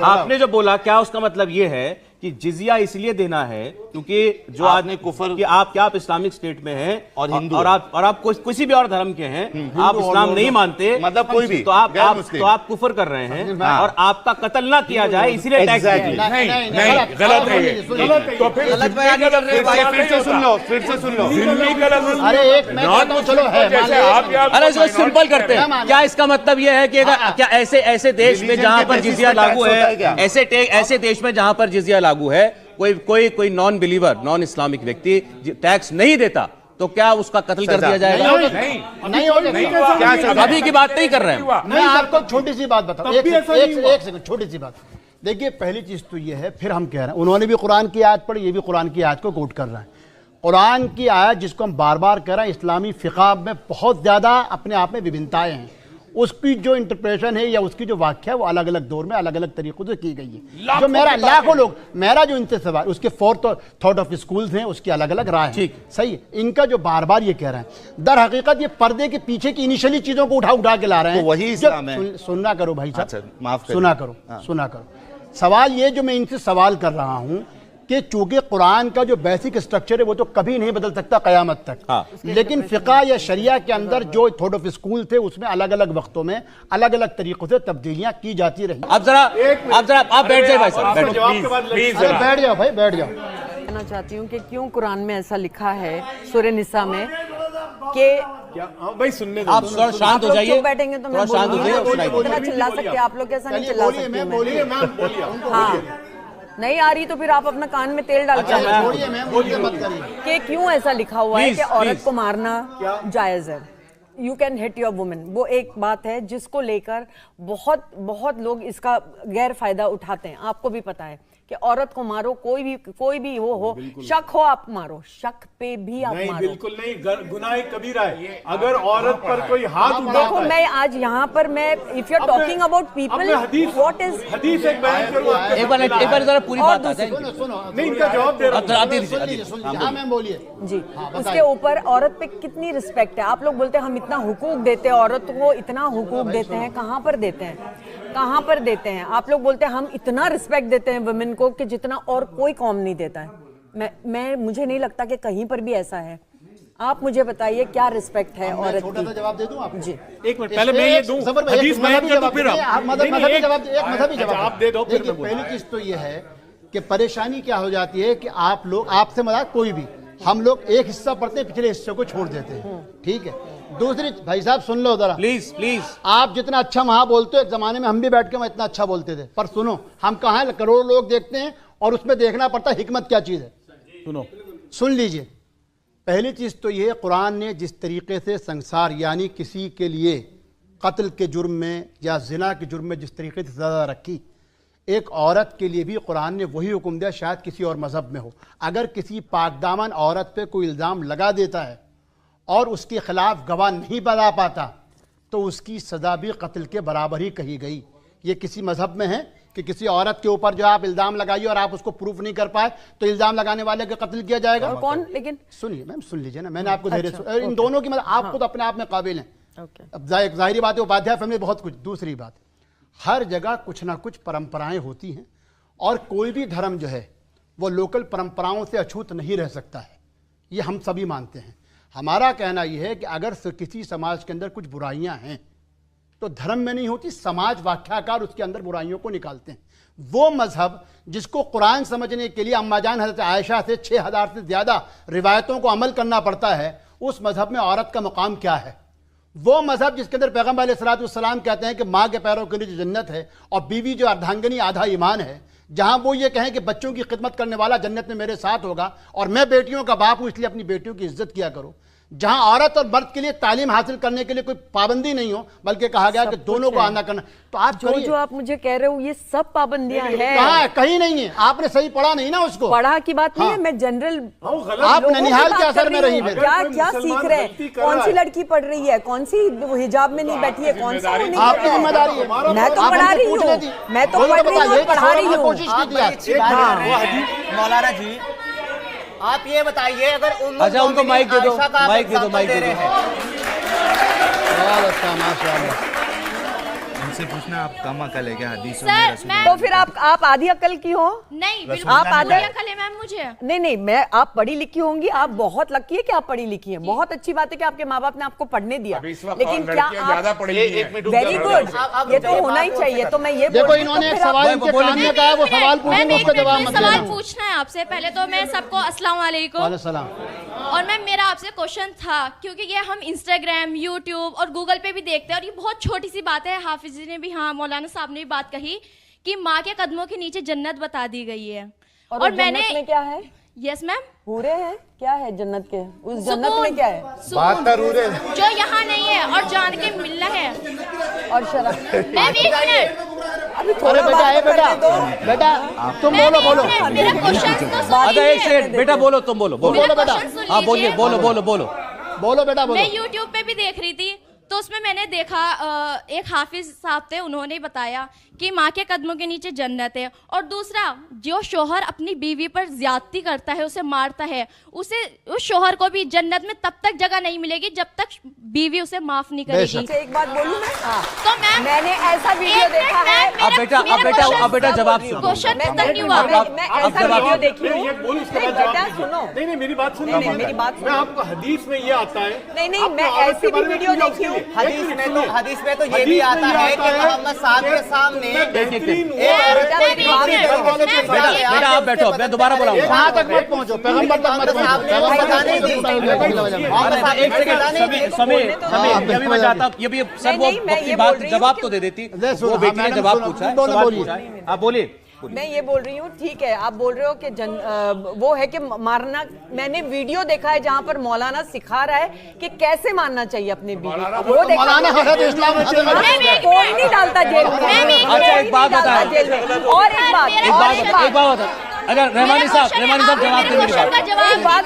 आपने जो बोला क्या उसका मतलब ये है कि जिजिया इसलिए देना है क्योंकि जो आपने आदमी कुफर कि आप इस्लामिक स्टेट में हैं और हिंदू और आप किसी भी और धर्म के हैं, आप इस्लाम नहीं मानते, मतलब कोई भी, तो गैर मुस्लिम। आप कुफर कर रहे हैं और आपका कत्ल ना किया जाए इसीलिए टैक्स Exactly। नहीं गलत है ये। तो फिर गलत बयानी कर रहे हैं भाई। फिर से सुन लो, फिर से सुन लो। जिम्मी गलत। अरे एक मैं नॉन कहता हूं, चलो है, जैसे मान आप यहाँ अरे इसको सिंपल करते हैं, क्या इसका मतलब यह है कि क्या ऐसे देश में Religion जहां के पर basis जिजिया पर लागू tax होता है है, क्या? ऐसे देश में जहां पर जिजिया लागू है, कोई नॉन बिलीवर, नॉन इस्लामिक व्यक्ति टैक्स नहीं देता तो क्या उसका कत्ल कर दिया जाएगा? नहीं हो सकता। क्या सजा? अभी की बात नहीं कर रहे हैं। मैं आपको छोटी सी बात बताऊं, तब भी ऐसा नहीं हुआ। एक सेकंड, छोटी सी बात। देखिए पहली चीज तो ये है, फिर हम कह रहे हैं उन्होंने भी कुरान की आयत पढ़ी, ये भी कुरान की आयत को कोट कर रहे हैं। कुरान की आयत जिसको हम बार बार कह रहे हैं, इस्लामी फ़िक़ह में बहुत ज़्यादा अपने आप में विभिन्नताएं हैं। उसकी जो इंटरप्रेशन है या उसकी जो व्याख्या है वो अलग अलग दौर में अलग अलग तरीक़ों से की गई है। जो मेरा लाखों लोग, मेरा जो इनसे सवाल, उसके फोर्थ थॉट ऑफ स्कूल्स हैं, उसकी अलग अलग राय है, सही है। इनका जो बार बार ये कह रहे हैं, दर हकीकत ये पर्दे के पीछे की इनिशियली चीज़ों को उठा के ला रहे हैं। तो वही इस्लाम है। सुनना करो भाई साहब, अच्छा, माफ करिए। सुना करो। सवाल ये जो मैं इनसे सवाल कर रहा हूं कि चूंकि कुरान का जो बेसिक स्ट्रक्चर है वो तो कभी नहीं बदल सकता क़यामत तक, लेकिन फ़िक़ा या शरिया के अंदर जो थॉट ऑफ स्कूल थे उसमें अलग अलग वक्तों में अलग अलग तरीकों से तब्दीलियां की जाती रही। आप जरा आप बैठ जाइए भाई साहब, बैठ जाइए। अरे बैठ जाओ भाई, बैठ जाओ। कहना चाहती हूँ कि क्यों कुरान में ऐसा लिखा है सूरह निसा में कि भाई सुनने दो। आप थोड़ा शांत हो जाइए, चुप बैठेंगे तो मैं थोड़ा शांत हो जाइए और सुनाइए। इतना चिल्ला सकते आप लोग, कैसा नहीं चलिए चिल्ला बोलिए, सकती मैम मैं। बोलिए, मैम बोलिए। हाँ नहीं आ रही तो फिर आप अपना कान में तेल डाल के आना। बोलिए मैम, बोलिए, मत करिए। कि क्यों ऐसा लिखा हुआ है Please, कि औरत please. को मारना जायज है, you can hit your women, वो एक बात है जिसको लेकर बहुत लोग इसका गैर फायदा उठाते हैं। आपको भी पता है कि औरत को मारो, कोई भी वो हो, शक हो आप मारो, शक पे भी आप नहीं, मारो। बिल्कुल नहीं, गुनाह कबीरा है। अगर औरत पर कोई हाथ देखो उठाता है, मैं आज यहाँ पर मैं if you are talking about people what is हदीस एक बयान करूं आपके एक बार जरा पूरी और बात आ जाए। सुनो, नहीं, इनका जवाब दे रहा हूं। आप दीजिए, सुन लीजिए। हाँ मैम बोलिए। जी, उसके ऊपर औरत पे कितनी रिस्पेक्ट है। आप लोग बोलते हैं हम इतना हुकूक देते हैं, औरत को इतना हुकूक देते हैं, कहाँ पर देते हैं, कहाँ पर देते हैं? आप लोग बोलते हैं हम इतना रिस्पेक्ट देते हैं वुमेन को कि जितना और कोई कौम नहीं देता है। मुझे नहीं लगता कि कहीं पर भी ऐसा है। आप मुझे बताइए क्या रिस्पेक्ट है औरत छोटा सा की? जवाब दे दूं आपको? जी एक मिनट पहले मैं ये दूं, हदीस बयान कर दूं फिर आप मजहबी जवाब, एक मजहबी जवाब दे दो फिर देखिए, मैं बोलूं। पहली चीज तो ये है कि परेशानी क्या हो जाती है कि आप लोग, आपसे मजाक कोई भी, हम लोग एक हिस्सा पढ़ते हैं, पिछले हिस्से को छोड़ देते हैं, ठीक है। दूसरी भाई साहब सुन लो जरा, प्लीज आप जितना अच्छा वहां बोलते हो, एक जमाने में हम भी बैठ के मैं इतना अच्छा बोलते थे, पर सुनो, हम कहाँ हैं, करोड़ों लोग देखते हैं और उसमें देखना पड़ता है हिकमत क्या चीज है। सुन लीजिए, पहली चीज तो ये, कुरान ने जिस तरीके से संसार यानी किसी के लिए कत्ल के जुर्म में या जिना के जुर्म में जिस तरीके से सजा रखी, एक औरत के लिए भी कुरान ने वही हुक्म दिया, शायद किसी और मजहब में हो। अगर किसी पाकदामन औरत पे कोई इल्ज़ाम लगा देता है और उसके खिलाफ गवाह नहीं बना पाता तो उसकी सज़ा भी कत्ल के बराबर ही कही गई। ये किसी मजहब में है कि किसी औरत के ऊपर जो आप इल्ज़ाम लगाइए और आप उसको प्रूफ नहीं कर पाए तो इल्ज़ाम लगाने वाले का कत्ल किया जाएगा। और कौन? लेकिन सुनिए मैम, सुन लीजिए ना, मैंने आपको इन दोनों की मतलब आप खुद अपने आप में काबिल हैं। ओके, अब जाहिर बात है, उपाध्याय फैमिली बहुत कुछ। दूसरी बात, हर जगह कुछ ना कुछ परंपराएं होती हैं और कोई भी धर्म जो है वो लोकल परंपराओं से अछूत नहीं रह सकता है, ये हम सभी मानते हैं। हमारा कहना यह है कि अगर किसी समाज के अंदर कुछ बुराइयां हैं तो धर्म में नहीं होती, समाज व्याख्याकार उसके अंदर बुराइयों को निकालते हैं। वो मजहब जिसको कुरान समझने के लिए अम्माजान हज़रत आयशा से 6000 से ज़्यादा रिवायतों को अमल करना पड़ता है, उस मजहब में औरत का मुकाम क्या है? वो मजहब जिसके अंदर पैगम्बर अलैहिस्सलाम कहते हैं कि माँ के पैरों के नीचे जन्नत है और बीवी जो अर्धांगिनी आधा ईमान है, जहां वो ये कहें कि बच्चों की खिदमत करने वाला जन्नत में मेरे साथ होगा और मैं बेटियों का बाप हूं इसलिए अपनी बेटियों की इज्जत किया करो, जहां औरत और मर्द के लिए तालीम हासिल करने के लिए कोई पाबंदी नहीं हो बल्कि कहा गया कि दोनों को आना करना, तो आप जो आप मुझे कह रहे हो ये सब पाबंदियां हैं। कहाँ है? कहीं नहीं है। आपने सही पढ़ा नहीं ना उसको। पढ़ा की बात नहीं है, मैं जनरल आप ननिहाल के असर में रही। क्या क्या सीख रहे हैं? कौन सी लड़की पढ़ रही है, कौन सी हिजाब में नहीं बैठी है, कौन सा नहीं? आपकी जिम्मेदारी है। मैं तो पढ़ा रही हूँ, मैं तो पढ़ रही हूँ, पढ़ा रही हूँ। मौलाना जी आप ये बताइए, अगर अच्छा उनको माइक दे दो, माइक दे दो, माइक दे दो। उनसे पूछना आप कम अकल है क्या? हदीस तो फिर आप आधी अकल की हो? नहीं बिल्कुल आप आधी अकल है मैम मुझे। नहीं मैं आप पढ़ी लिखी होंगी, आप बहुत लकी है कि आप पढ़ी लिखी हैं। बहुत अच्छी बात है कि आपके माँ बाप ने आपको पढ़ने दिया, लेकिन क्या आप वेरी गुड, ये तो होना ही चाहिए। तो मैं ये देखो इन्होंने एक सवाल इनके सामने कहा है, वो सवाल पूछेंगे उसका जवाब मत देना। सवाल पूछना है आपसे। पहले तो मैं सबको अस्सलाम वालेकुम। और मैम मेरा आपसे क्वेश्चन था, क्योंकि ये हम इंस्टाग्राम, यूट्यूब और गूगल पे भी देखते हैं और ये बहुत छोटी सी बात है, हाफिज जी ने भी, हाँ मौलाना साहब ने भी बात कही कि माँ के कदमों के नीचे जन्नत बता दी गई है। और मैंने में क्या है? यस मैम, पूरे हैं क्या है जन्नत के? उस जन्नत में क्या है? जो यहाँ नहीं है और जान के मिलना है। और शराब। मैम एक मिनट, अरे बेटा तुम बोलो। मेरा क्वेश्चन तो आधा एक सेकंड बेटा, बोलो तुम, बोलो बेटा। हाँ बोलिए, बोलो बेटा बोलो। मैं यूट्यूब पे भी देख रही थी तो उसमें मैंने देखा एक हाफिज साहब थे, उन्होंने बताया कि माँ के कदमों के नीचे जन्नत है। और दूसरा, जो शोहर अपनी बीवी पर ज्यादती करता है, उसे मारता है, उसे उस शोहर को भी जन्नत में तब तक जगह नहीं मिलेगी जब तक बीवी उसे माफ नहीं करेगी। एक बात बोलूं मैं? तो मैम मैंने ऐसा वीडियो देखा है। अब बेटा जवाब सुनो। क्वेश्चन खत्म नहीं हुआ। मैं ऐसा वीडियो देखी हूँ। बेटा सुनो, नहीं मेरी बात सुनो, मेरी बात मैं आपको हदीस में ये आता है। नहीं मैं ऐसी भी वीडियो देखी हूँ। हदीस में तो ये भी आता है कि मोहम्मद साहब के सामने बेटा आप बैठो, मैं दोबारा बुलाऊंगा। वहां तक मत पहुंचो, पैगंबर तक मत पहुंचो। मैं चाहता हूँ ये भी सर वो अपनी बात जवाब तो दे देती, वो बेटी ने जवाब पूछा है, आप बोलिए। मैं ये बोल रही हूँ, ठीक है आप बोल रहे हो कि वो है कि मारना। मैंने वीडियो देखा है जहाँ पर मौलाना सिखा रहा है कि कैसे मारना चाहिए अपनी बीवी। वो कोई नहीं डालता जेल में। अच्छा एक बात बता, जेल में। और एक बात अगर रहमानी साहब जवाब दें मेरी बात।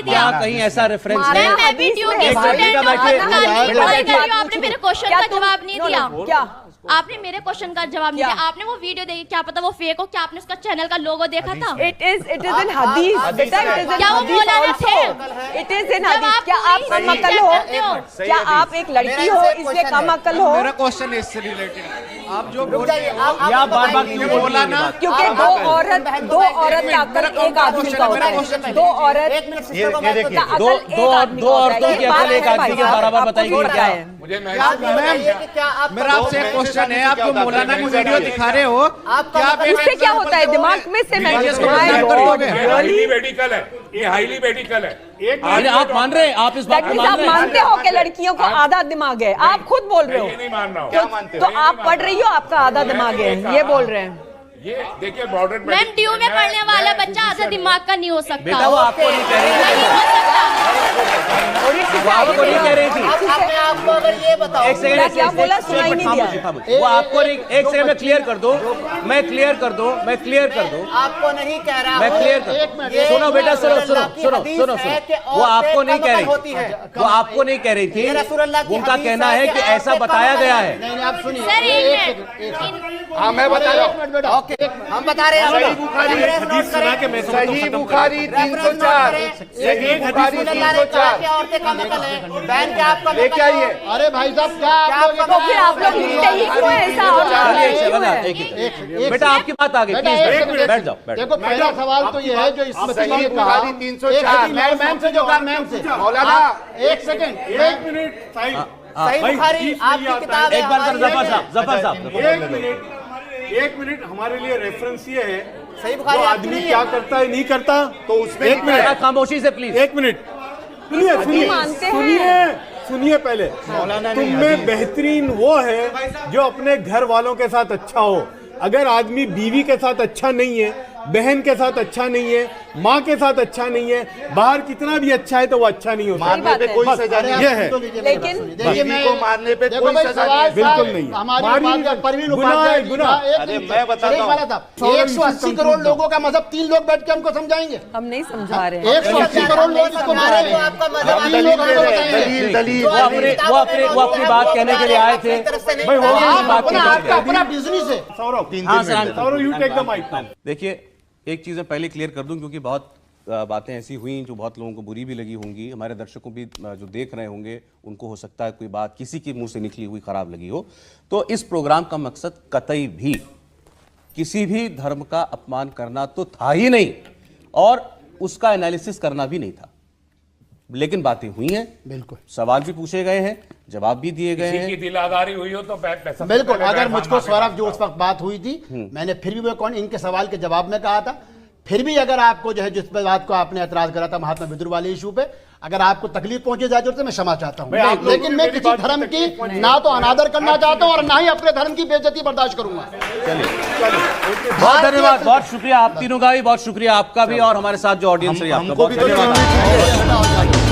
क्या कहीं ऐसा रेफरेंस है? आपने मेरे क्वेश्चन का जवाब नहीं दिया। क्या आपने मेरे क्वेश्चन का जवाब नहीं दिया? आपने वो वीडियो देखी, क्या पता वो फेक हो, क्या आपने उसका चैनल का लोगो देखा था? इट इज इन हदीस बेटा, इट इज इन क्या वो मौलाना थे? इट इज इन हदीस। क्या आप कम अकल हो? क्या आप एक लड़की हो इसलिए कम अकल हो? मेरा क्वेश्चन इससे रिलेटेड आप जो आप बार-बार क्यों बोला ना? क्योंकि दो औरत का अकल एक आदमी का होता है। दो औरत दो औरतों की अकल एक आदमी के बराबर बताई गई क्या है? मेरा आपसे एक क्वेश्चन है, आप जो मौलाना की वीडियो दिखा रहे हो, उससे क्या होता है? दिमाग में से हाईली मेडिकल है, ये हाईली मेडिकल है। अरे आप मान रहे हैं, आप इस बात को मान रहे हैं? मानते हो कि लड़कियों को आधा दिमाग है? आप खुद बोल रहे हो। नहीं मान रहा हूँ। तो आप पढ़ रही हो, आपका आधा दिमाग है, ये बोल रहे हैं। ये देखिए बॉर्डर मैम ड्यू में पढ़ने वाला बच्चा आधा दिमाग का नहीं हो सकता। बेटा वो आपको नहीं कह रही आपको नहीं कह रही थी। आपको अगर ये बताओ एक सेकंड, क्या बोला सुनाई नहीं दिया। वो आपको नहीं, एक सेकंड में क्लियर कर दो, मैं क्लियर कर दो। आपको नहीं कह रहा, मैं क्लियर कर। सुनो बेटा, सुनो, वो आपको नहीं कह रही, वो आपको नहीं कह रही थी। उनका कहना है कि ऐसा बताया गया है। नहीं आप सुनिए, हाँ मैं बता रहा हूँ, हम बता रहे हैं। सही बुखारी 304, सही बुखारी 304, 304 क्या औरतें का नकल है? बहन क्या आपका लेके आइए। अरे भाई साहब क्या आप लोग तो फिर आप लोग लिखते ही क्यों ऐसा बेटा आपकी बात आ गई, प्लीज बैठ जाओ। देखो पहला सवाल तो ये है जो इसमें सही बुखारी 304 मैम से जो कहा मैम से मौलाना एक सेकंड एक मिनट साहिब, सही बुखारी आपकी किताब है, एक बार हमारी जफर है। साहब, जफर साहब, एक मिनट हमारे लिए रेफरेंस ये है सही वो बुखारी आपकी आदमी नहीं क्या है। करता है नहीं करता, तो उसमें एक बेटा मिनट, खामोशी से प्लीज। एक मिनट सुनिए सुनिए मानते हैं। सुनिए सुनिए पहले, तुम में बेहतरीन वो है जो अपने घर वालों के साथ अच्छा हो। अगर आदमी बीवी के साथ अच्छा नहीं है, बहन के साथ अच्छा नहीं है, माँ के साथ अच्छा नहीं है, बाहर कितना भी अच्छा है तो वो अच्छा नहीं हो सकता। मारने पे कोई सजा नहीं ये है। लेकिन देखिए बीवी को मारने पे देखो कोई भाई सजा सवाल नहीं है। बिल्कुल नहीं। हमारी मारी बात नहीं, परवीन गुनाह उपाध्याय है, जी गुनाह। का एक अरे मिनट, मैं बताता एक हूँ। वाला था 180 करोड़ लोगों का मजहब 3 लोग बैठ के हमको समझाएंगे। हम नहीं समझा रहे हैं। 180 करोड़ लोग इसको मारे तो आपका मजहब हम 3 दलील लोग दे हमको रहे हैं, बताएंगे। दलील दलील वो अपनी बात कहने के लिए आए थे। भाई हो गई आप बात अपना की आपका अपना बिजनेस है। सौरभ, हाँ, sir, Saurabh you take the mic. देखिए एक चीज़ मैं पहले क्लियर कर दूं, क्योंकि बहुत बातें ऐसी हुई जो बहुत लोगों को बुरी भी लगी होंगी, हमारे दर्शकों भी जो देख रहे होंगे उनको हो सकता है कोई बात किसी के मुंह से निकली हुई खराब लगी हो। तो इस प्रोग्राम का मकसद कतई भी किसी भी धर्म का अपमान करना तो था ही नहीं, और उसका एनालिसिस करना भी नहीं था। लेकिन बातें हुई हैं, बिल्कुल सवाल भी पूछे गए हैं, जवाब भी दिए गए किसी हैं। की दिलादारी हुई हो तो बिल्कुल, अगर मुझको सौरभ जो उस वक्त बात हुई थी, मैंने फिर भी वो कौन इनके सवाल के जवाब में कहा था, फिर भी अगर आपको जो है जिस बात को आपने एतराज करा था महात्मा विद्रोह वाले इशू पे, अगर आपको तकलीफ पहुंचे जाए तो मैं क्षमा चाहता हूं, लेकिन मैं किसी धर्म की ना तो अनादर करना चाहता हूं और ना ही अपने धर्म की बेइज्जती बर्दाश्त करूंगा। बहुत धन्यवाद, बहुत शुक्रिया आप तीनों का भी, बहुत शुक्रिया आपका भी, और हमारे साथ जो ऑडियंस रही आपका हमको बहुत भी तो धन्यवाद।